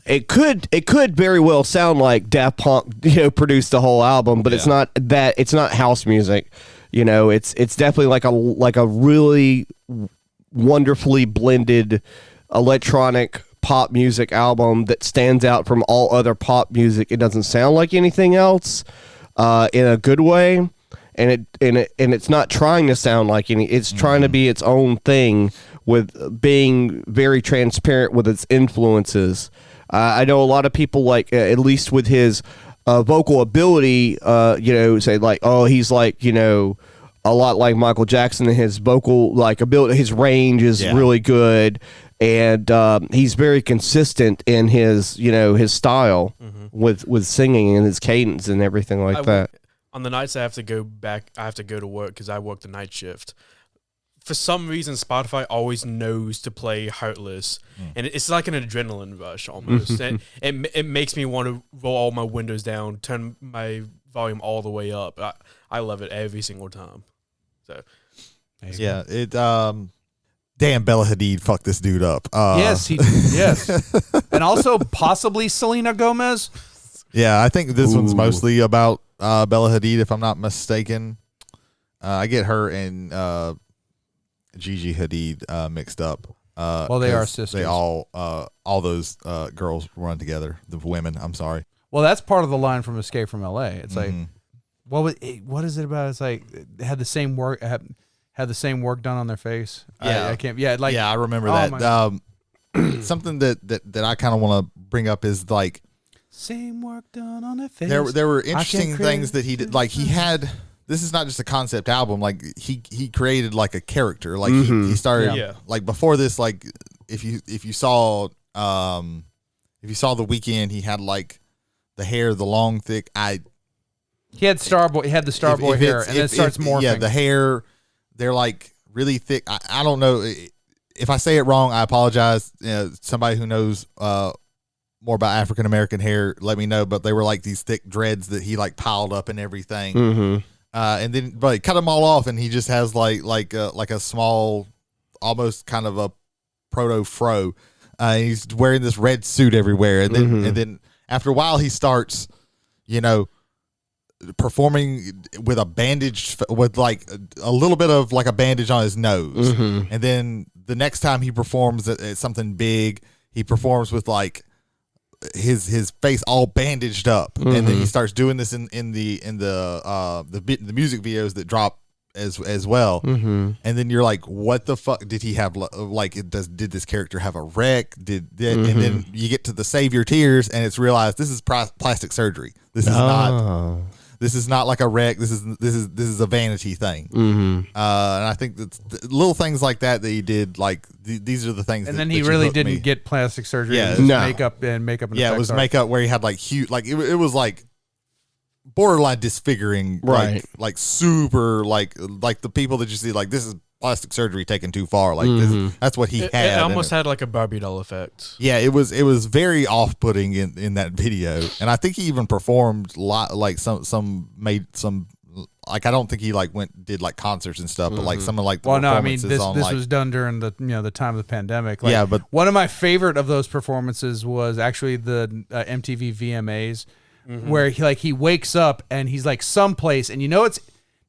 It could very well sound like Daft Punk, produced the whole album, but it's not that. It's not house music, It's definitely like a really wonderfully blended electronic pop music album that stands out from all other pop music. It doesn't sound like anything else, in a good way, and it's not trying to sound like any. It's trying to be its own thing, with being very transparent with its influences. I know a lot of people, like, at least with his vocal ability, say like, oh, he's like, a lot like Michael Jackson, and his vocal ability, his range is really good, and he's very consistent in his his style with singing and his cadence and everything like that. On the nights I have to go to work because I work the night shift. for some reason Spotify always knows to play Heartless, and it's like an adrenaline rush almost. It makes me want to roll all my windows down, turn my volume all the way up. I love it every single time. So yeah, it damn, Bella Hadid fucked this dude up. Yes, yes, and also possibly Selena Gomez. Yeah, I think this one's mostly about Bella Hadid, if I'm not mistaken. I get her and Gigi Hadid mixed up. Well, they are sisters. They all those girls run together. The women, I'm sorry. Well, that's part of the line from Escape from L.A. It's like, what is it about? It's like they had the same work had the same work done on their face. Yeah, I can't. Yeah, like I remember that. Something that I kind of want to bring up is like same work done on their face. There were interesting things that he did. Like he had. This is not just a concept album. Like he created like a character. Like he started like before this. Like if you saw the Weeknd, he had like the hair, the long thick. He had Starboy. He had the Starboy hair, and then it starts morphing. Yeah, the hair. They're like really thick. I don't know if I say it wrong. I apologize. Somebody who knows more about African American hair, let me know. But they were like these thick dreads that he like piled up and everything. And then, but cut them all off, and he just has like a small, almost kind of a proto fro. He's wearing this red suit everywhere, and then after a while, he starts, performing with a bandage, with like a little bit of like a bandage on his nose, and then the next time he performs at something big, he performs with like his face all bandaged up, and then he starts doing this in the music videos that drop as well, and then you're like, what the fuck did he have? Like, did this character have a wreck? And then you get to the Save Your Tears, and it's realized this is plastic surgery. This is not. This is not like a wreck. This is a vanity thing. And I think that little things like that he did, like these are the things. And then he really didn't get plastic surgery. Yeah, makeup and makeup. And it was makeup where he had like huge, like it was like borderline disfiguring, right? Like super, like the people that you see, like this is plastic surgery taken too far. Like that's what he had. It almost had like a Barbie doll effect. Yeah, it was very off putting in that video, and I think he even performed like some made some. Like I don't think he like did like concerts and stuff, but like some of like the performances this on, was done during the the time of the pandemic. Like, yeah, but one of my favorite of those performances was actually the MTV VMAs, where he wakes up and he's like someplace, and it's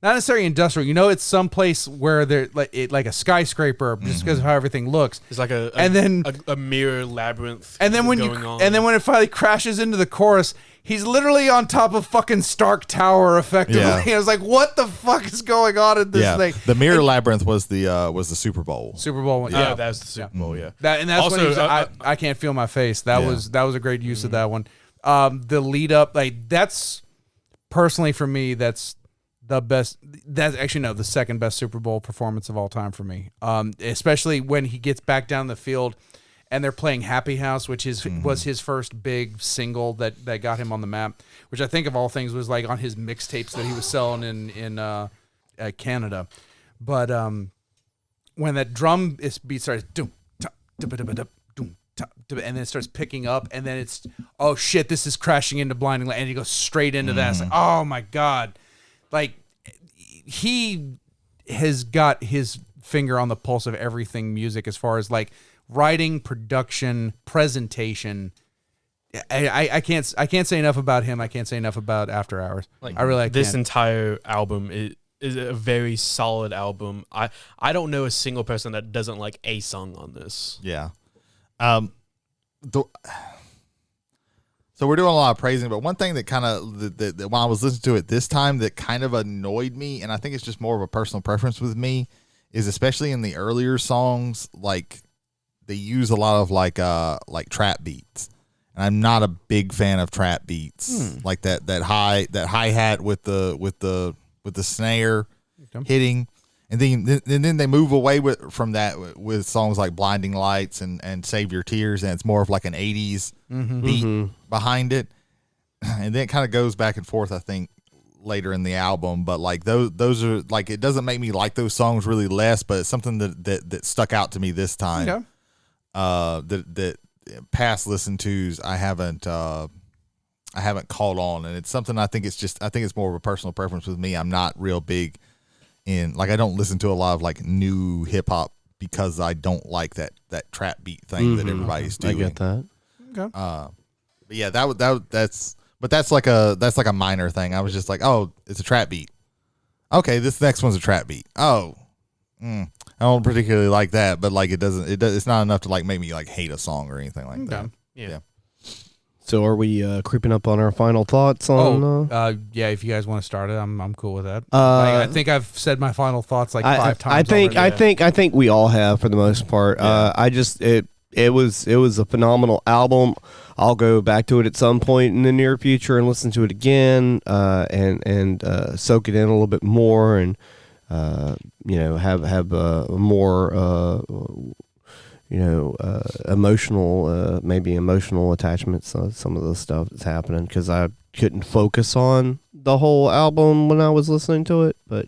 not necessarily industrial, it's someplace where they're like a skyscraper, just because of how everything looks. It's like a mirror labyrinth. And then when it finally crashes into the chorus, he's literally on top of fucking Stark Tower, effectively. Yeah. I was like, what the fuck is going on in this thing? The mirror labyrinth was the Super Bowl. Super Bowl. Yeah, that was the Super Bowl. Yeah, that's also, when he was, I can't feel my face. That was a great use of that one. The lead up, like that's personally for me, that's the best. That's actually the second best Super Bowl performance of all time for me. Especially when he gets back down the field and they're playing Happy House, which was his first big single that got him on the map, which I think of all things was like on his mixtapes that he was selling in Canada. But when that drum beat starts, and then it starts picking up, and then it's, oh shit, this is crashing into Blinding Light, and he goes straight into that. It's like, oh my god. Like, he has got his finger on the pulse of everything music as far as like writing, production, presentation. I can't say enough about him. I can't say enough about After Hours. Like, I this can't. entire album is a very solid album. I don't know a single person that doesn't like a song on this. Yeah. So we're doing a lot of praising, but one thing that kind of that when I was listening to it this time that kind of annoyed me, and I think it's just more of a personal preference with me, is especially in the earlier songs, like they use a lot of like trap beats, and I'm not a big fan of trap beats, like that hi-hat with the snare hitting. And then they move away from that with songs like Blinding Lights and Save Your Tears, and it's more of like an 80s beat behind it. And then it kind of goes back and forth, I think, later in the album, but like those are like, it doesn't make me like those songs really less, but it's something that stuck out to me this time. Okay. That past listen tos I haven't called on, and it's something I think it's more of a personal preference with me. I'm not real big in, like, I don't listen to a lot of like new hip hop because I don't like that trap beat thing that everybody's doing. I get that. Okay. But yeah, that's like a minor thing. I was just like, oh, it's a trap beat. Okay, this next one's a trap beat. Oh, I don't particularly like that, but like it's not enough to like make me like hate a song or anything like that. Yeah. So are we creeping up on our final thoughts on? Yeah. If you guys want to start it, I'm cool with that. I think I've said my final thoughts like 5 times. I think we all have for the most part. It was a phenomenal album. I'll go back to it at some point in the near future and listen to it again, and soak it in a little bit more, and have more emotional attachments to some of the stuff that's happening, because I couldn't focus on the whole album when I was listening to it, but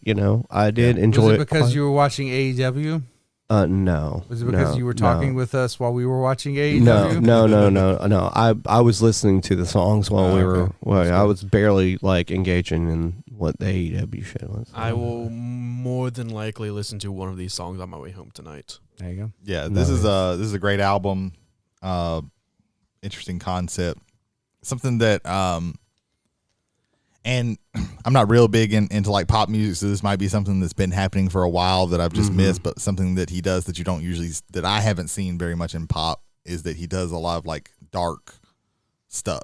I did enjoy it. Was it because you were watching AEW? No. Was it because you were talking with us while we were watching AEW? No. I was listening to the songs while we were. Well, I was barely like engaging in what the AEW shit was. I will more than likely listen to one of these songs on my way home tonight. There you go. Yeah, this is a great album. Interesting concept. Something that and I'm not real big into like pop music, so this might be something that's been happening for a while that I've just missed, but something that he does that you don't usually, that I haven't seen very much in pop, is that he does a lot of like dark stuff,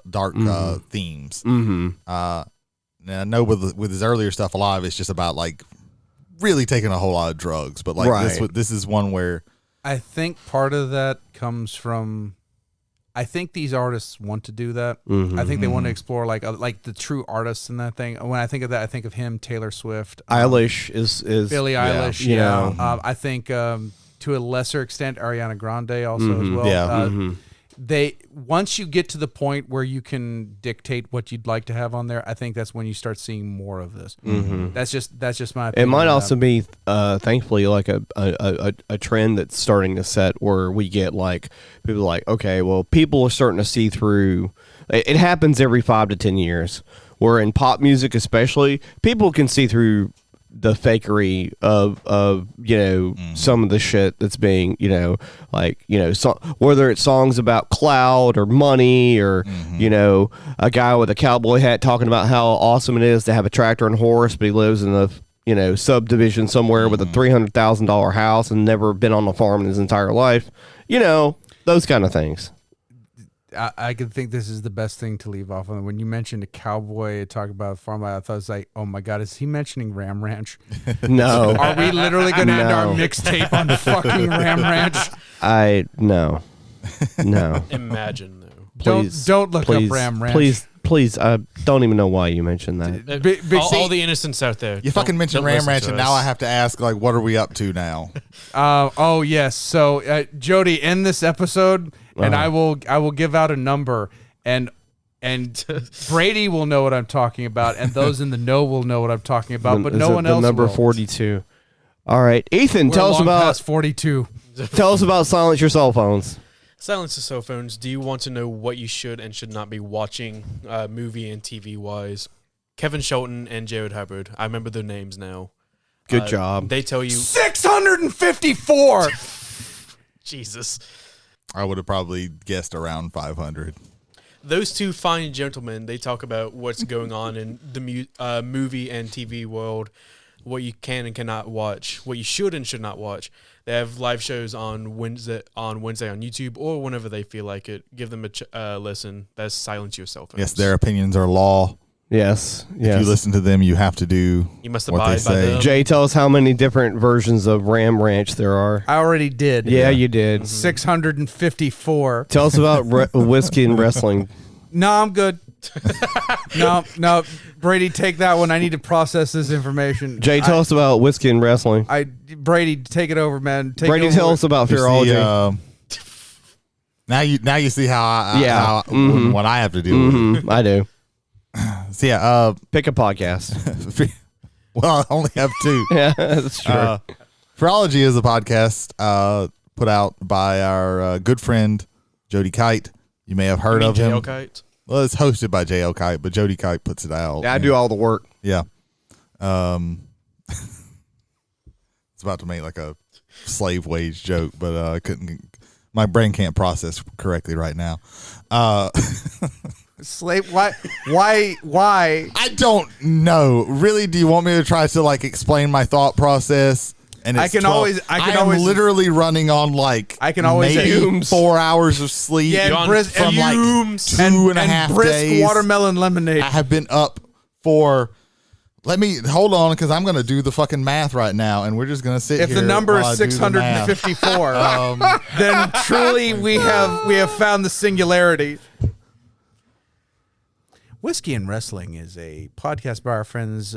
themes. And I know with his earlier stuff, a lot of it's just about like really taking a whole lot of drugs, but like this is one where I think part of that comes from, I think these artists want to do that. I think they want to explore like the true artists in that thing. When I think of that, I think of him, Taylor Swift, Eilish is Billie Eilish. Yeah, I think to a lesser extent Ariana Grande also as well. Yeah. They, once you get to the point where you can dictate what you'd like to have on there, I think that's when you start seeing more of this. That's just my opinion. It might also be, thankfully, like a trend that's starting to set where we get like people like, okay, well, people are starting to see through. It happens every 5 to 10 years, where in pop music especially, people can see through the fakery of some of the shit that's being whether it's songs about clout or money or a guy with a cowboy hat talking about how awesome it is to have a tractor and horse, but he lives in a subdivision somewhere with a $300,000 house and never been on a farm in his entire life, those kind of things. I could think this is the best thing to leave off on. When you mentioned a cowboy talk about farm, I thought it was like, oh my God, is he mentioning Ram Ranch? No. Are we literally going to end our mixtape on fucking Ram Ranch? No. Imagine though. Please, don't look up Ram Ranch. Please, I don't even know why you mentioned that. All the innocents out there. You fucking mentioned Ram Ranch, and now I have to ask, like, what are we up to now? Oh yes. So Jody, end this episode, and I will give out a number, and Brady will know what I'm talking about, and those in the know will know what I'm talking about, but no one else. The number will. 42. All right, Ethan, We're tell us about past 42. Tell us about silence your cell phones. Silence the cell phones. Do you want to know what you should and should not be watching, movie and TV wise? Kevin Shelton and Jared Hubbard. I remember their names now. Good job. They tell you 654. Jesus. I would have probably guessed around 500. Those two fine gentlemen, they talk about what's going on in the movie and TV world, what you can and cannot watch, what you should and should not watch. They have live shows on Wednesday on YouTube or whenever they feel like it. Give them a listen. That's Silence Your Cell Phones. Yes, their opinions are law. Yes. If you listen to them, you have to do. You must what abide they by say. them. Jay, tell us how many different versions of Ram Ranch there are. I already did. Yeah, you did. 654. Tell us about whiskey and wrestling. No, I'm good. No, Brady, take that one. I need to process this information. Jay, tell us about whiskey and wrestling. Brady, take it over, man. Brady, tell us about Fearology. Now you see how what I have to do with it. I do. So yeah, Pick a podcast. well, I only have two. Yeah, that's true. Phreology is a podcast put out by our good friend Jody Kite. You may have heard of him. Kite? Well, it's hosted by J.L. Kite, but Jody Kite puts it out. Yeah, I do all the work. Yeah. It's about to make like a slave wage joke, but I couldn't. My brain can't process correctly right now. Slave? Why? I don't know. Really, do you want me to try to like explain my thought process? And I it's can 12 always- I can am always- literally running on like I can always maybe fumes. 4 hours of sleep. Yeah, and brisk, from like fumes. 2.5 brisk days. watermelon lemonade. I have been up for. Let me hold on because I'm going to do the fucking math right now, and we're just going to sit If here. the number while I is do the math. 654, then truly we have found the singularity. Whiskey and Wrestling is a podcast by our friends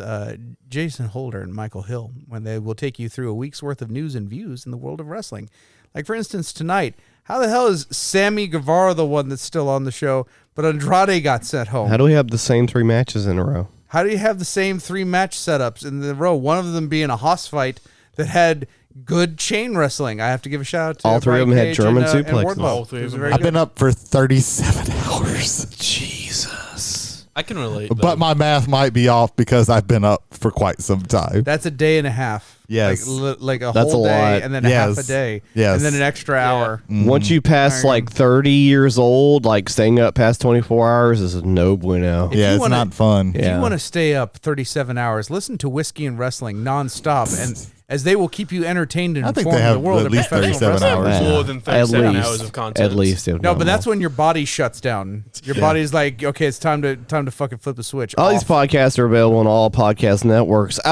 Jason Holder and Michael Hill, when they will take you through a week's worth of news and views in the world of wrestling. Like, for instance, tonight, how the hell is Sammy Guevara the one that's still on the show, but Andrade got sent home? How do we have the same 3 matches in a row? How do you have the same 3 match setups in the row? One of them being a Haas fight that had good chain wrestling. I have to give a shout out to All 3 of them had Cage German and suplexes. Wardlow. All 3 It of was them. very I've good. been up for 37 hours. Jesus. I can relate. But my math might be off because I've been up for quite some time. That's a day and a half. Yes. Like a That's whole a day lot. and then a half a day. Yes. And then an extra hour. Once you pass like 30 years old, like staying up past 24 hours is no bueno. If Yeah, you it's wanna- not fun. If Yeah. you want to stay up 37 hours, listen to Whiskey and Wrestling nonstop, and as they will keep you entertained and I think informed they in have the world at of least professional 37 wrestling. hours. more than At 37 least, hours of content. At least. No, but that's when your body shuts down. Your body's like, okay, it's time to fucking flip the switch. All off. these podcasts are available on all podcast networks. We'd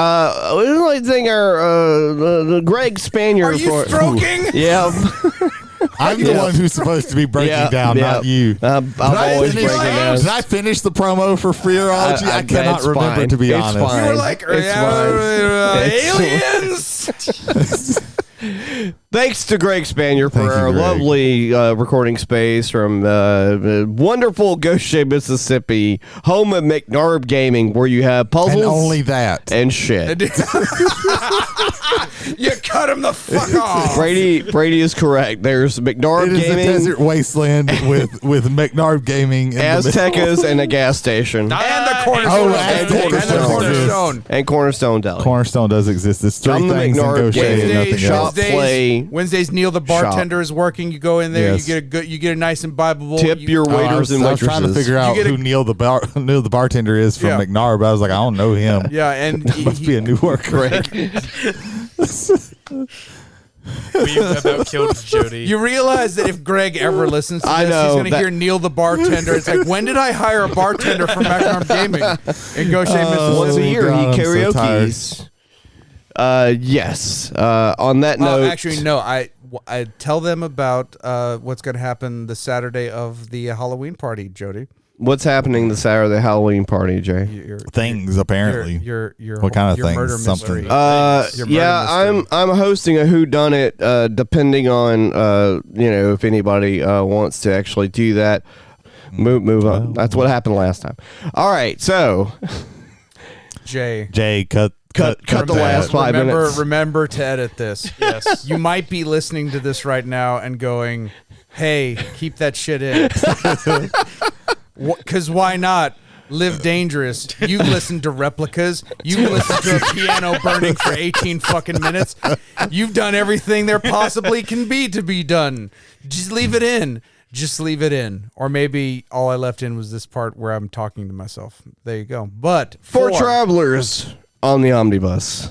like to thank our Greg Spanier. Are you stroking? Yeah. I'm the one who's supposed to be breaking down, not you. I'm always breaking down. Did I finish the promo for Phreology? I cannot it's remember, fine. to be It's honest. fine. You were like, It's aliens. Thanks to Greg Spanier for Thank you, our Greg. lovely recording space from wonderful Goshen, Mississippi, home of McNarb Gaming, where you have puzzles And only that. and shit. You cut him the fuck off. Brady is correct. There's McNarb It is a Gaming, desert wasteland with McNarb Gaming. In the middle. Aztecas, and a gas station. And the cornerstone. Oh, and and the cornerstone. And Cornerstone Deli. Cornerstone does exist. It's 3 Come to things in McNarb Goshen and Gaming. nothing Shop else. play. Wednesdays, Neil the bartender is working. You go in there, Yes. you get a nice imbibable. Tip you, your I waiters was and waitresses. trying to figure out get a- who Neil the bartender is from Yeah. McNarb. I was like, I don't know him. Yeah, and Must be a new worker. We about killed Jody. you realize that if Greg ever listens to this, I know, he's going to that- hear Neil the bartender. It's like, when did I hire a bartender from McNarb Gaming in Goshen, Mississippi? Once a year, God, he I'm so karaoke's. Yes. On that note, Actually, no. I tell them about what's going to happen the Saturday of the Halloween party, Jody. what's happening the Saturday Halloween party, Jay? Your Things, apparently. Your What kind of your things? Murder Something. mystery. Your murder Yeah, mystery. I'm hosting a whodunit, depending on if anybody wants to actually do that. Move on. That's what happened last time. All right, so Jay. Jay, cut the that. last 5 minutes. Remember to edit this. Yes. You might be listening to this right now and going, "Hey, keep that shit in." Because why not? Live dangerous. You've listened to Replicas. You've listened to a piano burning for 18 fucking minutes. You've done everything there possibly can be to be done. Just leave it in. Just leave it in. Or maybe all I left in was this part where I'm talking to myself. There you go. But For travelers on the omnibus.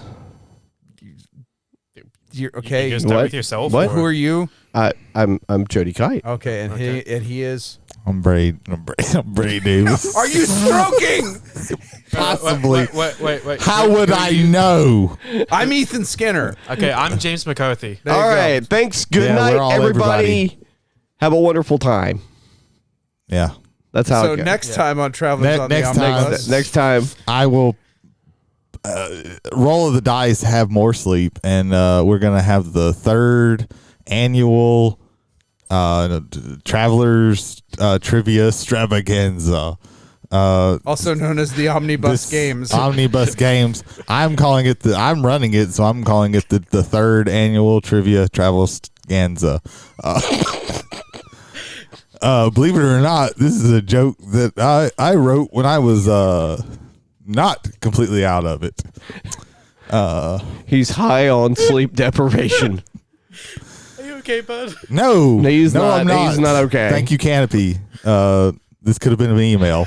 you're You okay. can start What? with yourself. What? or- Who are you? I'm Jody Kite. Okay, and he is. I'm Brady Davis. Are you stroking? Possibly. Wait. How would I know? I'm Ethan Skinner. Okay, I'm James McCarthy. There you All go. right, thanks. Good Yeah, night, we're all everybody. Have a wonderful time. Yeah. That's how So it goes. next time on Travelers on the Next time. Omnibus, Next time. I will roll of the dice, have more sleep, and we're going to have the 3rd annual Travelers Trivia Stravaganza. Also known as the Omnibus Games. Omnibus Games. I'm running it, so I'm calling it the third annual Trivia Travelstanza. Believe it or not, this is a joke that I wrote when I was not completely out of it. He's high on sleep deprivation. Are you okay, bud? No, he's not. I'm not. He's not okay. Thank you, Canopy. This could have been an email.